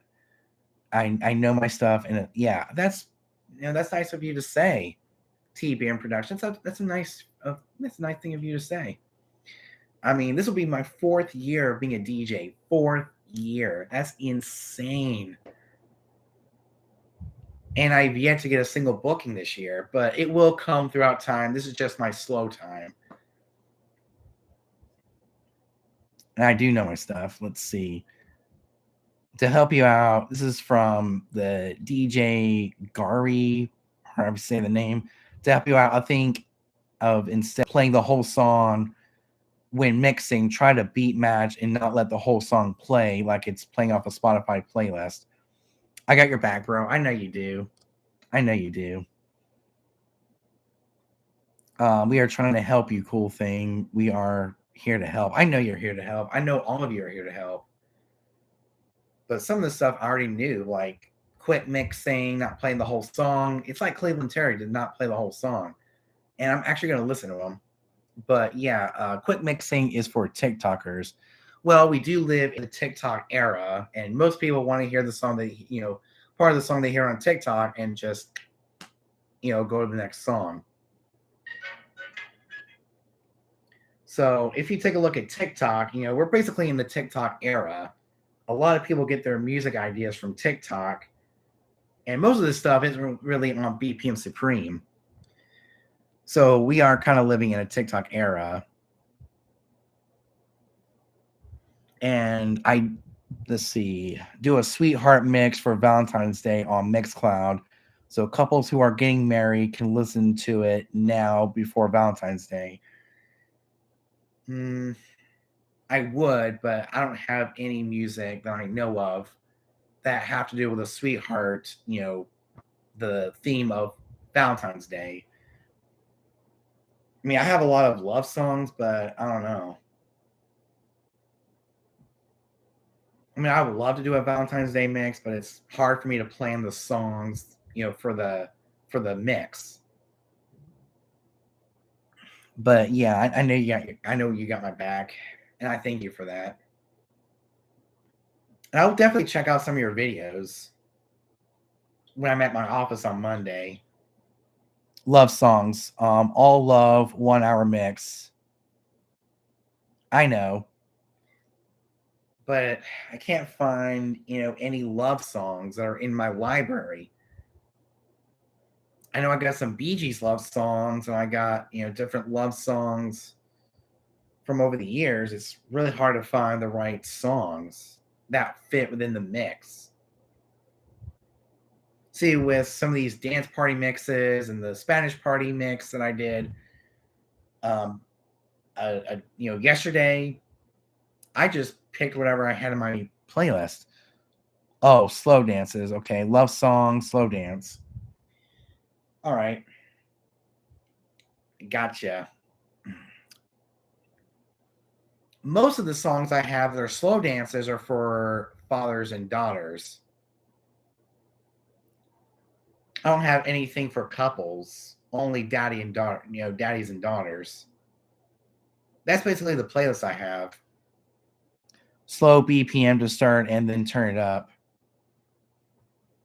I know my stuff, and yeah, that's nice of you to say. TBM Productions. That's a nice thing of you to say. I mean, this will be my 4th year of being a DJ. 4th year. That's insane. And I've yet to get a single booking this year, but it will come throughout time. This is just my slow time. And I do know my stuff. Let's see. To help you out, this is from the DJ Gary, however you say the name. To help you out, I think of instead of playing the whole song when mixing, try to beat match and not let the whole song play like it's playing off a Spotify playlist. I got your back, bro. I know you do. We are trying to help you, Cool Thing. We are here to help. I know you're here to help. I know all of you are here to help. But some of the stuff I already knew, like quit mixing, not playing the whole song. It's like Cleveland Terry did not play the whole song. And I'm actually going to listen to him. But yeah, quick mixing is for TikTokers. Well, we do live in the TikTok era, and most people want to hear the song that, part of the song they hear on TikTok and just, go to the next song. So if you take a look at TikTok, we're basically in the TikTok era. A lot of people get their music ideas from TikTok, and most of this stuff isn't really on BPM Supreme. So we are kind of living in a TikTok era. And let's see, do a sweetheart mix for Valentine's Day on Mixcloud. So couples who are getting married can listen to it now before Valentine's Day. I would, but I don't have any music that I know of that have to do with a sweetheart, the theme of Valentine's Day. I mean, I have a lot of love songs, but I don't know. I mean, I would love to do a Valentine's Day mix, but it's hard for me to plan the songs, for the mix. But yeah, I know you got my back, and I thank you for that. And I'll definitely check out some of your videos when I'm at my office on Monday. Love songs, all love, 1 hour mix. I know, but I can't find any love songs that are in my library. I know I got some Bee Gees love songs, and I got different love songs from over the years. It's really hard to find the right songs that fit within the mix. See, with some of these dance party mixes and the Spanish party mix that I did, yesterday, I just picked whatever I had in my playlist. Oh, slow dances. Okay, love song, slow dance. All right, gotcha. Most of the songs I have that are slow dances are for fathers and daughters. I don't have anything for couples, only daddy and daughter, daddies and daughters. That's basically the playlist I have. Slow BPM to start and then turn it up.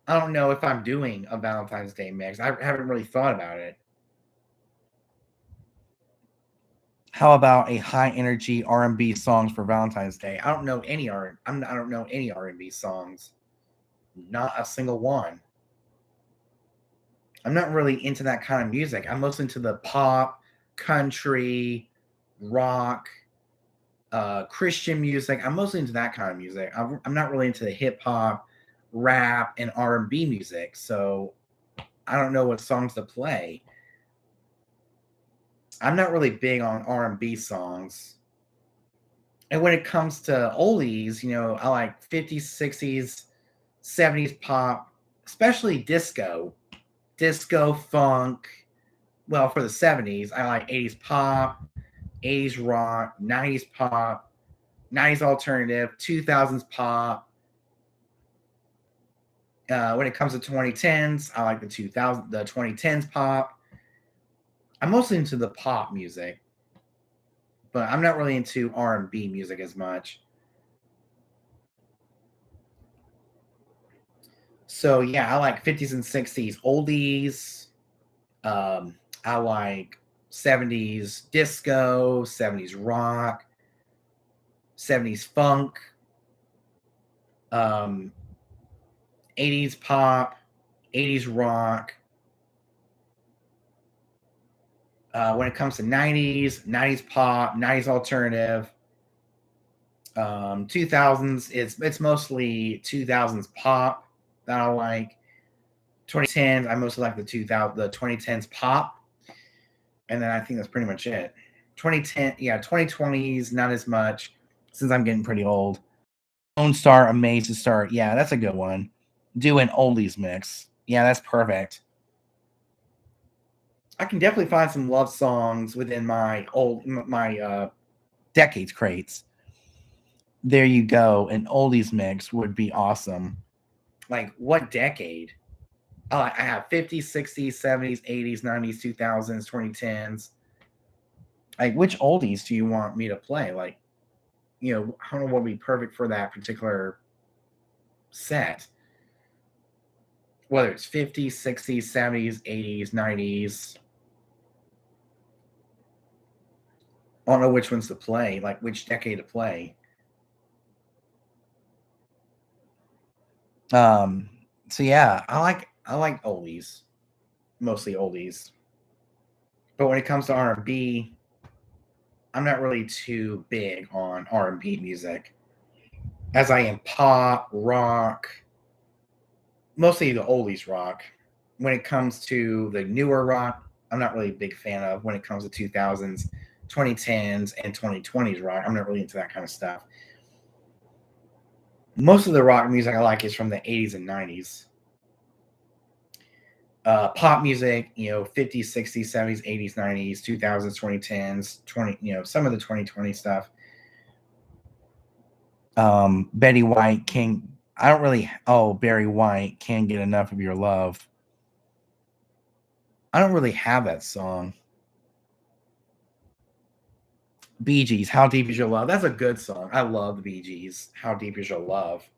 I don't know if I'm doing a Valentine's Day mix. I haven't really thought about it. How about a high energy R&B songs for Valentine's Day? I don't know any I don't know any R&B songs. Not a single one. I'm not really into that kind of music. I'm mostly into the pop, country, rock, Christian music. I'm mostly into that kind of music. I'm not really into the hip hop, rap, and R&B music. So I don't know what songs to play. I'm not really big on R&B songs. And when it comes to oldies, I like 50s, 60s, 70s pop, especially disco, funk. Well, for the 70s, I like 80s pop, 80s rock, 90s pop, 90s alternative, 2000s pop. When it comes to 2010s, I like the 2010s pop. I'm mostly into the pop music, but I'm not really into R&B music as much. So yeah, I like 50s and 60s oldies. I like 70s disco, 70s rock, 70s funk, um, 80s pop, 80s rock. When it comes to 90s pop, 90s alternative, 2000s, it's mostly 2000s pop that I like. 2010s, I mostly like the 2010s pop, and then I think that's pretty much it. 2010, yeah, 2020s, not as much since I'm getting pretty old. Lone Star, Amazed to Start, yeah, that's a good one. Do an oldies mix, yeah, that's perfect. I can definitely find some love songs within my decades crates. There you go. An oldies mix would be awesome. Like what decade? Oh, I have 50s, 60s, 70s, 80s, 90s, 2000s, 2010s. Like which oldies do you want me to play? Like, I don't know what would be perfect for that particular set. Whether it's 50s, 60s, 70s, 80s, 90s. I don't know which ones to play, like which decade to play. Um, so yeah, I like oldies, mostly oldies. But when it comes to R&B, I'm not really too big on R&B music, as I am pop, rock, mostly the oldies rock. When it comes to the newer rock, I'm not really a big fan of. When it comes to 2000s, 2010s, and 2020s rock, I'm not really into that kind of stuff. Most of the rock music I like is from the 80s and 90s. Pop music, 50s, 60s, 70s, 80s, 90s, 2000s, 2010s, 20, some of the 2020 stuff. Betty White can I don't really oh Barry White can't get enough of your love. I don't really have that song. Bee Gees, How Deep Is Your Love? That's a good song. I love the Bee Gees. How Deep Is Your Love?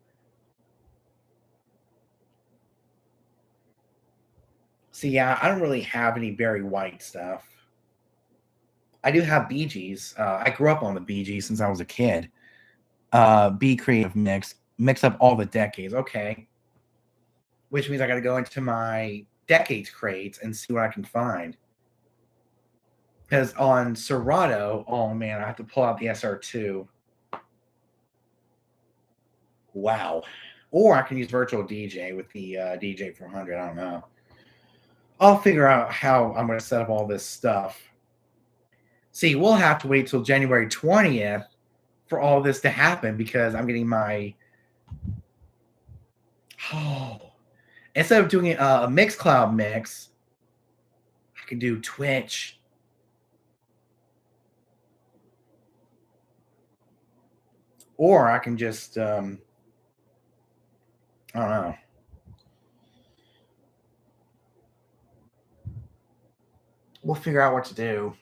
See, yeah, I don't really have any Barry White stuff. I do have Bee Gees. I grew up on the Bee Gees since I was a kid. Be creative mix up all the decades. Okay, which means I got to go into my decades crates and see what I can find. Because on Serato, oh man, I have to pull out the SR2. Wow. Or I can use Virtual DJ with the DJ 400. I don't know. I'll figure out how I'm going to set up all this stuff. See, we'll have to wait till January 20th for all this to happen because I'm getting my. Oh. Instead of doing a Mixcloud mix, I can do Twitch. Or I can just, I don't know. We'll figure out what to do.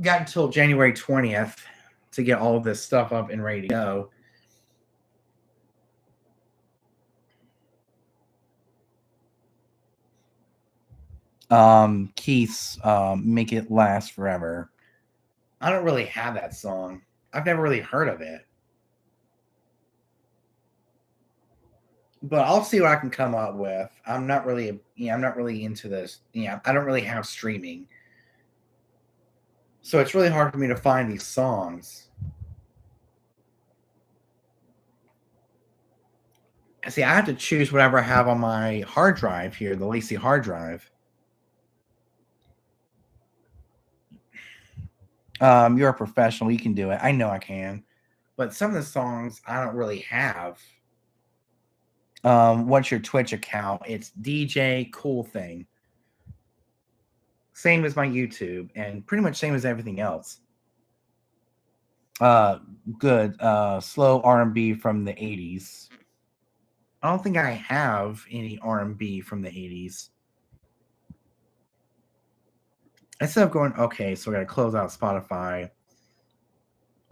Got until January 20th to get all of this stuff up and ready to go. Keith's Make It Last Forever. I don't really have that song. I've never really heard of it. but I'll see what I can come up with. I'm not really, I'm not really into this. I don't really have streaming, so it's really hard for me to find these songs. See, I have to choose whatever I have on my hard drive here, the Lacy hard drive. You're a professional. You can do it. I know I can. But some of the songs I don't really have. What's your Twitch account? It's DJ Cool Thing. Same as my YouTube, and pretty much same as everything else. Good. Slow R&B from the 80s. I don't think I have any R&B from the 80s. Instead of going, okay, so we're going to close out Spotify.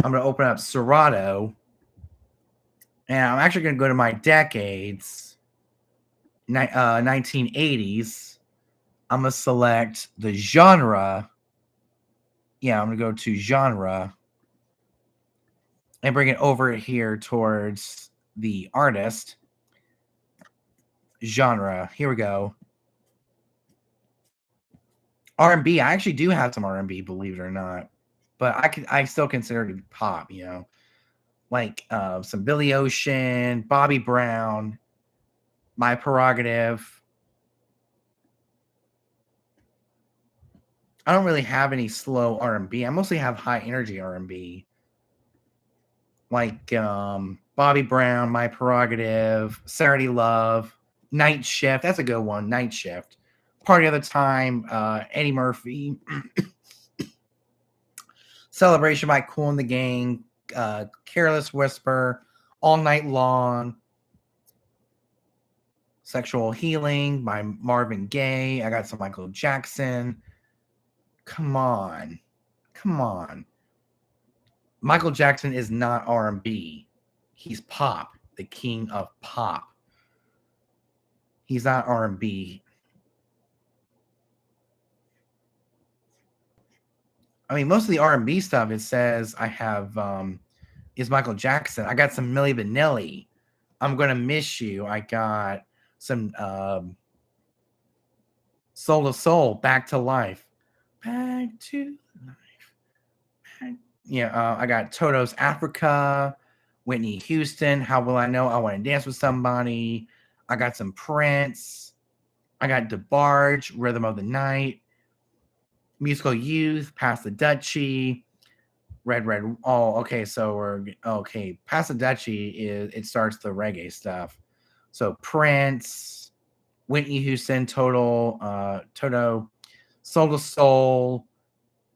I'm going to open up Serato. And I'm actually going to go to my decades, 1980s. I'm going to select the genre. Yeah, I'm going to go to genre. And bring it over here towards the artist. Genre. Here we go. R&B. I actually do have some R&B, believe it or not. But I still consider it pop, like some Billy Ocean, Bobby Brown, My Prerogative. I don't really have any slow R&B. I mostly have high energy R&B, like Bobby Brown, My Prerogative, Saturday Love, Night Shift. That's a good one. Night Shift, Party of the Time, Eddie Murphy, Celebration by Kool and the Gang, Careless Whisper, All Night Long, Sexual Healing by Marvin Gaye. I got some Michael Jackson. Come on. Michael Jackson is not R&B. He's pop, the king of pop. He's not R&B. I mean, most of the R&B stuff, it says I have is Michael Jackson. I got some Milli Vanilli. I'm Gonna Miss You. I got some Soul to Soul, Back to Life. Back to Life. I got Toto's Africa, Whitney Houston, How Will I Know? I Want to Dance with Somebody. I got some Prince. I got DeBarge, Rhythm of the Night. Musical Youth, Pass the Dutchie. Red. Oh, okay. So Pass the Dutchie it starts the reggae stuff. So Prince, Whitney Houston, Toto, Soul to Soul,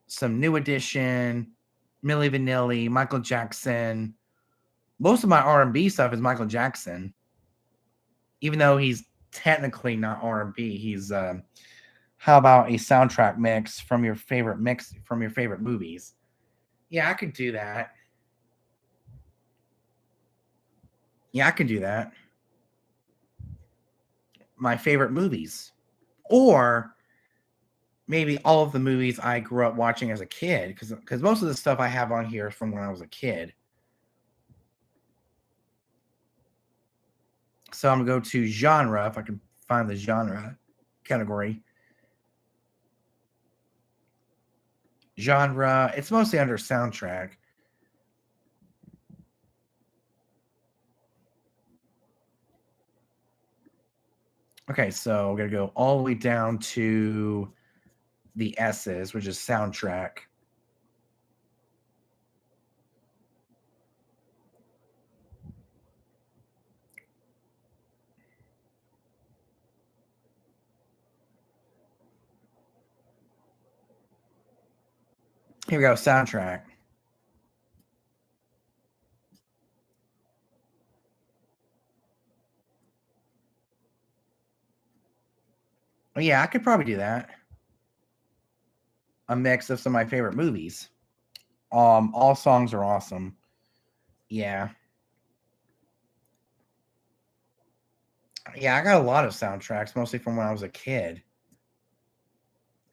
some New Edition, Milli Vanilli, Michael Jackson. Most of my R&B stuff is Michael Jackson, even though he's technically not R&B. He's how about a soundtrack mix from your favorite movies? Yeah, I could do that. My favorite movies, or maybe all of the movies I grew up watching as a kid, because most of the stuff I have on here is from when I was a kid. So I'm going to go to genre, if I can find the genre category. Genre, it's mostly under soundtrack. Okay, so we're going to go all the way down to the S's, which is soundtrack. Here we go, soundtrack. Oh, yeah, I could probably do that. A mix of some of my favorite movies. All songs are awesome. Yeah. Yeah, I got a lot of soundtracks, mostly from when I was a kid.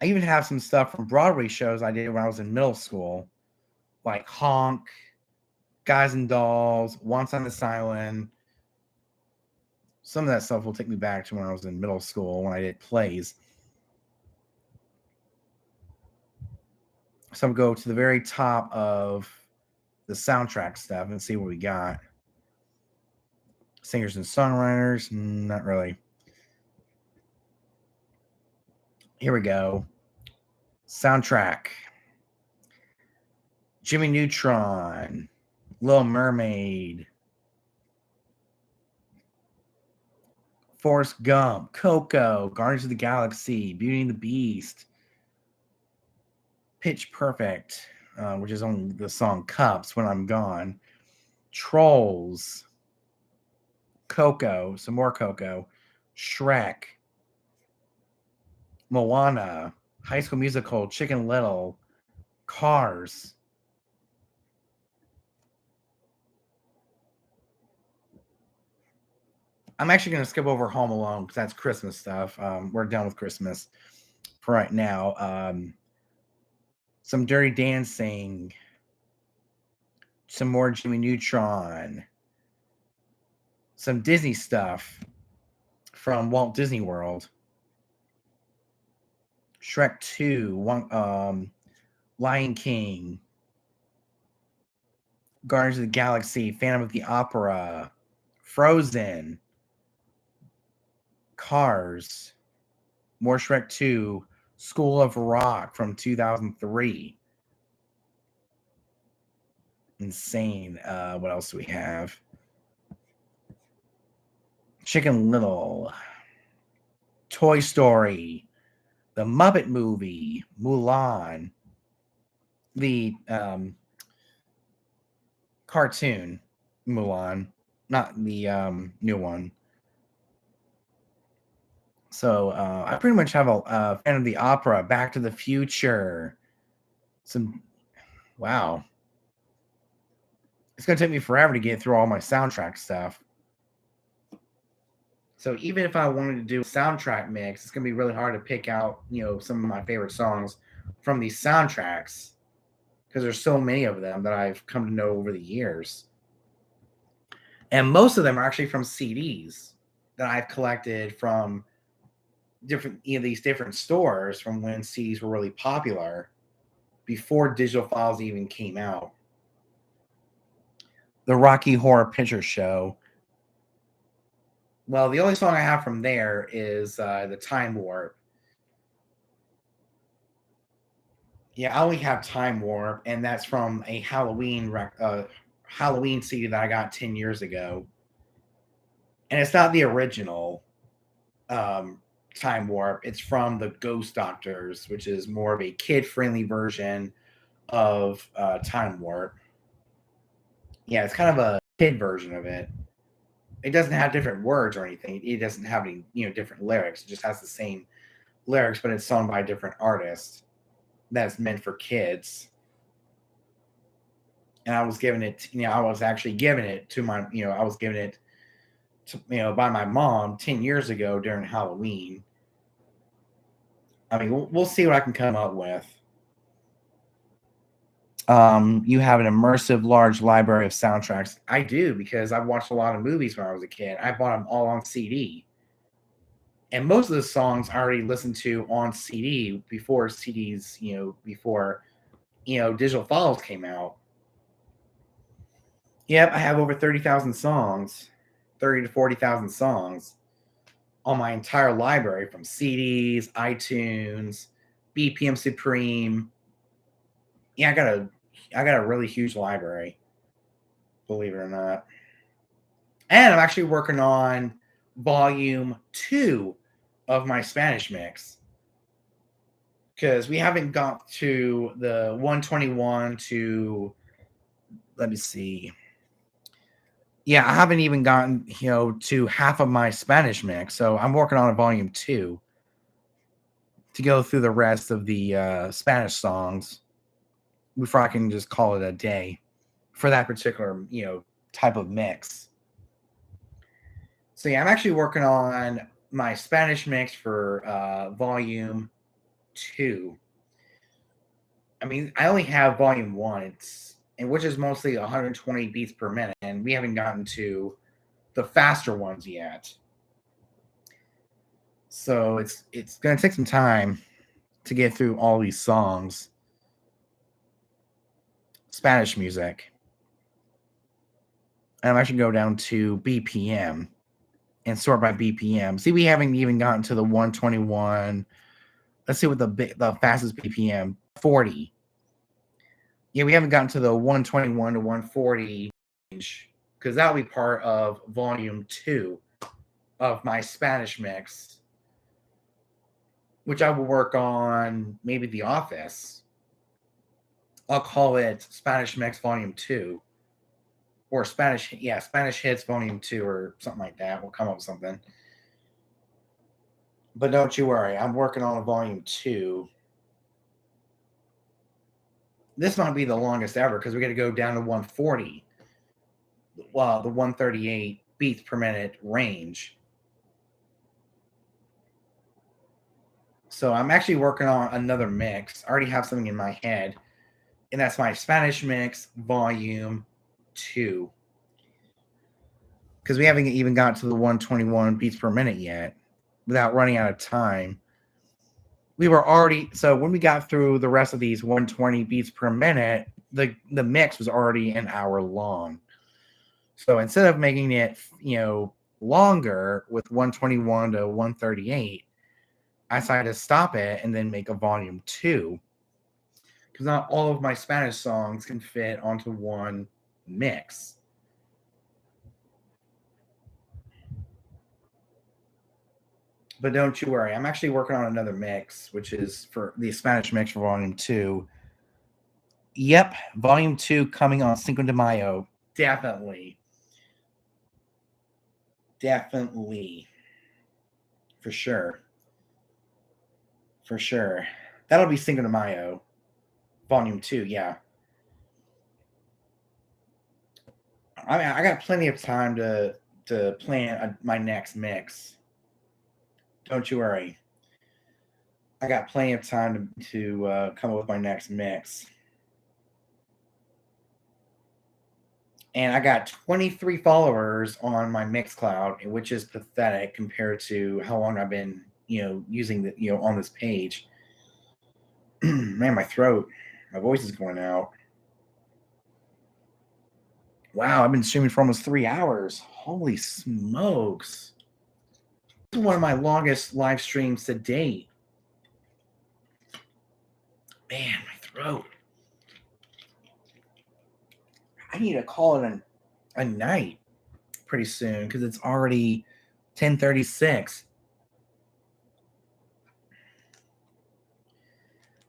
I even have some stuff from Broadway shows I did when I was in middle school, like Honk, Guys and Dolls, Once on This Island. some of that stuff will take me back to when I was in middle school when I did plays. So I'm going to go to the very top of the soundtrack stuff and see what we got. Singers and songwriters, not really. Here we go. Soundtrack. Jimmy Neutron, Little Mermaid, Forrest Gump, Coco, Guardians of the Galaxy, Beauty and the Beast, Pitch Perfect, which is on the song Cups, When I'm Gone, Trolls, Coco, some more Coco, Shrek, Moana, High School Musical, Chicken Little, Cars. I'm actually going to skip over Home Alone because that's Christmas stuff. We're done with Christmas for right now. Some Dirty Dancing, some more Jimmy Neutron, some Disney stuff from Walt Disney World, Shrek 2, Lion King, Guardians of the Galaxy, Phantom of the Opera, Frozen, Cars, more Shrek 2, School of Rock from 2003. Insane. What else do we have? Chicken Little, Toy Story, The Muppet Movie, Mulan, the cartoon Mulan, not the new one. So I pretty much have a fan of the opera, Back to the Future. Wow. It's going to take me forever to get through all my soundtrack stuff. So even if I wanted to do a soundtrack mix, it's going to be really hard to pick out, some of my favorite songs from these soundtracks because there's so many of them that I've come to know over the years. And most of them are actually from CDs that I've collected from these different stores from when CDs were really popular before digital files even came out. The Rocky Horror Picture Show. Well, the only song I have from there is the Time Warp. Yeah, I only have Time Warp, and that's from a Halloween CD that I got 10 years ago. And it's not the original Time Warp. It's from the Ghost Doctors, which is more of a kid-friendly version of Time Warp. Yeah, it's kind of a kid version of it. It doesn't have different words or anything. It doesn't have any, different lyrics. It just has the same lyrics, but it's sung by a different artist. That's meant for kids. And I was giving it, I was actually giving it to my, I was giving it to, by my mom 10 years ago during Halloween. I mean, we'll see what I can come up with. You have an immersive large library of soundtracks. I do, because I watched a lot of movies when I was a kid. I bought them all on CD. And most of the songs I already listened to on CD before CDs, before, digital files came out. Yep, I have over 30,000 songs, 30 to 40,000 songs on my entire library from CDs, iTunes, BPM Supreme. Yeah, I got a really huge library, believe it or not. And I'm actually working on volume 2 of my Spanish mix, because we haven't got to the 121 to, let me see. Yeah, I haven't even gotten, to half of my Spanish mix. So I'm working on a volume 2 to go through the rest of the Spanish songs before I can just call it a day for that particular, type of mix. So yeah, I'm actually working on my Spanish mix for volume 2. I mean, I only have volume 1, which is mostly 120 beats per minute, and we haven't gotten to the faster ones yet. So it's gonna take some time to get through all these songs. Spanish music. And I'm actually go down to BPM and sort by BPM. See, we haven't even gotten to the 121. Let's see what the fastest BPM 40. Yeah, we haven't gotten to the 121 to 140 range because that'll be part of volume 2 of my Spanish mix, which I will work on maybe The Office. I'll call it Spanish Mix Volume 2 or Spanish Hits Volume 2 or something like that. We'll come up with something. But don't you worry, I'm working on a Volume 2. This might be the longest ever because we're going to go down to 140. Well, the 138 beats per minute range. So I'm actually working on another mix. I already have something in my head, and that's my Spanish mix volume 2. Because we haven't even got to the 121 beats per minute yet without running out of time. We were already, so when we got through the rest of these 120 beats per minute, the mix was already an hour long. So instead of making it, longer with 121 to 138, I decided to stop it and then make a volume 2. Because not all of my Spanish songs can fit onto one mix. But don't you worry, I'm actually working on another mix, which is for the Spanish mix for volume 2. Yep, volume 2 coming on Cinco de Mayo. Definitely. For sure. That'll be Cinco de Mayo. Volume 2, yeah. I mean, I got plenty of time to plan my next mix. Don't you worry. I got plenty of time to come up with my next mix. And I got 23 followers on my Mixcloud, which is pathetic compared to how long I've been, using the, on this page. Man, my voice is going out. Wow, I've been streaming for almost 3 hours. Holy smokes. This is one of my longest live streams to date. Man, my throat. I need to call it a night pretty soon because it's already 10:36.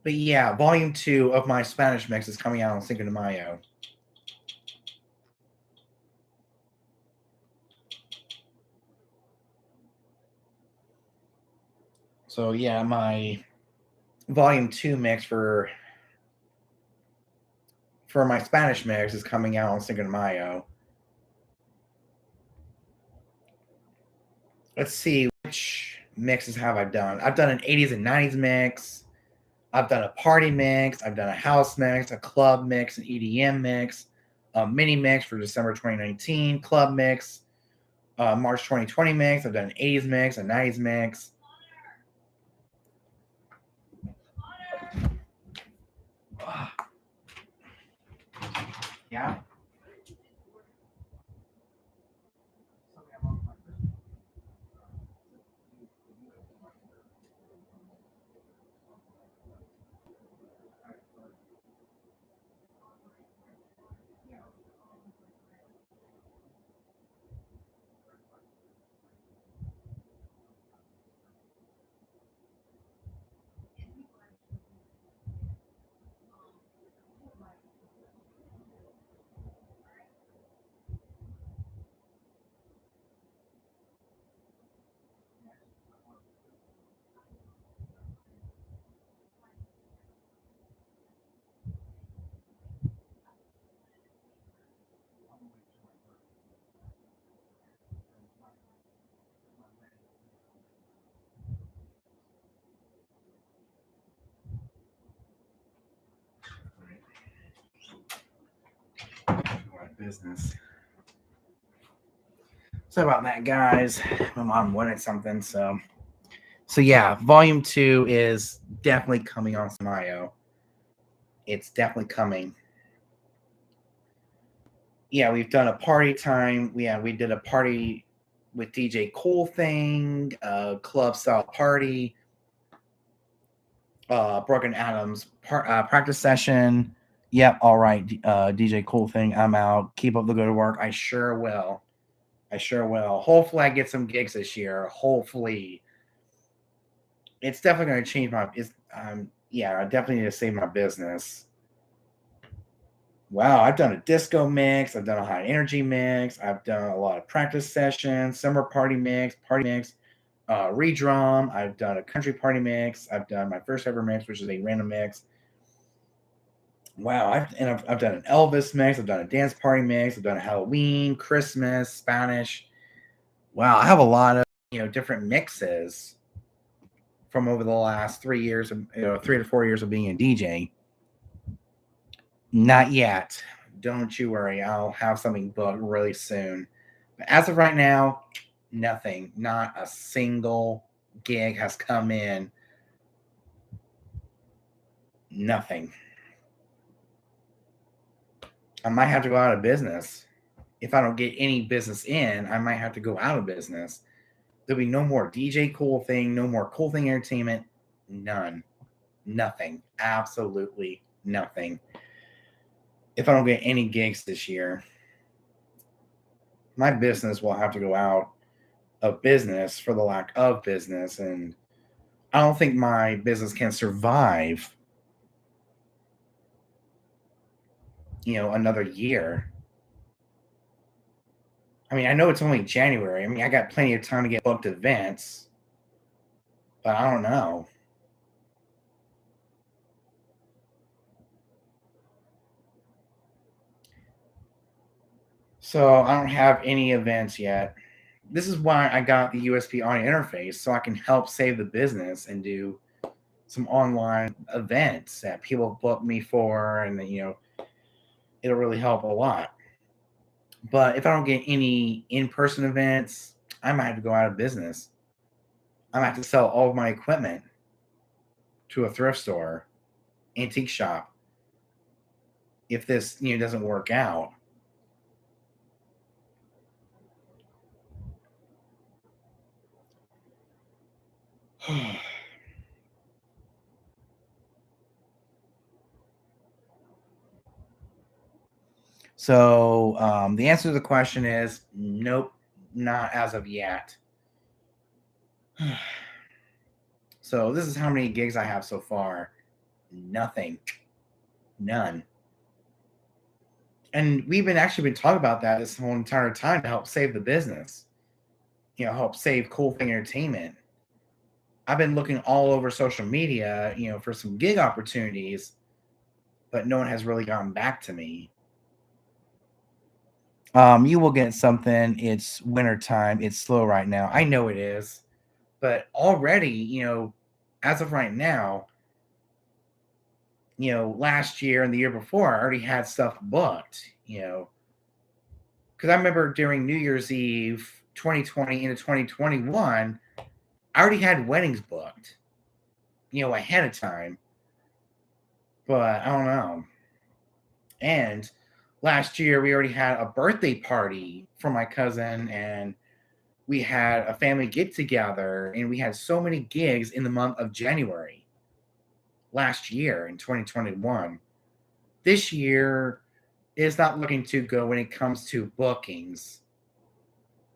But yeah, volume 2 of my Spanish mix is coming out on Cinco de Mayo. So yeah, my volume 2 mix for my Spanish mix is coming out on Cinco de Mayo. Let's see, which mixes have I done? I've done an 80s and 90s mix. I've done a party mix. I've done a house mix, a club mix, an EDM mix, a mini mix for December 2019, club mix, March 2020 mix. I've done an 80s mix, a 90s mix. Yeah. Business. So about that, guys. My mom wanted something, so So yeah, volume 2 is definitely coming on Samayo. It's definitely coming. Yeah, we've done a party time. We did a party with DJ Cool Thing, club style party, Broken Adams practice session. Yep, all right, DJ Cool Thing, I'm out. Keep up the good work. I sure will. Hopefully, I get some gigs this year. Hopefully, it's definitely going to change my. Yeah, I definitely need to save my business. Wow, I've done a disco mix. I've done a high energy mix. I've done a lot of practice sessions, summer party mix, redrum. I've done a country party mix. I've done my first ever mix, which is a random mix. Wow, I've done an Elvis mix. I've done a dance party mix. I've done a Halloween, Christmas, Spanish. Wow, I have a lot of different mixes from over the last 3 years, 3 to 4 years of being a DJ. Not yet. Don't you worry. I'll have something booked really soon. But as of right now, nothing. Not a single gig has come in. Nothing. I might have to go out of business. If I don't get any business in, I might have to go out of business. There'll be no more DJ Cool Thing, no more Cool Thing Entertainment. None. Nothing. Absolutely nothing. If I don't get any gigs this year, my business will have to go out of business for the lack of business. And I don't think my business can survive, another year. I mean, I know it's only January. I mean, I got plenty of time to get booked events, but I don't know. So I don't have any events yet. This is why I got the USB audio interface, so I can help save the business and do some online events that people book me for, and it'll really help a lot. But if I don't get any in-person events, I might have to go out of business. I might have to sell all of my equipment to a thrift store, antique shop, if this doesn't work out. So the answer to the question is nope, not as of yet. So this is how many gigs I have so far. Nothing. None. And we've actually been talking about that this whole entire time to help save the business. Help save Cool Thing Entertainment. I've been looking all over social media, for some gig opportunities, but no one has really gotten back to me. You will get something. It's winter time. It's slow right now. I know it is, but already, as of right now, last year and the year before, I already had stuff booked. Because I remember during New Year's Eve 2020 into 2021, I already had weddings booked, ahead of time. But I don't know. And last year, we already had a birthday party for my cousin, and we had a family get together, and we had so many gigs in the month of January last year in 2021. This year is not looking too good when it comes to bookings.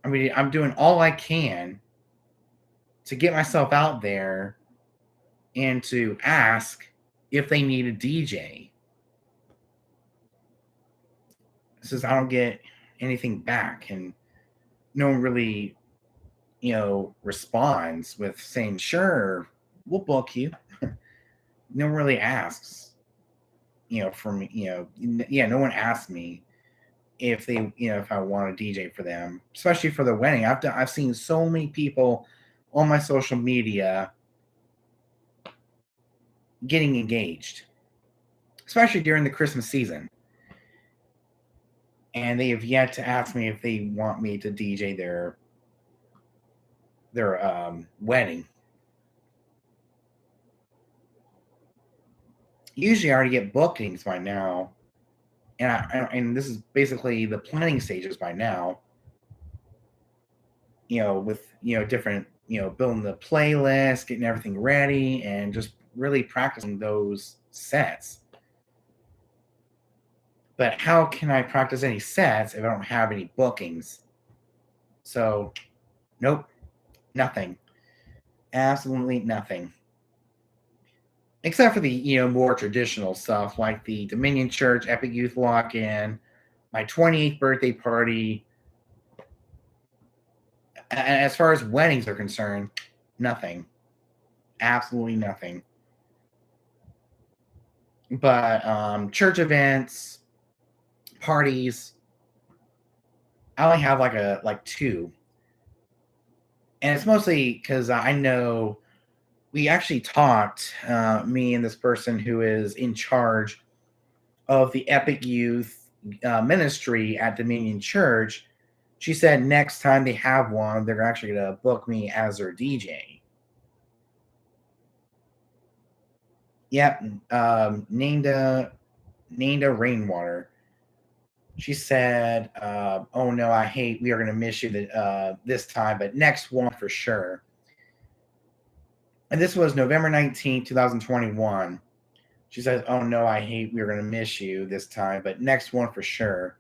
I mean, I'm doing all I can to get myself out there and to ask if they need a DJ. Since I don't get anything back, and no one really, responds with saying, sure, we'll book you. No one really asks, from no one asked me if they, if I want a DJ for them, especially for the wedding. I've seen so many people on my social media getting engaged, especially during the Christmas season. And they have yet to ask me if they want me to DJ their wedding. usually I already get bookings by now, and this is basically the planning stages by now. With different, building the playlist, getting everything ready, and just really practicing those sets. But how can I practice any sets if I don't have any bookings? So, nope, nothing. Absolutely nothing. Except for the, more traditional stuff like the Dominion Church Epic Youth Lock-In, my 28th birthday party. As far as weddings are concerned, nothing. Absolutely nothing. But church events, parties, I only have like two. And it's mostly because I know we actually talked, me and this person who is in charge of the Epic Youth ministry at Dominion Church. She said next time they have one, they're actually going to book me as their DJ. Yep, Nanda Rainwater. She said, "Oh no, we are going to miss you this time, but next one for sure." And this was November 19th, 2021. She says, "Oh no, we are going to miss you this time, but next one for sure.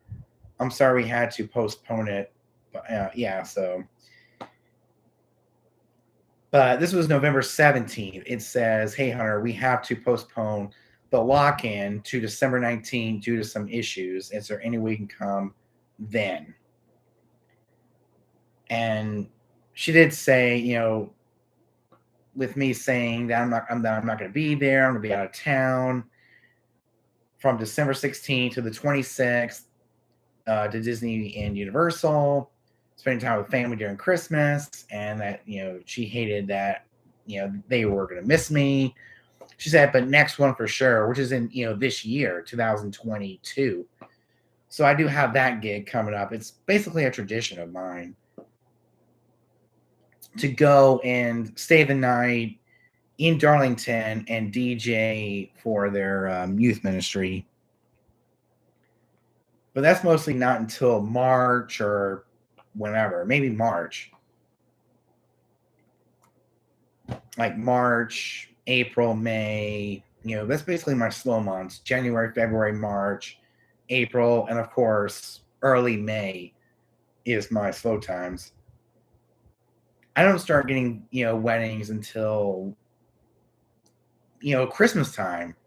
I'm sorry we had to postpone it." But yeah, so. But this was November 17th. It says, "Hey, Hunter, we have to postpone the lock-in to December 19th due to some issues. Is there any way we can come then?" And she did say, with me saying that I'm not going to be there. I'm going to be out of town from December 16th to the 26th to Disney and Universal, spending time with family during Christmas, and that, she hated that, they were going to miss me. She said, but next one for sure, which is in, this year, 2022. So I do have that gig coming up. It's basically a tradition of mine to go and stay the night in Darlington and DJ for their youth ministry. But that's mostly not until March or whenever, maybe March. Like March, April, May, that's basically my slow months. January, February, March, April, and of course, early May is my slow times. I don't start getting, weddings until, Christmas time,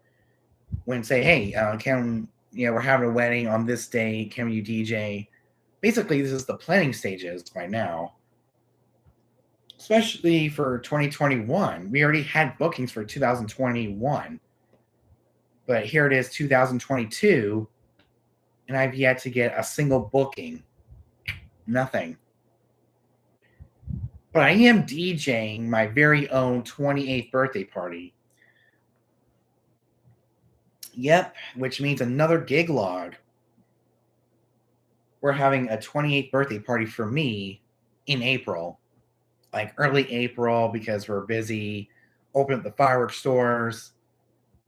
when say, hey, we're having a wedding on this day. Can you DJ? Basically, this is the planning stages by now. Especially for 2021. We already had bookings for 2021. But here it is, 2022, and I've yet to get a single booking. Nothing. But I am DJing my very own 28th birthday party. Yep, which means another gig log. We're having a 28th birthday party for me in April. Like early April, because we're busy opening up the fireworks stores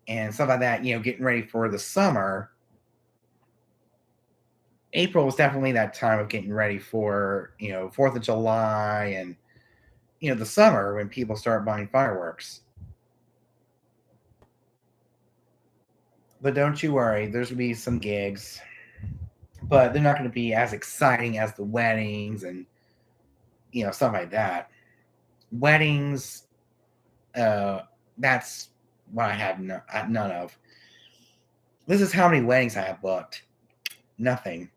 and stuff like that, getting ready for the summer. April was definitely that time of getting ready for, 4th of July and, the summer when people start buying fireworks. But don't you worry, there's going to be some gigs, but they're not going to be as exciting as the weddings and, stuff like that. Weddings, that's what I have none of. This is how many weddings I have booked. Nothing.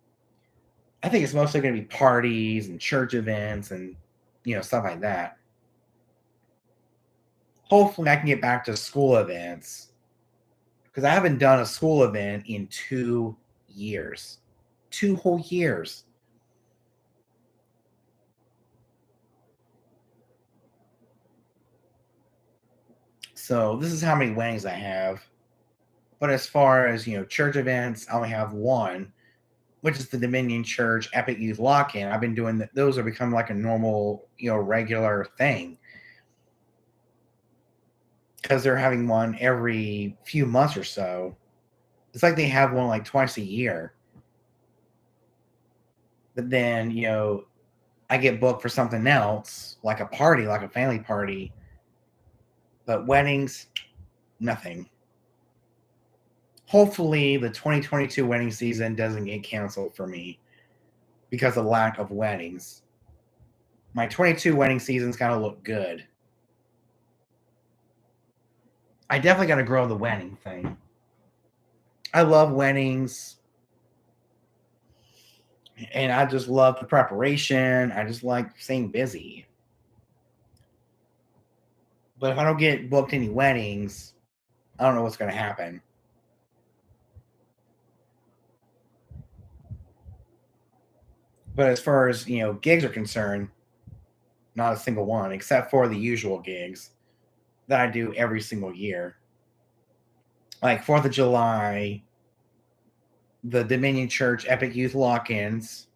I think it's mostly going to be parties and church events and, stuff like that. Hopefully I can get back to school events, because I haven't done a school event in 2 years. 2 whole years. So this is how many weddings I have. But as far as, church events, I only have one, which is the Dominion Church Epic Youth Lock-In. I've been doing those are become like a normal, regular thing. because they're having one every few months or so. It's like they have one like twice a year. But then, I get booked for something else, like a party, like a family party. But weddings, nothing. Hopefully, the 2022 wedding season doesn't get canceled for me because of lack of weddings. My 22 wedding season's got to look good. I definitely got to grow the wedding thing. I love weddings. And I just love the preparation. I just like staying busy. But if I don't get booked any weddings, I don't know what's going to happen. But as far as, gigs are concerned, not a single one, except for the usual gigs that I do every single year. Like 4th of July, the Dominion Church Epic Youth Lock-ins.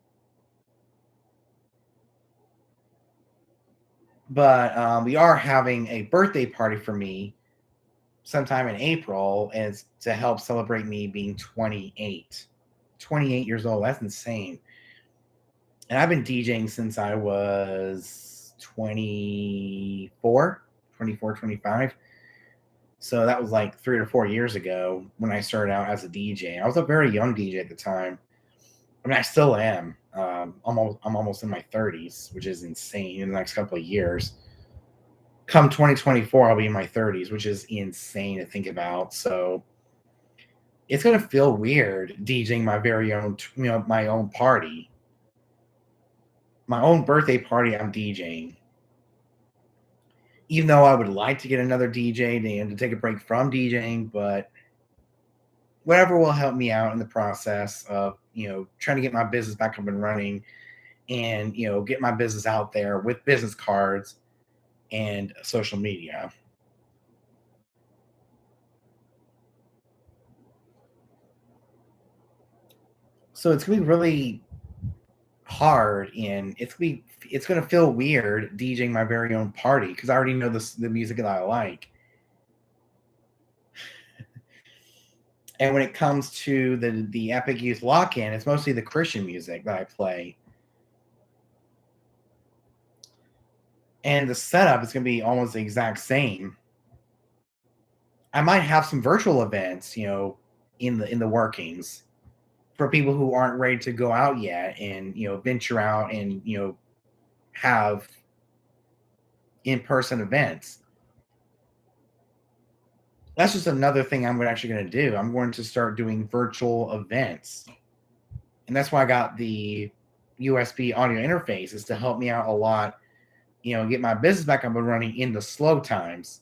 But we are having a birthday party for me sometime in April, and it's to help celebrate me being 28. 28 years old. That's insane. And I've been DJing since I was 24, 25. So that was like 3 or 4 years ago when I started out as a DJ. I was a very young DJ at the time. I mean, I still am. I'm almost in my 30s, which is insane in the next couple of years. Come 2024, I'll be in my 30s, which is insane to think about. So it's going to feel weird DJing my very own, my own party. My own birthday party, I'm DJing. Even though I would like to get another DJ to take a break from DJing, but whatever will help me out in the process of, trying to get my business back up and running and, get my business out there with business cards and social media. So it's going to be really hard, and it's going to feel weird DJing my very own party because I already know the music that I like. And when it comes to the Epic Youth Lock-in, it's mostly the Christian music that I play. And the setup is going to be almost the exact same. I might have some virtual events, in the workings for people who aren't ready to go out yet and, venture out and, have in-person events. That's just another thing I'm actually going to do. I'm going to start doing virtual events. And that's why I got the USB audio interface, is to help me out a lot, get my business back up and running in the slow times.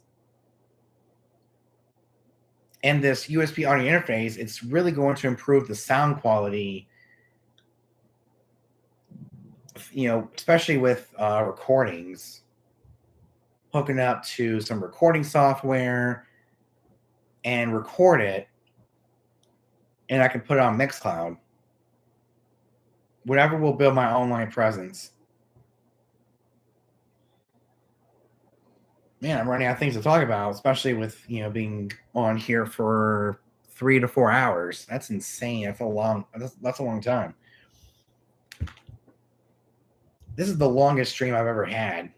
And this USB audio interface, it's really going to improve the sound quality, especially with recordings, hooking up to some recording software and record it, and I can put it on Mixcloud. Whatever will build my online presence. Man, I'm running out of things to talk about, especially with, being on here for 3 to 4 hours. That's insane. That's a long time. This is the longest stream I've ever had.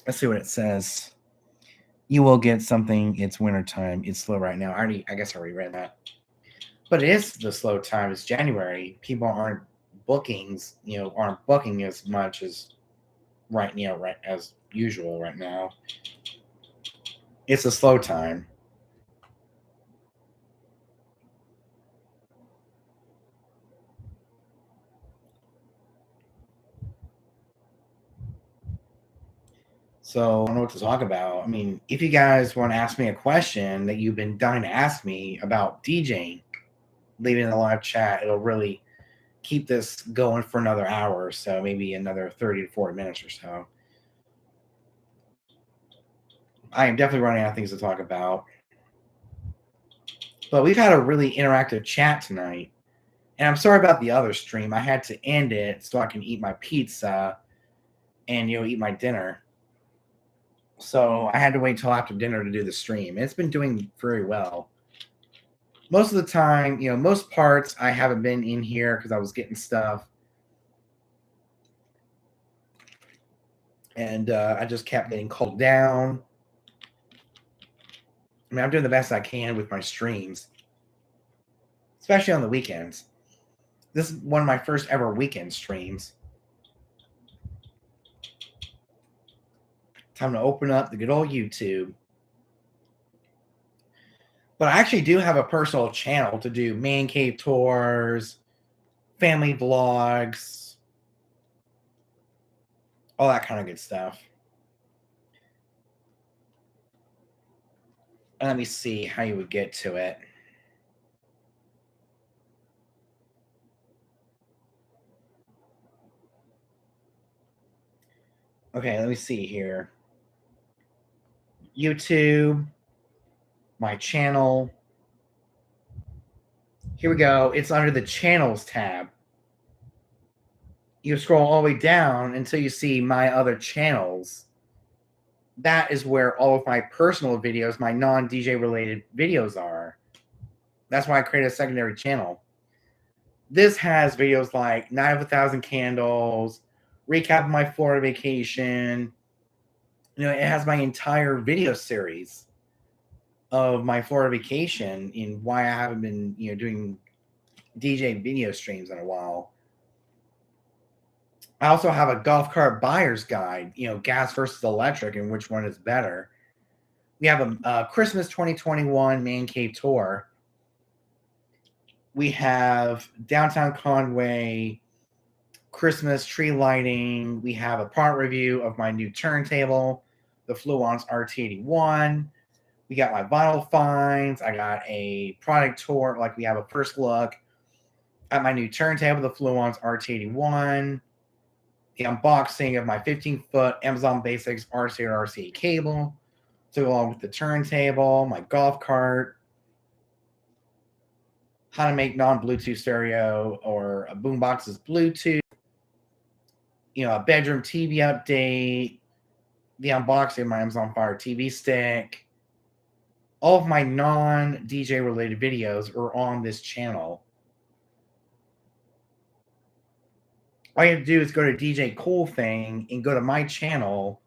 Let's see what it says. You will get something. It's wintertime. It's slow right now. I guess I already read that. But it is the slow time. It's January. People aren't booking as much as right as usual right now. It's a slow time. So I don't know what to talk about. I mean, if you guys want to ask me a question that you've been dying to ask me about DJing, leave it in the live chat. It'll really keep this going for another hour or so, maybe another 30 to 40 minutes or so. I am definitely running out of things to talk about. But we've had a really interactive chat tonight. And I'm sorry about the other stream. I had to end it so I can eat my pizza and, eat my dinner. So I had to wait till after dinner to do the stream. It's been doing very well. Most of the time, most parts I haven't been in here because I was getting stuff. And I just kept getting called down. I mean, I'm doing the best I can with my streams, especially on the weekends. This is one of my first ever weekend streams. Time to open up the good old YouTube. But I actually do have a personal channel to do man cave tours, family vlogs, all that kind of good stuff. And let me see how you would get to it. Okay, let me see here. YouTube, my channel. Here we go. It's under the channels tab. You scroll all the way down until you see my other channels. That is where all of my personal videos, my non-DJ related videos are. That's why I created a secondary channel. This has videos like Night of 1,000 Candles, recap of my Florida vacation. It has my entire video series of my Florida vacation and why I haven't been, doing DJ video streams in a while. I also have a golf cart buyer's guide, gas versus electric and which one is better. We have a Christmas 2021 Man Cave tour. We have downtown Conway Christmas tree lighting. We have a part review of my new turntable, the Fluence RT81. We got my vinyl finds. I got a product tour. Like we have a first look at my new turntable, the Fluence RT81. The unboxing of my 15-foot Amazon Basics RCA cable to go along with the turntable, my golf cart, how to make non-Bluetooth stereo or a boombox's Bluetooth, a bedroom TV update, the unboxing of my Amazon Fire TV stick. All of my non-DJ related videos are on this channel. All you have to do is go to DJ Cool Thing and go to my channel,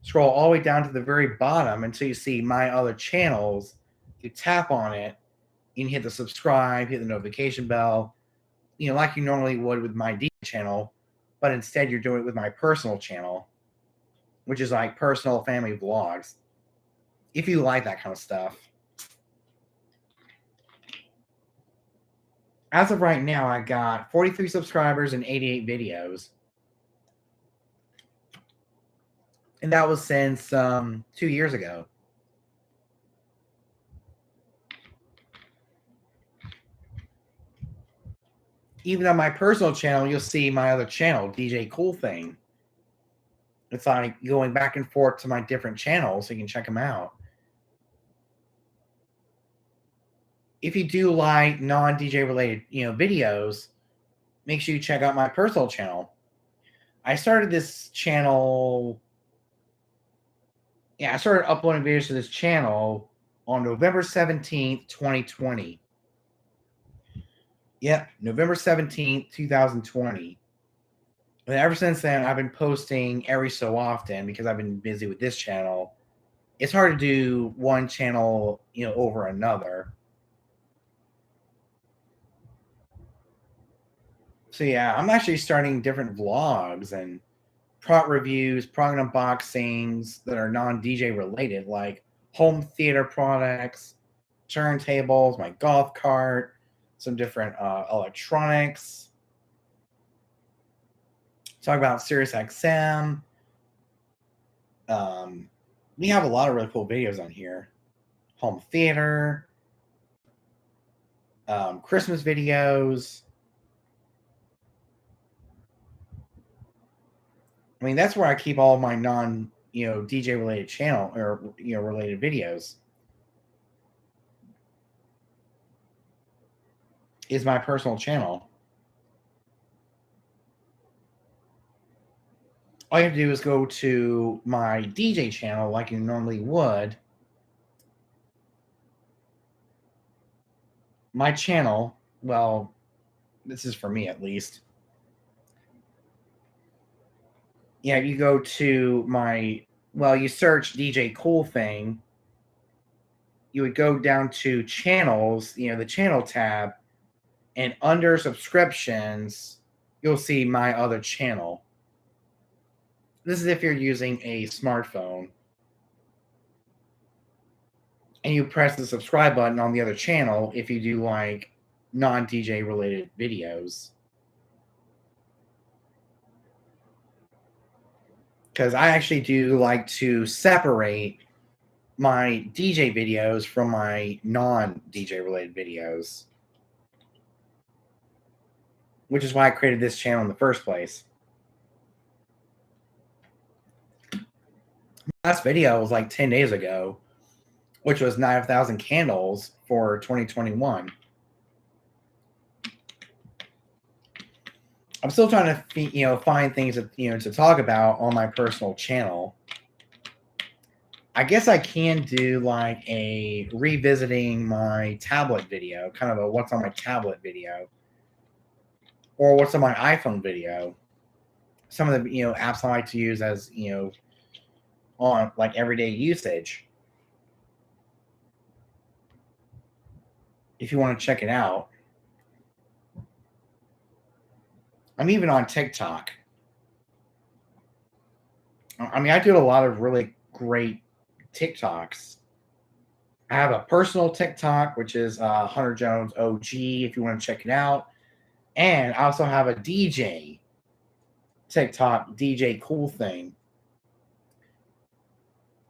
scroll all the way down to the very bottom until you see my other channels. You tap on it and hit the subscribe, hit the notification bell, like you normally would with my DJ channel, but instead you're doing it with my personal channel, which is like personal family vlogs. If you like that kind of stuff. As of right now, I got 43 subscribers and 88 videos. And that was since 2 years ago. Even on my personal channel, you'll see my other channel, DJ Cool Thing. It's like going back and forth to my different channels so you can check them out. If you do like non-DJ related, videos, make sure you check out my personal channel. I started this channel. I started uploading videos to this channel on November 17th, 2020. Yep, November 17th, 2020. And ever since then, I've been posting every so often because I've been busy with this channel. It's hard to do one channel, over another. So yeah, I'm actually starting different vlogs and product reviews, product unboxings that are non-DJ related, like home theater products, turntables, my golf cart, some different electronics. Talk about Sirius XM. We have a lot of really cool videos on here. Home theater, Christmas videos. I mean, that's where I keep all of my non, DJ related channel or, related videos. Is my personal channel. all you have to do is go to my DJ channel like you normally would. My channel, well, this is for me at least. Yeah, you go to you search DJ Cool Thing. You would go down to channels, the channel tab, and under subscriptions, you'll see my other channel. This is if you're using a smartphone. And you press the subscribe button on the other channel if you do like non-DJ related videos. Because I actually do like to separate my DJ videos from my non-DJ related videos. Which is why I created this channel in the first place. Last video was like 10 days ago, which was 9,000 candles for 2021. I'm still trying to, find things that, to talk about on my personal channel. I guess I can do like a revisiting my tablet video, kind of a what's on my tablet video, or what's on my iPhone video. Some of the, apps I like to use as, on like everyday usage. If you want to check it out. I'm even on TikTok. I mean, I do a lot of really great TikToks. I have a personal TikTok, which is Hunter Jones OG, if you want to check it out. And I also have a DJ TikTok, DJ Cool Thing.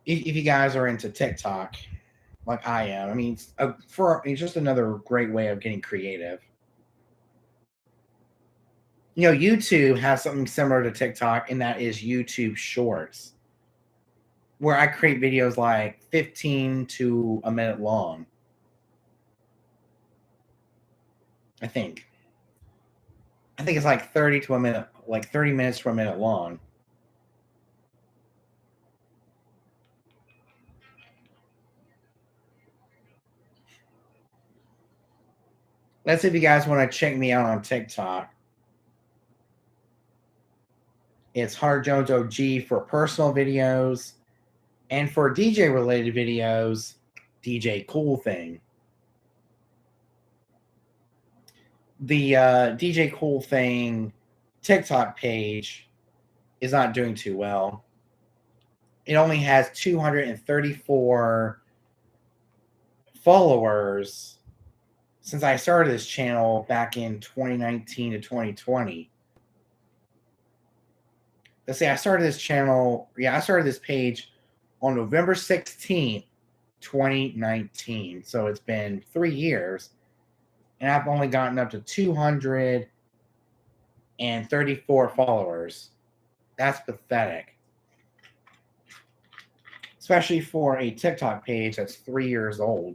If you guys are into TikTok, like I am, I mean, it's just another great way of getting creative. YouTube has something similar to TikTok, and that is YouTube Shorts, where I create videos like 15 to a minute long. I think it's like 30 to a minute, like 30 minutes to a minute long. Let's see if you guys want to check me out on TikTok. It's Hunter Jones OG for personal videos, and for DJ related videos, DJ Cool Thing. The DJ Cool Thing TikTok page is not doing too well. It only has 234 followers since I started this channel back in 2019 to 2020. Let's see, I started this page on November 16th, 2019. So it's been 3 years, and I've only gotten up to 234 followers. That's pathetic. Especially for a TikTok page that's 3 years old.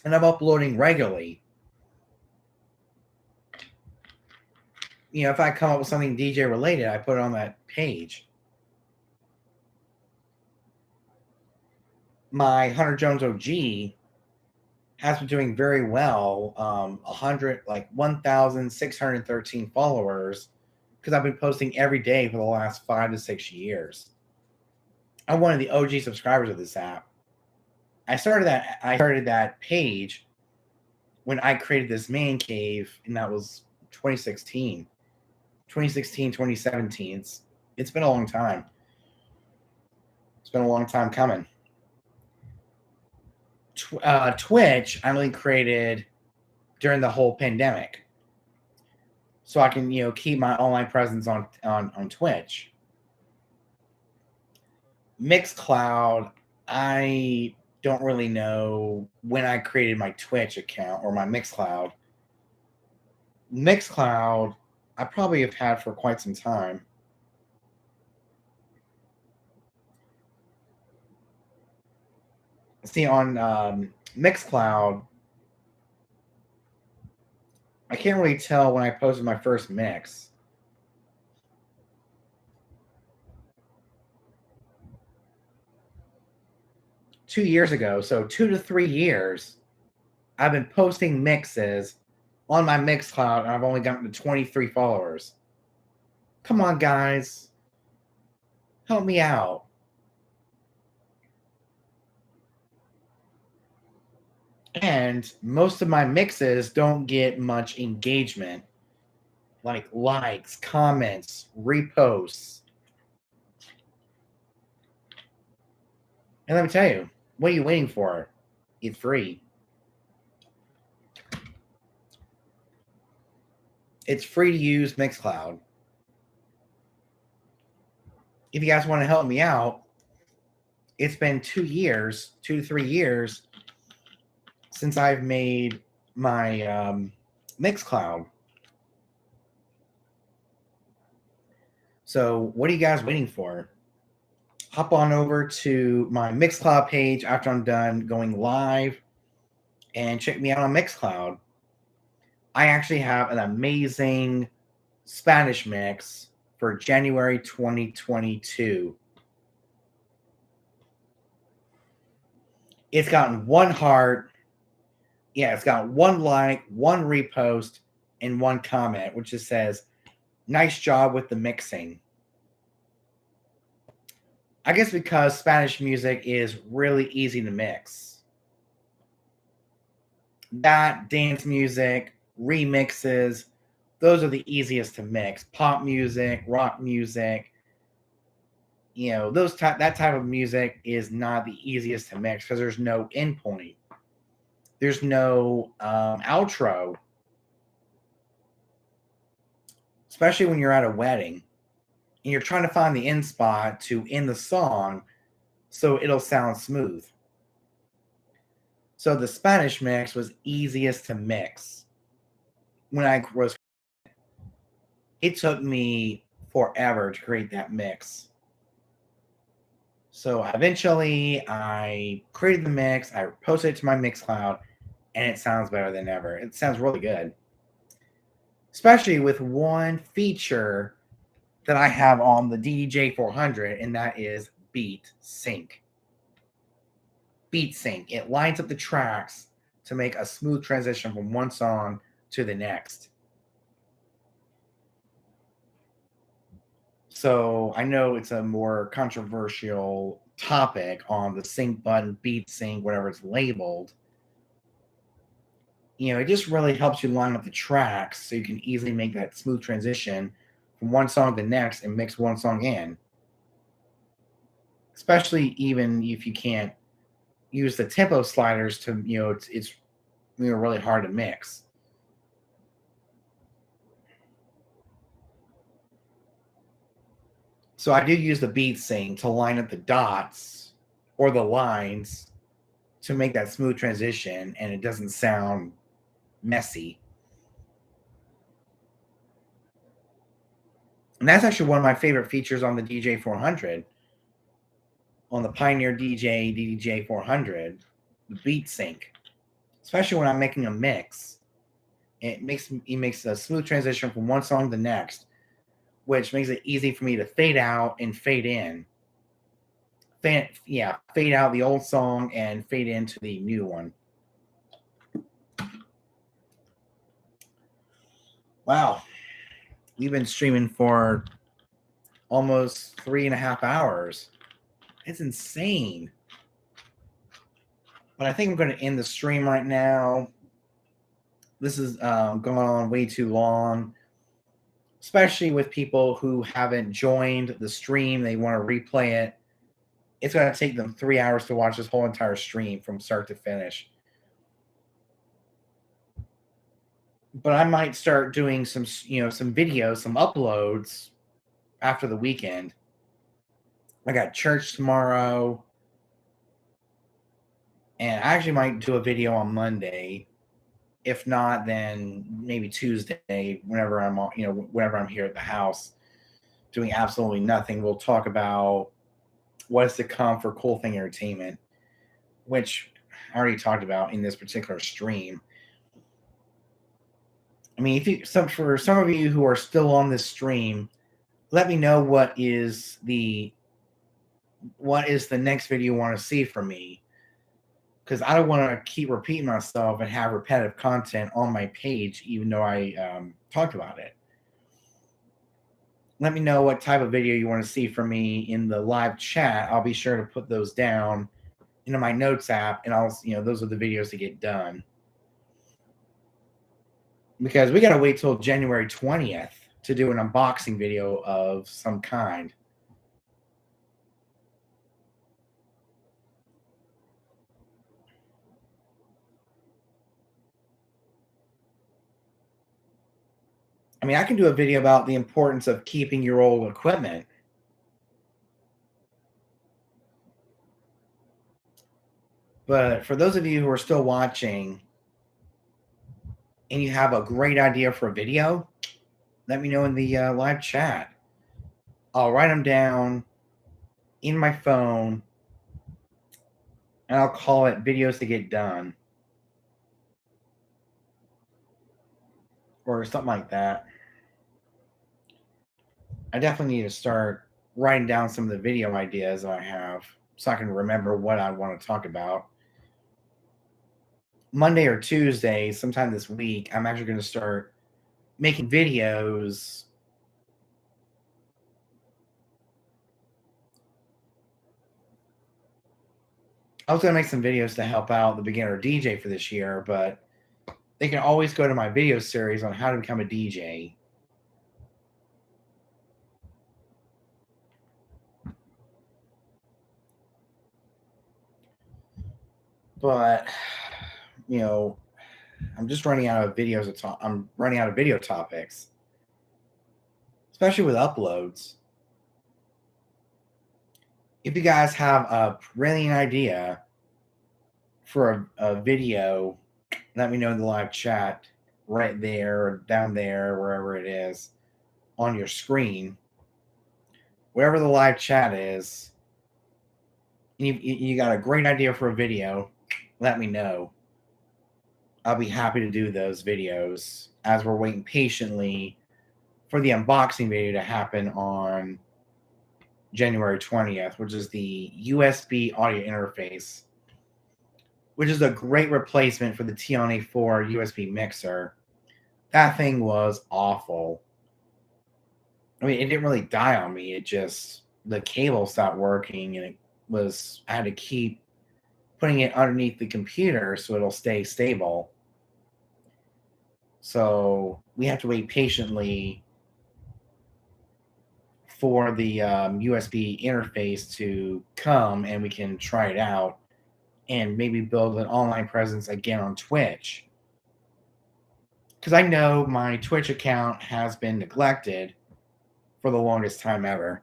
And I'm uploading regularly. If I come up with something DJ related, I put it on that page. My Hunter Jones OG has been doing very well. 1,613 followers, because I've been posting every day for the last 5 to 6 years. I'm one of the OG subscribers of this app. I started that page when I created this man cave, and that was 2016, 2017. It's been a long time. It's been a long time coming. Twitch I only created during the whole pandemic, so I can keep my online presence on Twitch. Mixcloud, I don't really know when I created my Twitch account or my Mixcloud. Mixcloud, I probably have had for quite some time. See, on Mixcloud, I can't really tell when I posted my first mix. 2 years ago. So 2 to 3 years, I've been posting mixes on my Mixcloud, and I've only gotten to 23 followers. Come on, guys. Help me out. And most of my mixes don't get much engagement, like likes, comments, reposts. And let me tell you, what are you waiting for? It's free. It's free to use Mixcloud. If you guys want to help me out, it's been 2 years, 2 to 3 years since I've made my Mixcloud. So what are you guys waiting for? Hop on over to my Mixcloud page after I'm done going live and check me out on Mixcloud. I actually have an amazing Spanish mix for January 2022. It's gotten 1 heart. Yeah, it's got 1 like, 1 repost, and 1 comment, which just says, "Nice job with the mixing." I guess because Spanish music is really easy to mix. That, dance music, remixes, those are the easiest to mix. Pop music, rock music, that type of music is not the easiest to mix because there's no endpoint. There's no outro, especially when you're at a wedding and you're trying to find the end spot to end the song so it'll sound smooth. So the Spanish mix was easiest to mix. It took me forever to create that mix. So eventually I created the mix, I posted it to my Mixcloud, and it sounds better than ever. It sounds really good. Especially with one feature that I have on the DJ 400, and that is Beat Sync. Beat Sync. It lines up the tracks to make a smooth transition from one song to the next. So I know it's a more controversial topic on the sync button, beat sync, whatever it's labeled. It just really helps you line up the tracks so you can easily make that smooth transition from one song to the next and mix one song in. Especially even if you can't use the tempo sliders to, it's really hard to mix. So I do use the beat sync to line up the dots or the lines to make that smooth transition, and it doesn't sound messy. And that's actually one of my favorite features on the DJ 400, on the Pioneer DJ 400, the beat sync, especially when I'm making a mix. It makes a smooth transition from one song to the next, which makes it easy for me to fade out and fade in. Fade out the old song and fade into the new one. Wow. We've been streaming for almost 3.5 hours. It's insane. But I think I'm going to end the stream right now. This is going on way too long, especially with people who haven't joined the stream. They want to replay it. It's going to take them 3 hours to watch this whole entire stream from start to finish. But I might start doing some videos, some uploads after the weekend. I got church tomorrow, and I actually might do a video on Monday. If not, then maybe Tuesday, whenever I'm here at the house doing absolutely nothing. We'll talk about what is to come for Cool Thing Entertainment, which I already talked about in this particular stream. I mean, for some of you who are still on this stream, let me know what is the next video you want to see from me. because I don't want to keep repeating myself and have repetitive content on my page, even though I talked about it. Let me know what type of video you want to see from me in the live chat. I'll be sure to put those down into my notes app, and those are the videos to get done. Because we got to wait till January 20th to do an unboxing video of some kind. I mean, I can do a video about the importance of keeping your old equipment. But for those of you who are still watching and you have a great idea for a video, let me know in the live chat. I'll write them down in my phone and I'll call it videos to get done or something like that. I definitely need to start writing down some of the video ideas that I have so I can remember what I want to talk about. Monday or Tuesday, sometime this week, I'm actually going to start making videos I was going to make some videos to help out the beginner DJ for this year, but they can always go to my video series on how to become a DJ. But, I'm just running out of videos. I'm running out of video topics, especially with uploads. If you guys have a brilliant idea for a video, let me know in the live chat right there or down there, wherever it is on your screen. Wherever the live chat is, you got a great idea for a video, let me know. I'll be happy to do those videos as we're waiting patiently for the unboxing video to happen on January 20th, which is the USB audio interface, which is a great replacement for the Tion-A4 USB mixer. That thing was awful. I mean, it didn't really die on me. It just, the cable stopped working and I had to keep putting it underneath the computer so it'll stay stable. So we have to wait patiently for the USB interface to come and we can try it out and maybe build an online presence again on Twitch. Because I know my Twitch account has been neglected for the longest time ever.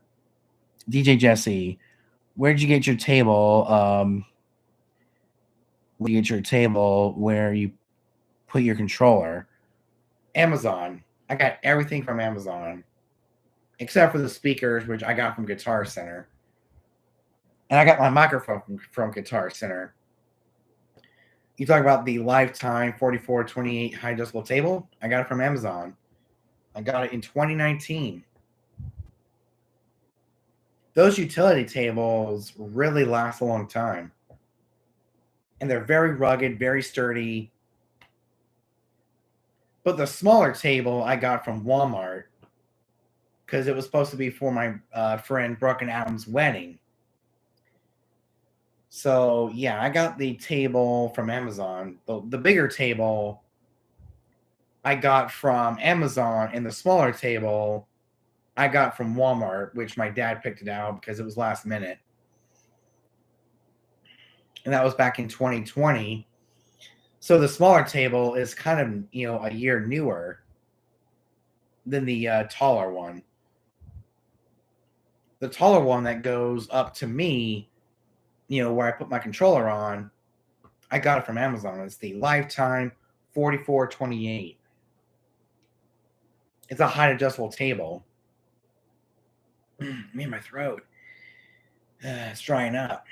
DJ Jesse, where'd you get your table? Where you get your table where you put your controller? Amazon. I got everything from Amazon, except for the speakers, which I got from Guitar Center. And I got my microphone from Guitar Center. You talk about the Lifetime 4428 high decibel table. I got it from Amazon. I got it in 2019. Those utility tables really last a long time. And they're very rugged, very sturdy. But the smaller table I got from Walmart because it was supposed to be for my friend Brooke and Adam's wedding. So, yeah, I got the table from Amazon. The bigger table I got from Amazon, and the smaller table I got from Walmart, which my dad picked it out because it was last minute. And that was back in 2020. So the smaller table is kind of, a year newer than the taller one. The taller one that goes up to me, where I put my controller on, I got it from Amazon. It's the Lifetime 4428. It's a high adjustable table. Me and my throat. It's drying up.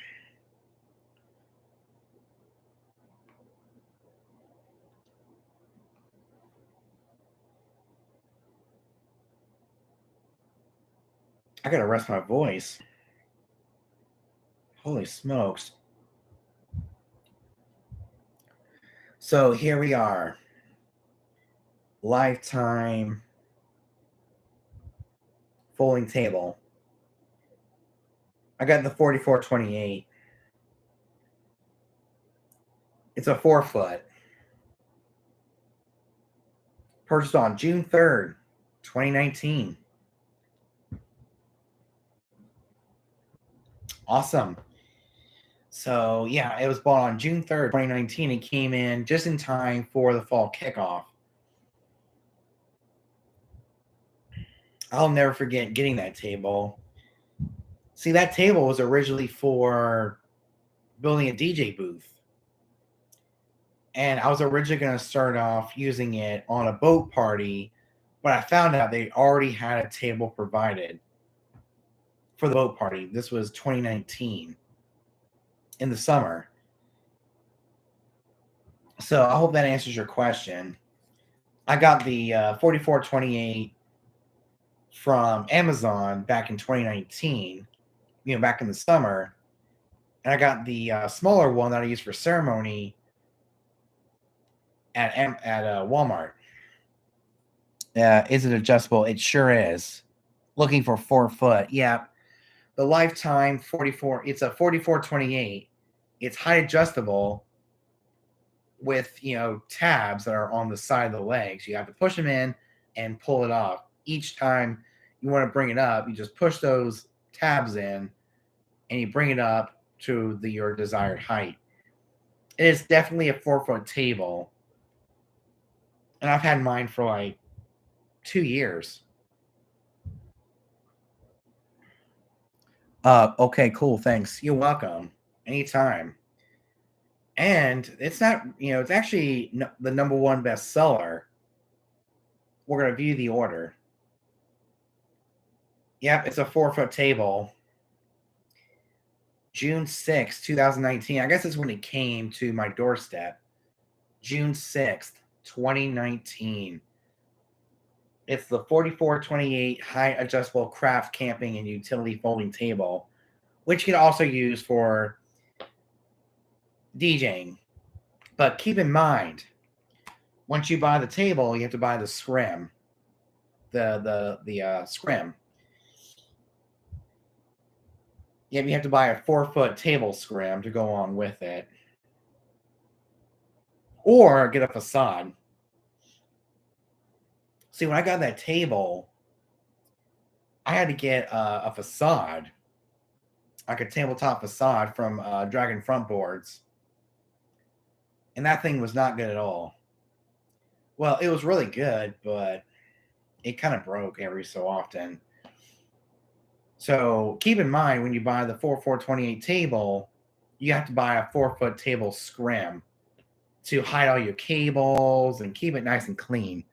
I gotta rest my voice. Holy smokes. So here we are. Lifetime folding table. I got the 4428. It's a 4-foot. Purchased on June 3rd, 2019. Awesome. So, yeah, it was bought on June 3rd, 2019. It came in just in time for the fall kickoff. I'll never forget getting that table. See, that table was originally for building a DJ booth. And I was originally going to start off using it on a boat party, but I found out they already had a table provided for the boat party. This was 2019 in the summer. So I hope that answers your question. I got the 4428 from Amazon back in 2019, back in the summer. And I got the smaller one that I use for ceremony at Walmart. Is it adjustable? It sure is. Looking for 4-foot. Yeah. The Lifetime 44. It's a 4428. It's height adjustable with tabs that are on the side of the legs. You have to push them in and pull it off. Each time you want to bring it up, you just push those tabs in and you bring it up to your desired height. It is definitely a 4-foot table. And I've had mine for like 2 years. Okay, cool. Thanks. You're welcome. Anytime. And it's not, it's actually the number one bestseller. We're going to view the order. Yep, it's a 4-foot table. June 6th, 2019. I guess it's when it came to my doorstep. June 6th, 2019. It's the 4428 height adjustable craft camping and utility folding table, which you can also use for DJing. But keep in mind, once you buy the table, you have to buy the scrim. The scrim. Yeah, you have to buy a 4-foot table scrim to go on with it. Or get a facade. See, when I got that table, I had to get a facade, like a tabletop facade from Dragon Front Boards. And that thing was not good at all. Well, it was really good, but it kind of broke every so often. So keep in mind, when you buy the 4428 table, you have to buy a 4-foot table scrim to hide all your cables and keep it nice and clean.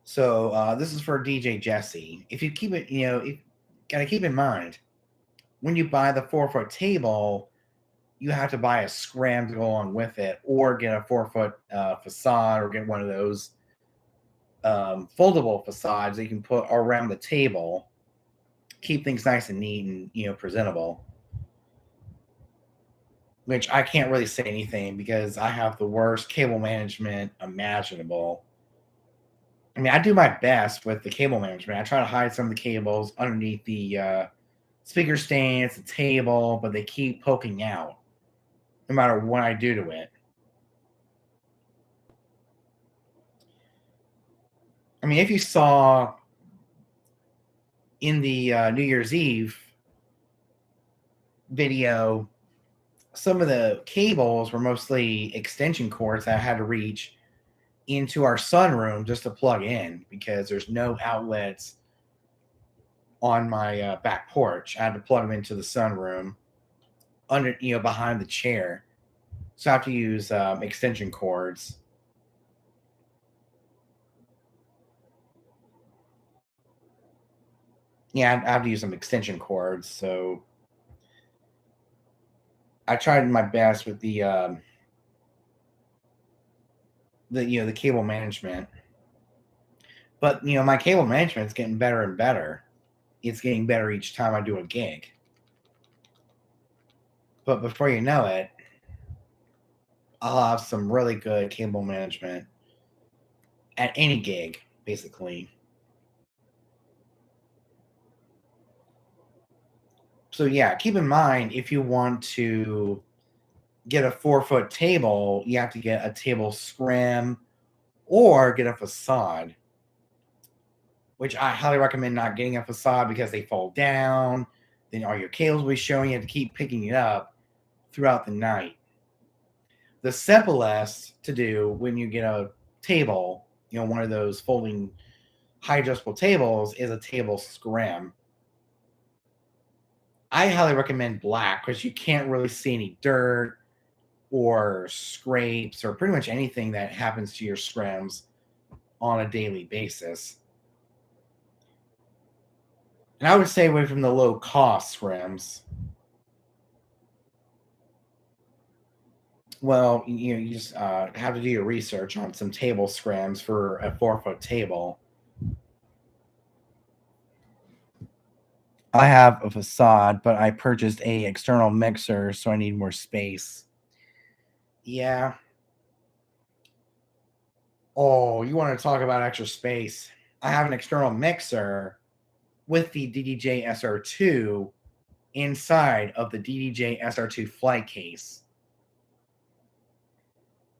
So this is for DJ Jesse. If you keep it, gotta keep in mind, when you buy the 4-foot table, you have to buy a scram to go along with it, or get a 4-foot facade, or get one of those foldable facades that you can put around the table, keep things nice and neat and presentable. Which I can't really say anything because I have the worst cable management imaginable. I mean, I do my best with the cable management. I try to hide some of the cables underneath the speaker stands, the table, but they keep poking out no matter what I do to it. I mean, if you saw in the New Year's Eve video, some of the cables were mostly extension cords that I had to reach into our sunroom just to plug in because there's no outlets on my back porch. I had to plug them into the sunroom under, behind the chair. So I have to use extension cords. Yeah, I have to use some extension cords. So I tried my best with the cable management. But my cable management is getting better and better. It's getting better each time I do a gig. But before you know it, I'll have some really good cable management at any gig, basically. So yeah, keep in mind, if you want to get a 4-foot table, you have to get a table scrim or get a facade, which I highly recommend not getting a facade because they fall down. Then all your cables will be showing. You have to keep picking it up throughout the night. The simplest to do when you get a table, one of those folding high adjustable tables, is a table scrim. I highly recommend black because you can't really see any dirt or scrapes or pretty much anything that happens to your scrims on a daily basis. And I would stay away from the low cost scrims. Well, you just have to do your research on some table scrims for a 4-foot table. I have a facade, but I purchased a external mixer, so I need more space. Yeah. Oh, you want to talk about extra space? I have an external mixer with the DDJ SR2 inside of the DDJ SR2 flight case.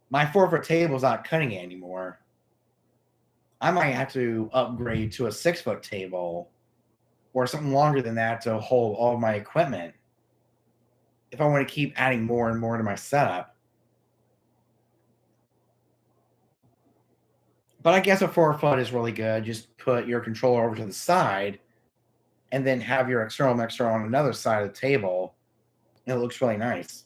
My 4-foot table is not cutting it anymore. I might have to upgrade to a 6-foot table or something longer than that to hold all of my equipment if I want to keep adding more and more to my setup. But I guess a 4-foot is really good. Just put your controller over to the side and then have your external mixer on another side of the table. And it looks really nice.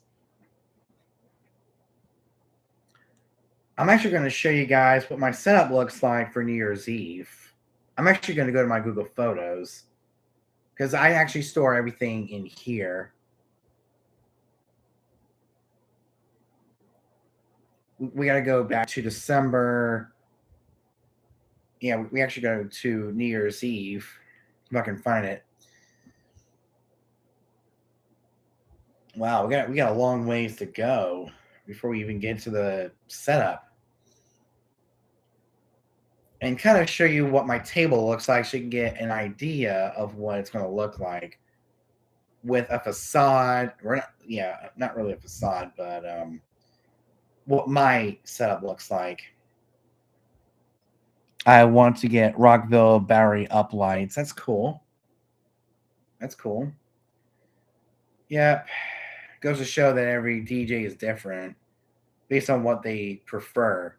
I'm actually going to show you guys what my setup looks like for New Year's Eve. I'm actually going to go to my Google Photos because I actually store everything in here. We got to go back to December. Yeah, we actually go to New Year's Eve, if I can find it. Wow, we got a long ways to go before we even get to the setup. And kind of show you what my table looks like so you can get an idea of what it's going to look like with a facade. Or not really a facade, but what my setup looks like. I want to get Rockville battery up lights. That's cool. That's cool. Yep. Goes to show that every DJ is different based on what they prefer.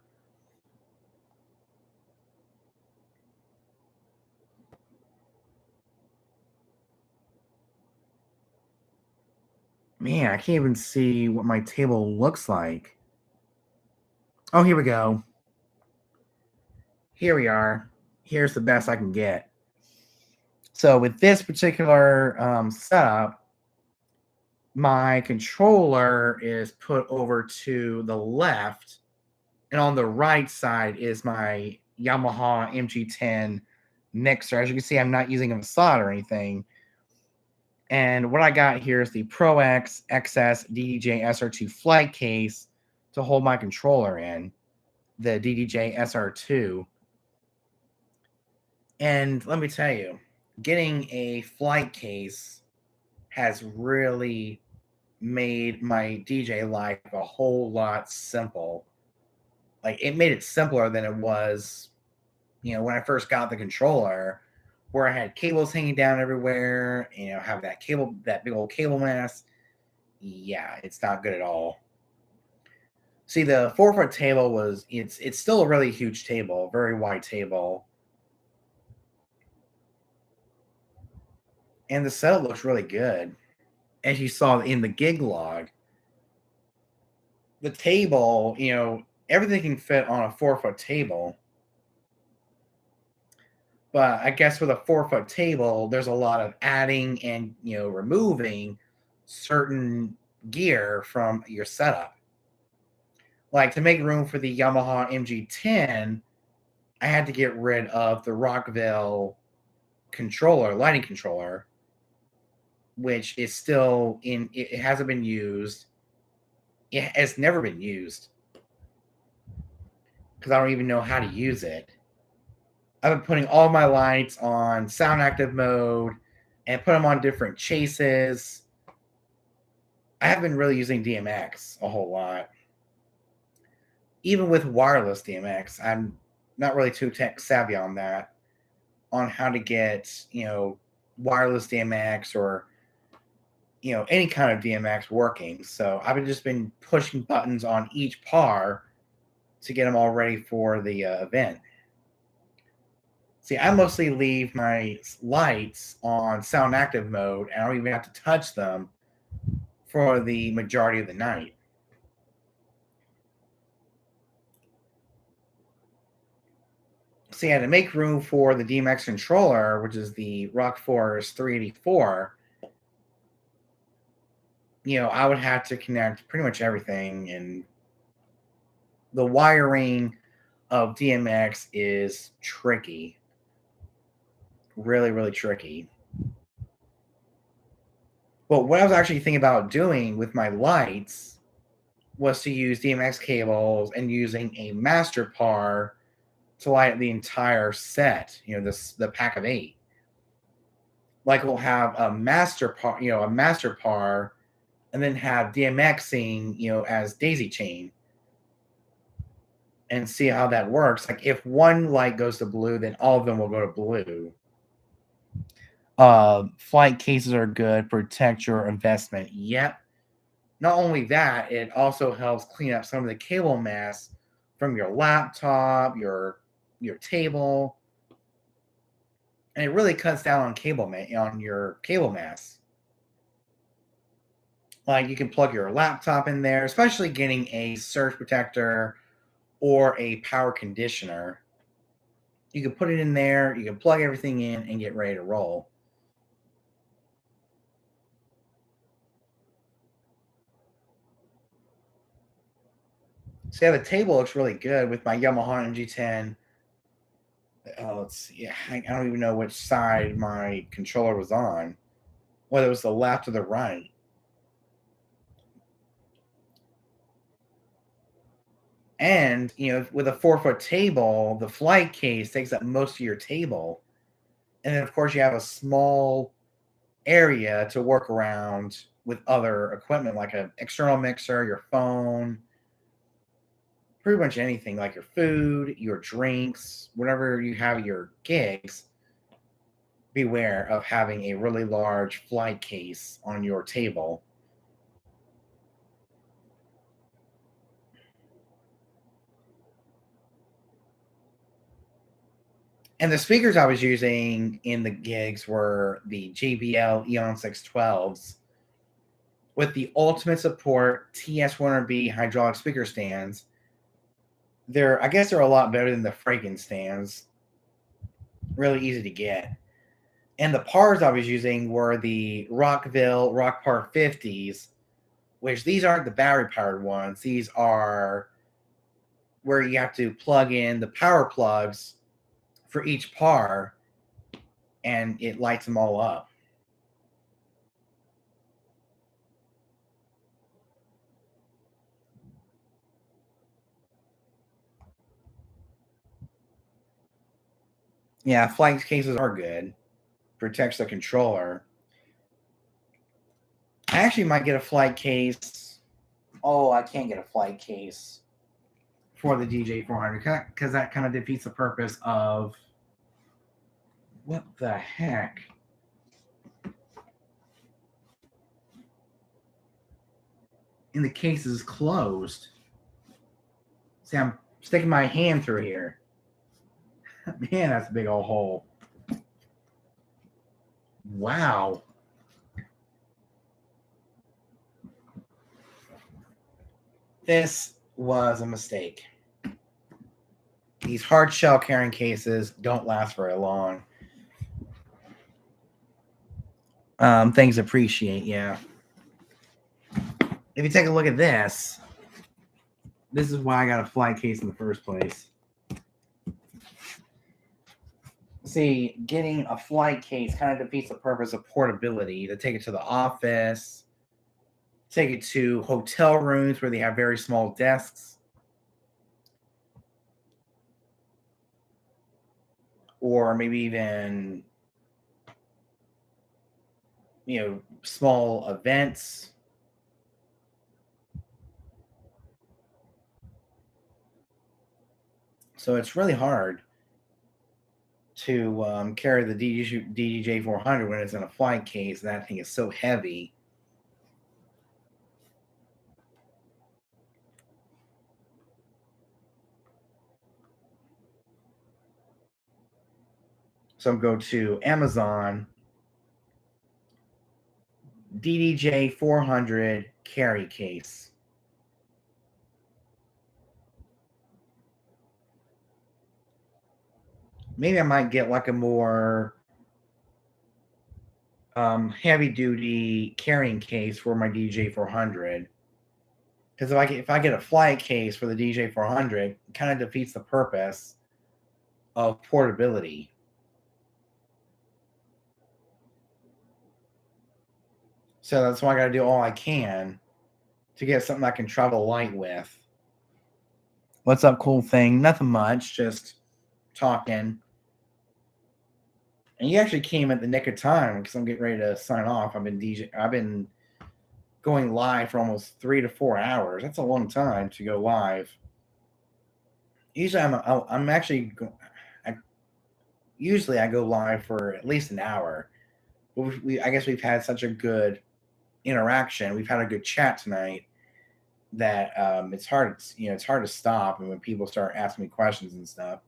Man, I can't even see what my table looks like. Oh, here we go. Here we are. Here's the best I can get. So with this particular setup, my controller is put over to the left, and on the right side is my Yamaha MG10 mixer. As you can see, I'm not using a facade or anything. And what I got here is the Pro X XS DDJ SR2 flight case to hold my controller in, the DDJ SR2. And let me tell you, getting a flight case has really made my DJ life a whole lot simple. Like, it made it simpler than it was, when I first got the controller, where I had cables hanging down everywhere, have that big old cable mess. Yeah, it's not good at all. See, the 4-foot table it's still a really huge table, very wide table. And the setup looks really good. As you saw in the gig log, the table, everything can fit on a 4-foot table. But I guess with a 4-foot table, there's a lot of adding and, removing certain gear from your setup. Like, to make room for the Yamaha MG10, I had to get rid of the Rockville controller, lighting controller, which is still in, it hasn't been used. It's never been used because I don't even know how to use it. I've been putting all my lights on sound active mode and put them on different chases. I haven't been really using DMX a whole lot. Even with wireless DMX, I'm not really too tech savvy on that, on how to get, wireless DMX or, any kind of DMX working. So I've just been pushing buttons on each par to get them all ready for the event. See, I mostly leave my lights on sound active mode, and I don't even have to touch them for the majority of the night. So yeah, to make room for the DMX controller, which is the Rockforce 384, I would have to connect pretty much everything, and the wiring of DMX is tricky. Really, really tricky. But what I was actually thinking about doing with my lights was to use DMX cables and using a master par to light the entire set, the pack of 8. Like we'll have a master par, and then have DMXing, as daisy chain, and see how that works. Like if one light goes to blue, then all of them will go to blue. Flight cases are good. Protect your investment. Yep. Not only that, it also helps clean up some of the cable mass from your laptop, your table, and it really cuts down on your cable mass. Like you can plug your laptop in there, especially getting a surge protector or a power conditioner. You can put it in there, you can plug everything in and get ready to roll. So yeah, the table looks really good with my Yamaha MG10. Let's see. I don't even know which side my controller was on, whether it was the left or the right. And, with a 4-foot table, the flight case takes up most of your table. And then, of course, you have a small area to work around with other equipment like an external mixer, your phone, pretty much anything like your food, your drinks, whatever you have your gigs. Beware of having a really large flight case on your table. And the speakers I was using in the gigs were the JBL Eon 612s with the ultimate support TS100B hydraulic speaker stands. I guess they're a lot better than the Fraken stands. Really easy to get. And the pars I was using were the Rockville Rockpar 50s, which these aren't the battery powered ones. These are where you have to plug in the power plugs for each par, and it lights them all up. Yeah, flight cases are good. Protects the controller. I actually might get a flight case. Oh, I can't get a flight case for the DJ400 because that kind of defeats the purpose of what the heck. And the case is closed. See, I'm sticking my hand through here. Man, that's a big old hole. Wow. This was a mistake. These hard shell carrying cases don't last very long. Things appreciate, yeah. If you take a look at this is why I got a flight case in the first place. See, getting a flight case kind of defeats the purpose of portability to take it to the office, take it to hotel rooms where they have very small desks, or maybe even, small events. So it's really hard to carry the DDJ 400 when it's in a flight case. That thing is so heavy. So I'm going to Amazon DDJ 400 carry case. Maybe I might get like a more heavy duty carrying case for my DJ 400. Because if I get a flight case for the DJ 400, it kind of defeats the purpose of portability. So that's why I got to do all I can to get something I can travel light with. What's up, cool thing? Nothing much, just talking. And you actually came at the nick of time because I'm getting ready to sign off. I've been going live for almost 3 to 4 hours. That's a long time to go live. Usually usually I go live for at least an hour. But I guess we've had such a good interaction. We've had a good chat tonight that it's hard to stop. And when people start asking me questions and stuff.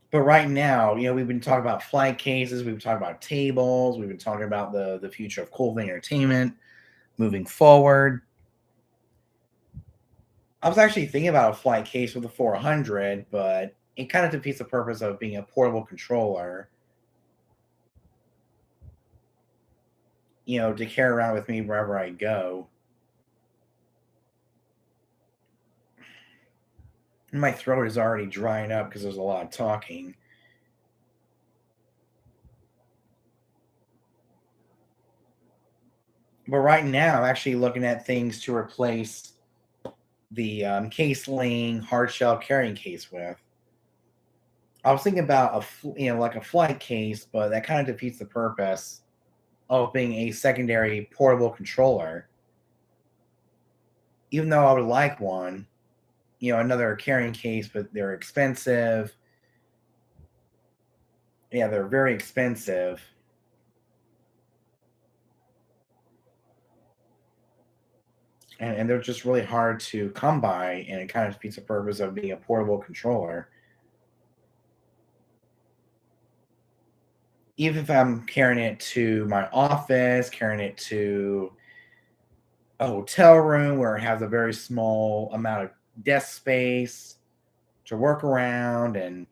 But right now, we've been talking about flight cases, we've been talking about tables, we've been talking about the future of Cool Thing Entertainment moving forward. I was actually thinking about a flight case with a 400, but it kind of defeats the purpose of being a portable controller, to carry around with me wherever I go. My throat is already drying up because there's a lot of talking. But right now, I'm actually looking at things to replace the case-laying hard shell carrying case with. I was thinking about like a flight case, but that kind of defeats the purpose of being a secondary portable controller. Even though I would like one, another carrying case, but they're expensive. Yeah, they're very expensive. And they're just really hard to come by, and it kind of defeats the purpose of being a portable controller. Even if I'm carrying it to my office, carrying it to a hotel room where it has a very small amount of desk space to work around, and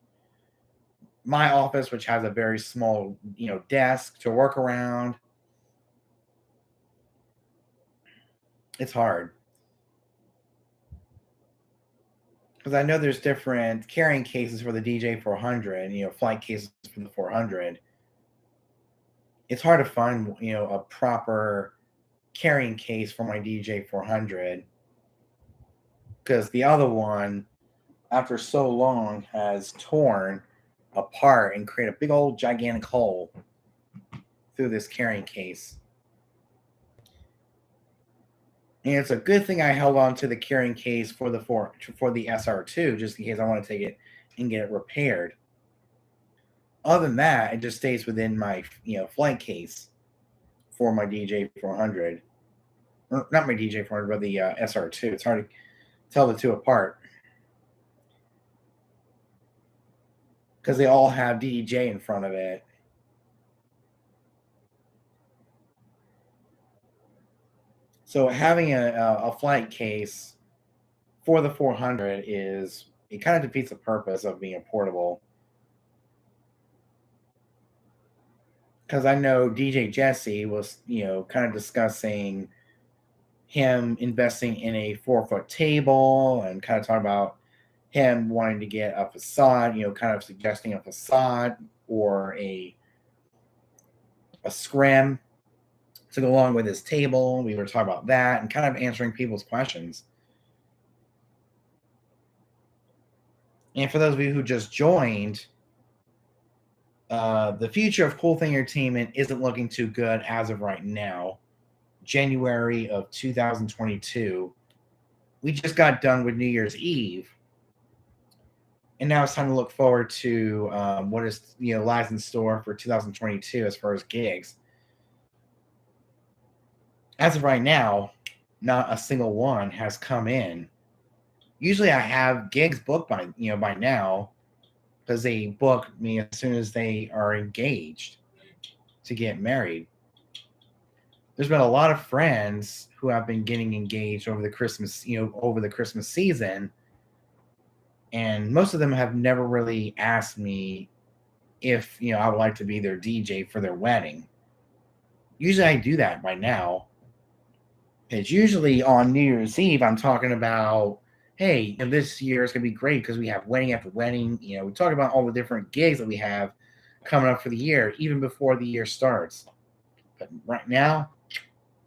my office, which has a very small, desk to work around, it's hard. Because I know there's different carrying cases for the DJ 400, flight cases for the 400. It's hard to find, a proper carrying case for my DJ 400 because the other one, after so long, has torn apart and created a big old gigantic hole through this carrying case. And it's a good thing I held on to the carrying case for the SR2 just in case I want to take it and get it repaired. Other than that, it just stays within my flight case for my DJ 400. Or not my DJ 400, but the SR2. It's hard to tell the two apart because they all have DDJ in front of it. So having a flight case for the 400 it kind of defeats the purpose of being a portable. Because I know DJ Jesse was, kind of discussing him investing in a 4-foot table and kind of talking about him wanting to get a facade, kind of suggesting a facade or a scrim to go along with his table. We were talking about that and kind of answering people's questions. And for those of you who just joined, the future of Cool Thing Entertainment isn't looking too good as of right now. January of 2022. We just got done with New Year's Eve. And now it's time to look forward to what is lies in store for 2022 as far as gigs. As of right now, not a single one has come in. Usually, I have gigs booked by now, because they book me as soon as they are engaged to get married. There's been a lot of friends who have been getting engaged over the Christmas season. And most of them have never really asked me if, I would like to be their DJ for their wedding. Usually I do that by now. It's usually on New Year's Eve, I'm talking about, hey, this year is going to be great because we have wedding after wedding. We talk about all the different gigs that we have coming up for the year, even before the year starts. But right now,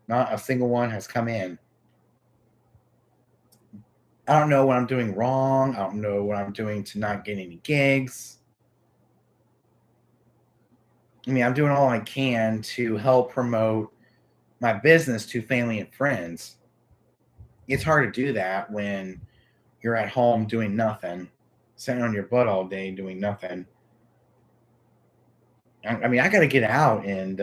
not a single one has come in. I don't know what I'm doing wrong. I don't know what I'm doing to not get any gigs. I mean, I'm doing all I can to help promote my business to family and friends. It's hard to do that when you're at home doing nothing, sitting on your butt all day doing nothing. I mean, I got to get out and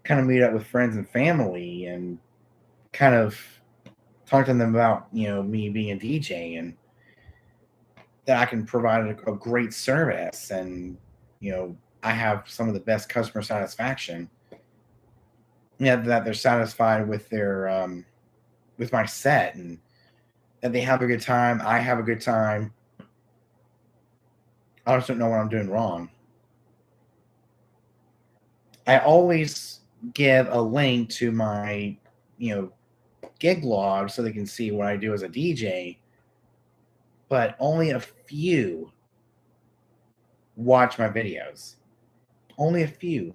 kind of meet up with friends and family and kind of talk to them about, me being a DJ and that I can provide a great service and, I have some of the best customer satisfaction. Yeah, that they're satisfied with their with my set and that they have a good time. I have a good time. I just don't know what I'm doing wrong. I always give a link to my, gig log so they can see what I do as a DJ, but only a few watch my videos. Only a few.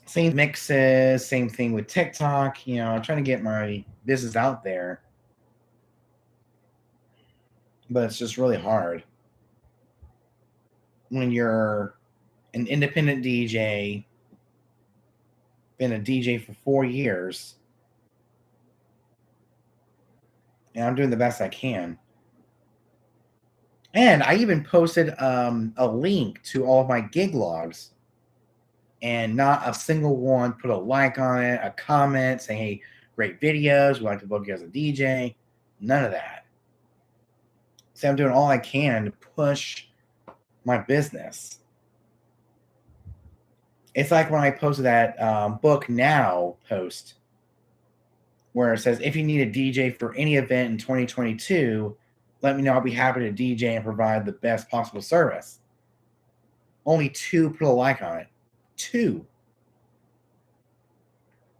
Same mixes, same thing with TikTok. I'm trying to get my business out there, but it's just really hard when you're an independent DJ, been a DJ for 4 years, and I'm doing the best I can. And I even posted a link to all of my gig logs, and not a single one put a like on it, a comment saying, hey, great videos, we'd like to book you as a DJ. None of that. So I'm doing all I can to push my business. It's like when I posted that Book Now post where it says, if you need a DJ for any event in 2022, let me know. I'll be happy to DJ and provide the best possible service. Only 2 put a like on it. 2.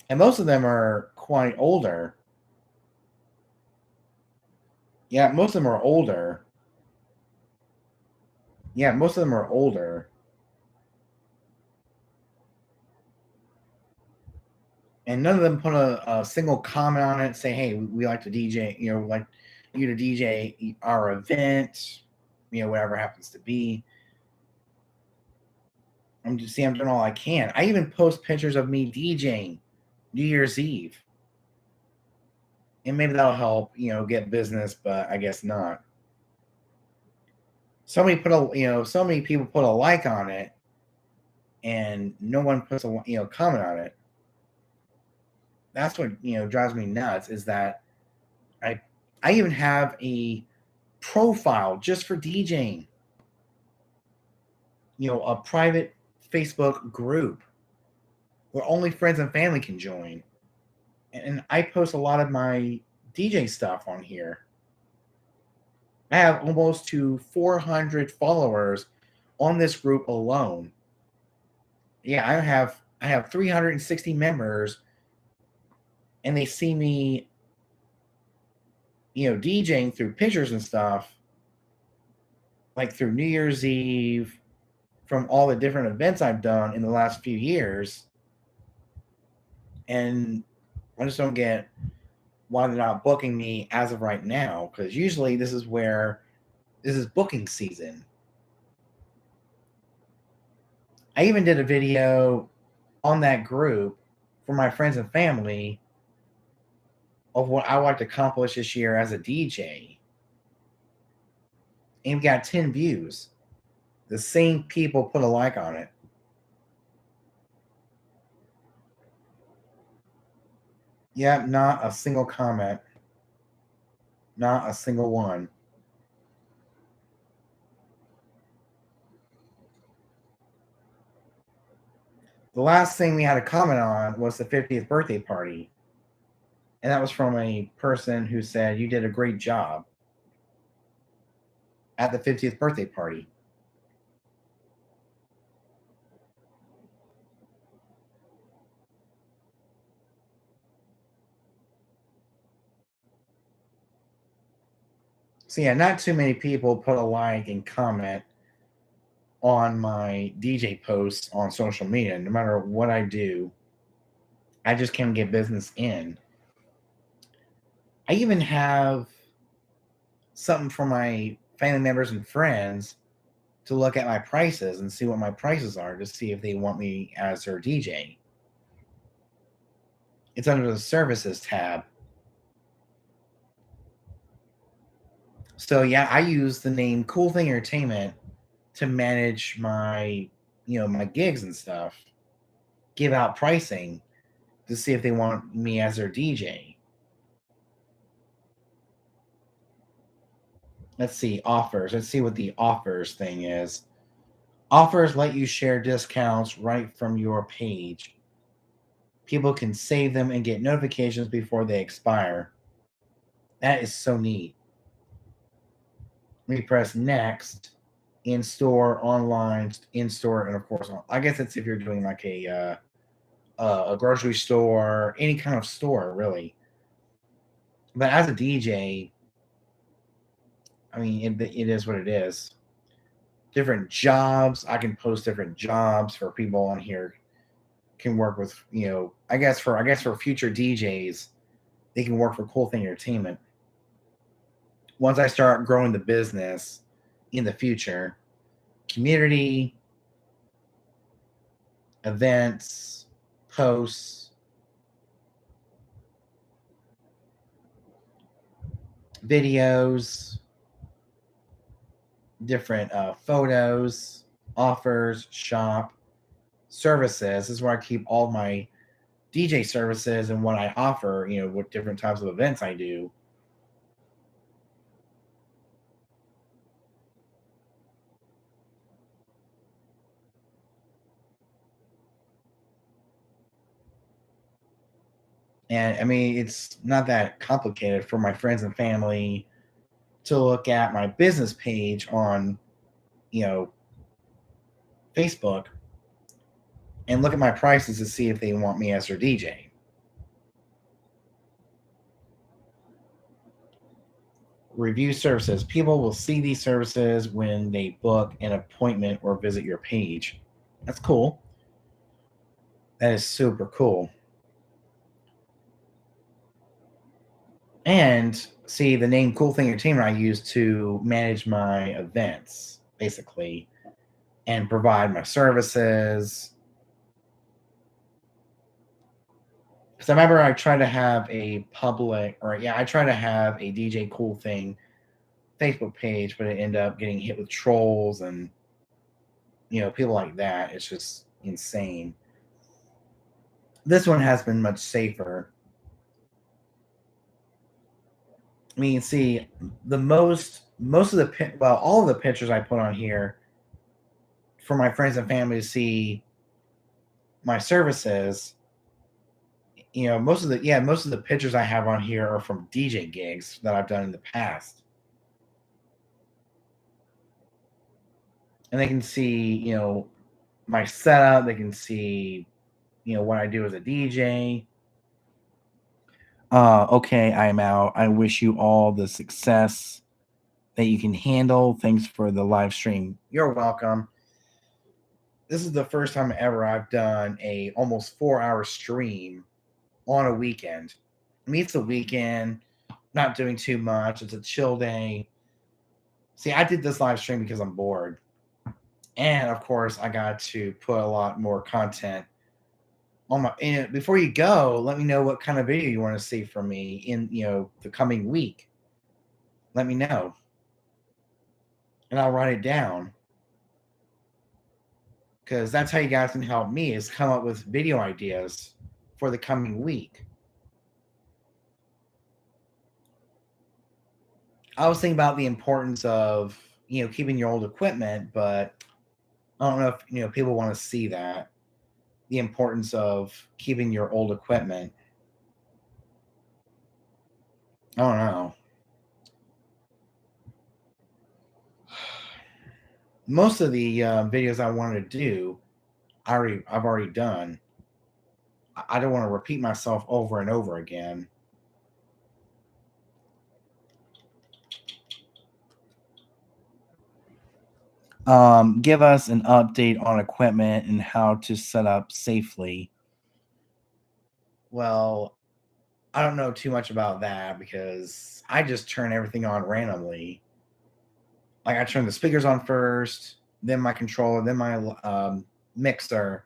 And most of them are quite older. Yeah, most of them are older. And none of them put a single comment on it, say, hey, we like to DJ, like you to DJ our event, whatever happens to be. I'm doing all I can. I even post pictures of me DJing New Year's Eve. And maybe that'll help, get business, but I guess not. So many people put a like on it and no one puts a comment on it. That's what drives me nuts, is that I even have a profile just for DJing. A private Facebook group where only friends and family can join. And I post a lot of my DJ stuff on here. I have almost to 400 followers on this group alone. Yeah, I have I have 360 members, and they see me, DJing through pictures and stuff, like through New Year's Eve, from all the different events I've done in the last few years. And I just don't get why they're not booking me as of right now, because usually this is booking season. I even did a video on that group for my friends and family of what I would like to accomplish this year as a DJ. And we got 10 views. The same people put a like on it. Yeah, not a single comment. Not a single one. The last thing we had a comment on was the 50th birthday party. And that was from a person who said, "You did a great job at the 50th birthday party." So yeah, not too many people put a like and comment on my DJ posts on social media. No matter what I do, I just can't get business in. I even have something for my family members and friends to look at my prices and see what my prices are to see if they want me as their DJ. It's under the services tab. So yeah, I use the name Cool Thing Entertainment to manage my, my gigs and stuff. Give out pricing to see if they want me as their DJ. Let's see, offers. Let's see what the offers thing is. Offers let you share discounts right from your page. People can save them and get notifications before they expire. That is so neat. We press next, in store, online, in store, and of course, I guess it's if you're doing like a grocery store, any kind of store, really. But as a DJ, I mean, it is what it is. Different jobs, I can post different jobs for people on here. Can work with, I guess for future DJs, they can work for Cool Thing Entertainment. Once I start growing the business in the future, community, events, posts, videos, different photos, offers, shop, services. This is where I keep all my DJ services and what I offer, what different types of events I do. And I mean, it's not that complicated for my friends and family to look at my business page on, Facebook and look at my prices to see if they want me as their DJ. Review services. People will see these services when they book an appointment or visit your page. That's cool. That is super cool. And see, the name Cool Thing Entertainment I use to manage my events, basically, and provide my services. Because I remember I tried to have a I tried to have a DJ Cool Thing Facebook page, but it ended up getting hit with trolls and, people like that. It's just insane. This one has been much safer. I mean, see, all of the pictures I put on here for my friends and family to see my services, most of the pictures I have on here are from DJ gigs that I've done in the past. And they can see, my setup, they can see what I do as a DJ. Okay, I'm out. I wish you all the success that you can handle. Thanks for the live stream. You're welcome. This is the first time ever I've done a almost 4-hour stream on a weekend. I mean, it's a weekend, not doing too much. It's a chill day. See, I did this live stream because I'm bored. And of course, I got to put a lot more content on my. And before you go, let me know what kind of video you want to see from me in the coming week. Let me know, and I'll write it down, because that's how you guys can help me, is come up with video ideas for the coming week. I was thinking about the importance of keeping your old equipment, but I don't know if people want to see that, the importance of keeping your old equipment. I don't know. Most of the videos I wanted to do, I've already done. I don't want to repeat myself over and over again. Give us an update on equipment and how to set up safely. Well, I don't know too much about that because I just turn everything on randomly. Like, I turn the speakers on first, then my controller, then my mixer.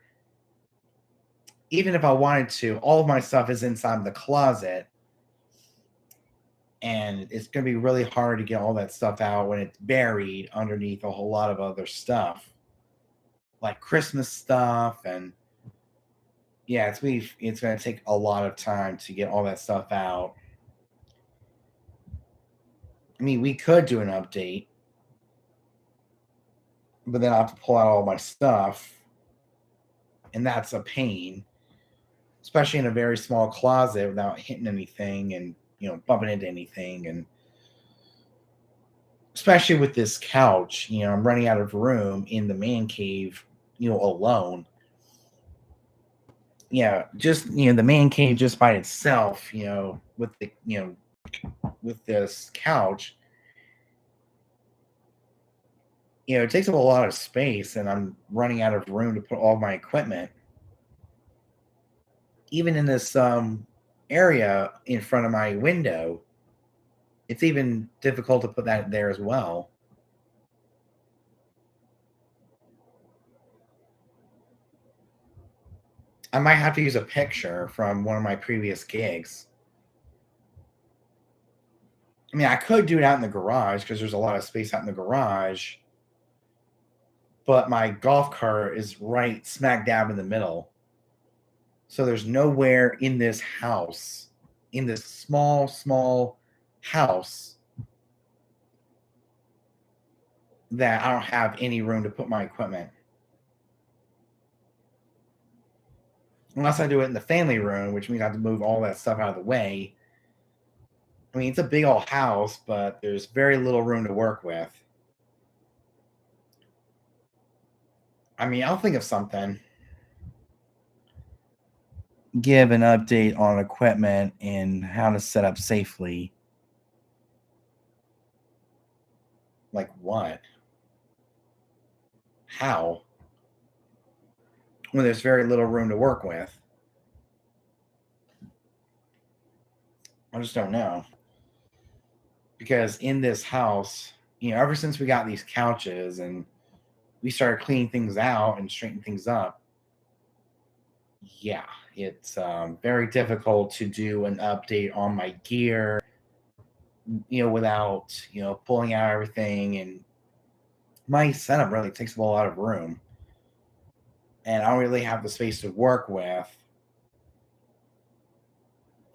Even if I wanted to, all of my stuff is inside the closet, and it's going to be really hard to get all that stuff out when it's buried underneath a whole lot of other stuff, like Christmas stuff. And yeah, it's going to take a lot of time to get all that stuff out. I mean, we could do an update, but then I have to pull out all my stuff, and that's a pain, especially in a very small closet without hitting anything and bumping into anything. And especially with this couch, I'm running out of room in the man cave, alone. Yeah, just the man cave just by itself, with the with this couch, it takes up a lot of space, and I'm running out of room to put all my equipment. Even in this area in front of my window, it's even difficult to put that there as well. I might have to use a picture from one of my previous gigs. I mean, I could do it out in the garage because there's a lot of space out in the garage, but my golf cart is right smack dab in the middle. So there's nowhere in this house, in this small house, that I don't have any room to put my equipment. Unless I do it in the family room, which means I have to move all that stuff out of the way. I mean, it's a big old house, but there's very little room to work with. I mean, I'll think of something. Give an update on equipment and how to set up safely. Like what? How? When there's very little room to work with. I just don't know. Because in this house, ever since we got these couches and we started cleaning things out and straightening things up, yeah, it's very difficult to do an update on my gear, without, pulling out everything. And my setup really takes up a lot of room. And I don't really have the space to work with.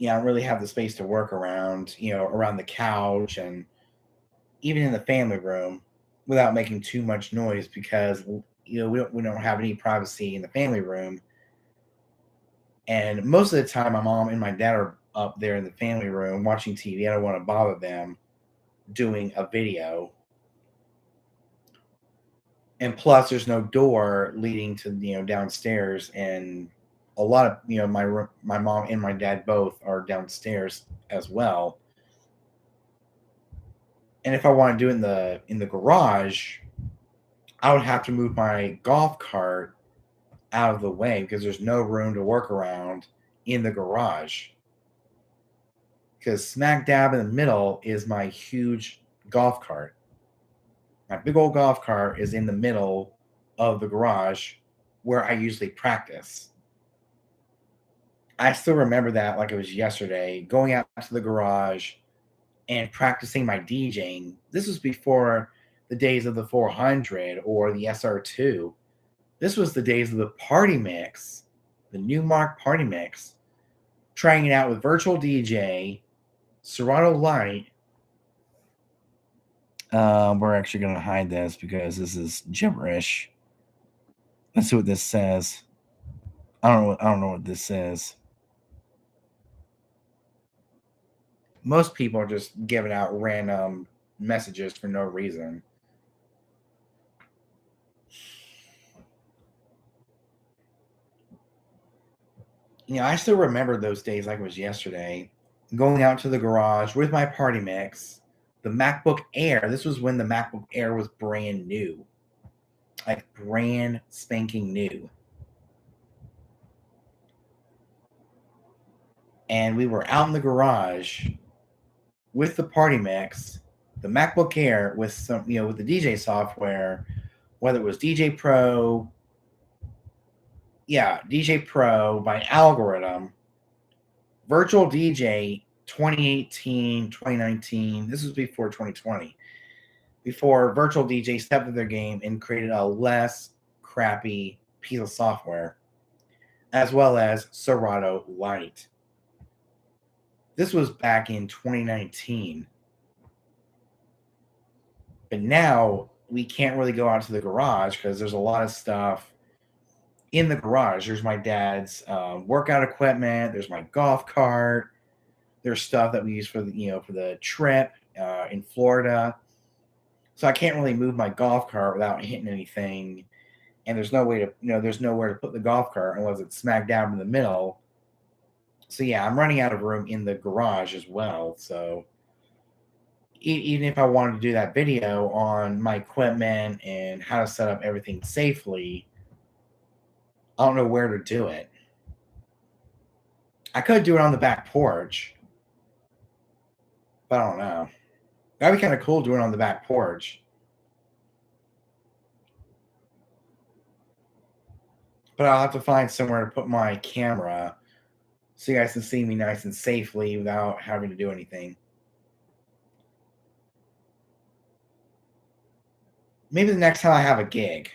I don't really have the space to work around, around the couch and even in the family room without making too much noise, because we don't have any privacy in the family room. And most of the time, my mom and my dad are up there in the family room watching TV. I don't want to bother them doing a video. And plus, there's no door leading to downstairs and a lot of my mom and my dad both are downstairs as well. And if I want to do it in the garage, I would have to move my golf cart out of the way because there's no room to work around in the garage. Because smack dab in the middle is my huge golf cart. My big old golf cart is in the middle of the garage where I usually practice. I still remember that like it was yesterday, going out to the garage and practicing my DJing. This was before the days of the 400 or the SR2. This was the days of the Party Mix, the Newmark Party Mix, trying it out with Virtual DJ, Serato Lite. We're actually going to hide this because this is gibberish. Let's see what this says. I don't know what this says. Most people are just giving out random messages for no reason. I still remember those days like it was yesterday. Going out to the garage with my Party Mix, the MacBook Air. This was when the MacBook Air was brand new. Like brand spanking new. And we were out in the garage with the Party Mix, the MacBook Air with some, with the DJ software, whether it was DJ Pro, DJ Pro by Algorithm, Virtual DJ 2018, 2019. This was before 2020. Before Virtual DJ stepped up their game and created a less crappy piece of software, as well as Serato Lite. This was back in 2019. But now we can't really go out to the garage because there's a lot of stuff in the garage. There's my dad's workout equipment. There's my golf cart. There's stuff that we use for the trip in Florida. So I can't really move my golf cart without hitting anything. And there's no way to, there's nowhere to put the golf cart unless it's smack down in the middle. So yeah, I'm running out of room in the garage as well. So even if I wanted to do that video on my equipment and how to set up everything safely, I don't know where to do it. I could do it on the back porch, but I don't know. That'd be kind of cool doing it on the back porch. But I'll have to find somewhere to put my camera so you guys can see me nice and safely without having to do anything. Maybe the next time I have a gig,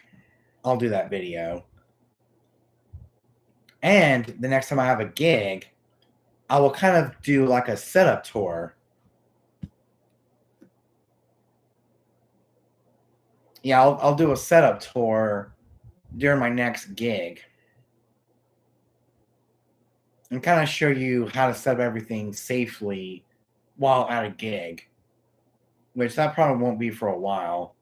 I'll do that video. And the next time I have a gig, I will kind of do like a setup tour. Yeah, I'll do a setup tour during my next gig and kind of show you how to set up everything safely while at a gig, which that probably won't be for a while.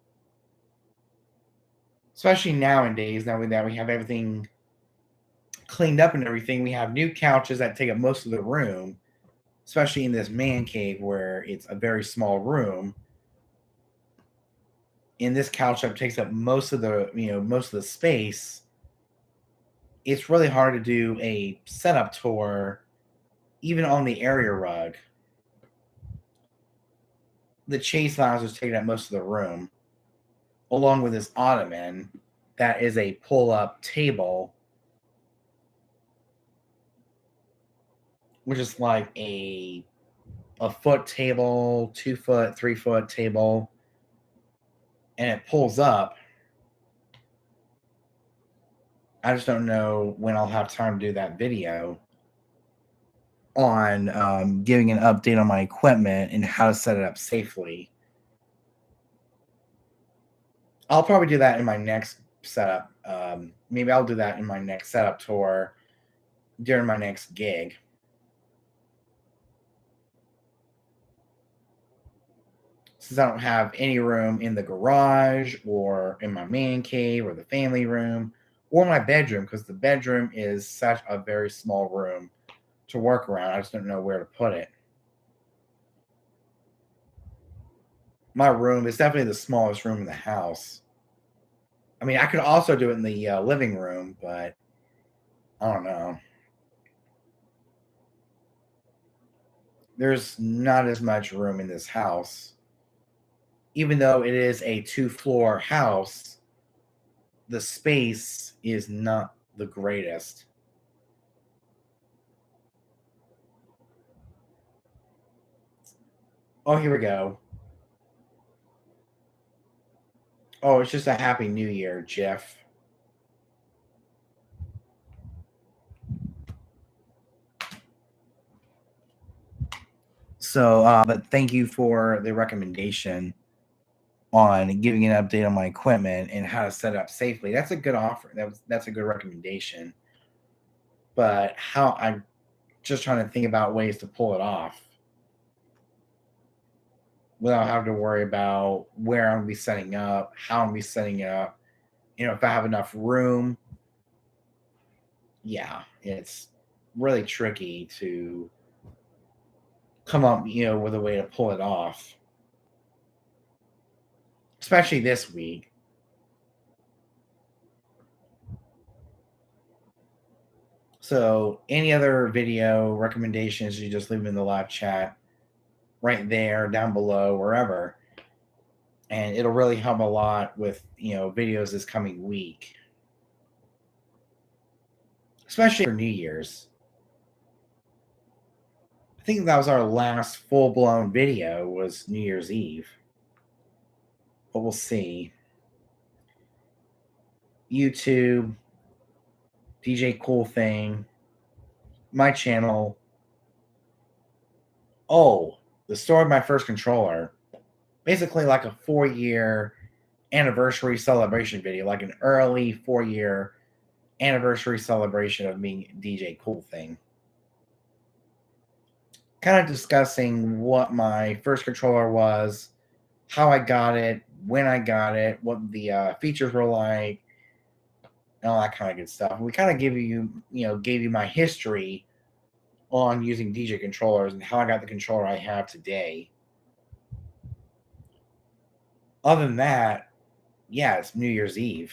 Especially nowadays, now that we have everything cleaned up and everything, we have new couches that take up most of the room, especially in this man cave where it's a very small room. In this couch that takes up most of the space, it's really hard to do a setup tour even on the area rug. The chase lounge is taking up most of the room, along with this ottoman that is a pull-up table, which is like a foot table, 2 foot, 3 foot table, and it pulls up. I just don't know when I'll have time to do that video on giving an update on my equipment and how to set it up safely. I'll probably do that in my next setup. Maybe I'll do that in my next setup tour during my next gig. Since I don't have any room in the garage or in my man cave or the family room or my bedroom, because the bedroom is such a very small room to work around. I just don't know where to put it. My room is definitely the smallest room in the house. I mean, I could also do it in the living room, but I don't know. There's not as much room in this house. Even though it is a 2-floor house, the space is not the greatest. Oh, here we go. Oh, it's just a Happy New Year, Jeff. So, but thank you for the recommendation on giving an update on my equipment and how to set it up safely. That's a good offer. That's a good recommendation. But how I'm just trying to think about ways to pull it off without having to worry about where I'm gonna be setting up, how I'm gonna be setting it up. If I have enough room. Yeah, it's really tricky to come up, with a way to pull it off, especially this week. So, any other video recommendations, you just leave them in the live chat right there, down below, wherever. And it'll really help a lot with, videos this coming week, especially for New Year's. I think that was our last full-blown video was New Year's Eve. But we'll see. YouTube, DJ Cool Thing, my channel. Oh, the story of my first controller. Basically like a 4-year anniversary celebration video, like an early 4-year anniversary celebration of me DJ Cool Thing. Kind of discussing what my first controller was, how I got it, when I got it, what the features were like, and all that kind of good stuff. We kind of gave you my history on using DJ controllers and how I got the controller I have today. Other than that, yeah, it's New Year's Eve.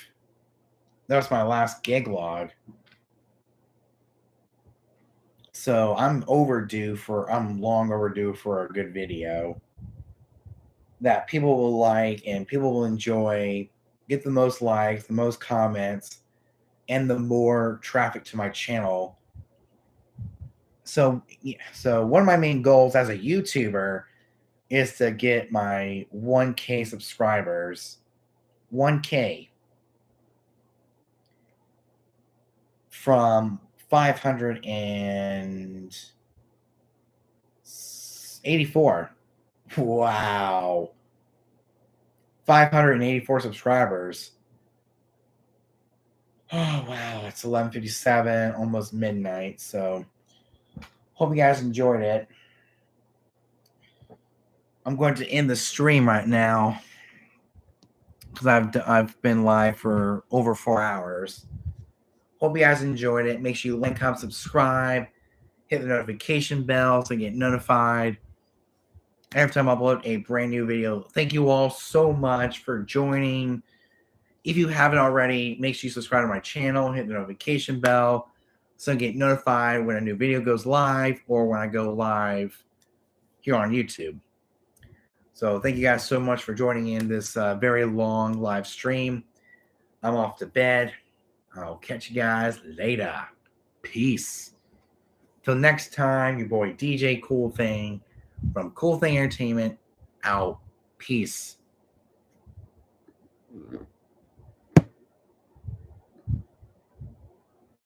That was my last gig log. So I'm long overdue for a good video that people will like and people will enjoy, get the most likes, the most comments, and the more traffic to my channel. So one of my main goals as a YouTuber is to get my 1K subscribers. 1K from 584. Wow. 584 subscribers. Oh, wow. It's 11:57, almost midnight. So hope you guys enjoyed it. I'm going to end the stream right now because I've been live for over 4 hours. Hope you guys enjoyed it. Make sure you like, comment, subscribe, hit the notification bell so you get notified every time I upload a brand new video. Thank you all so much for joining. If you haven't already, make sure you subscribe to my channel, hit the notification bell so you get notified when a new video goes live or when I go live here on YouTube. So thank you guys so much for joining in this very long live stream. I'm off to bed. I'll catch you guys later. Peace. Till next time, your boy DJ Cool Thing from Cool Thing Entertainment out. Peace.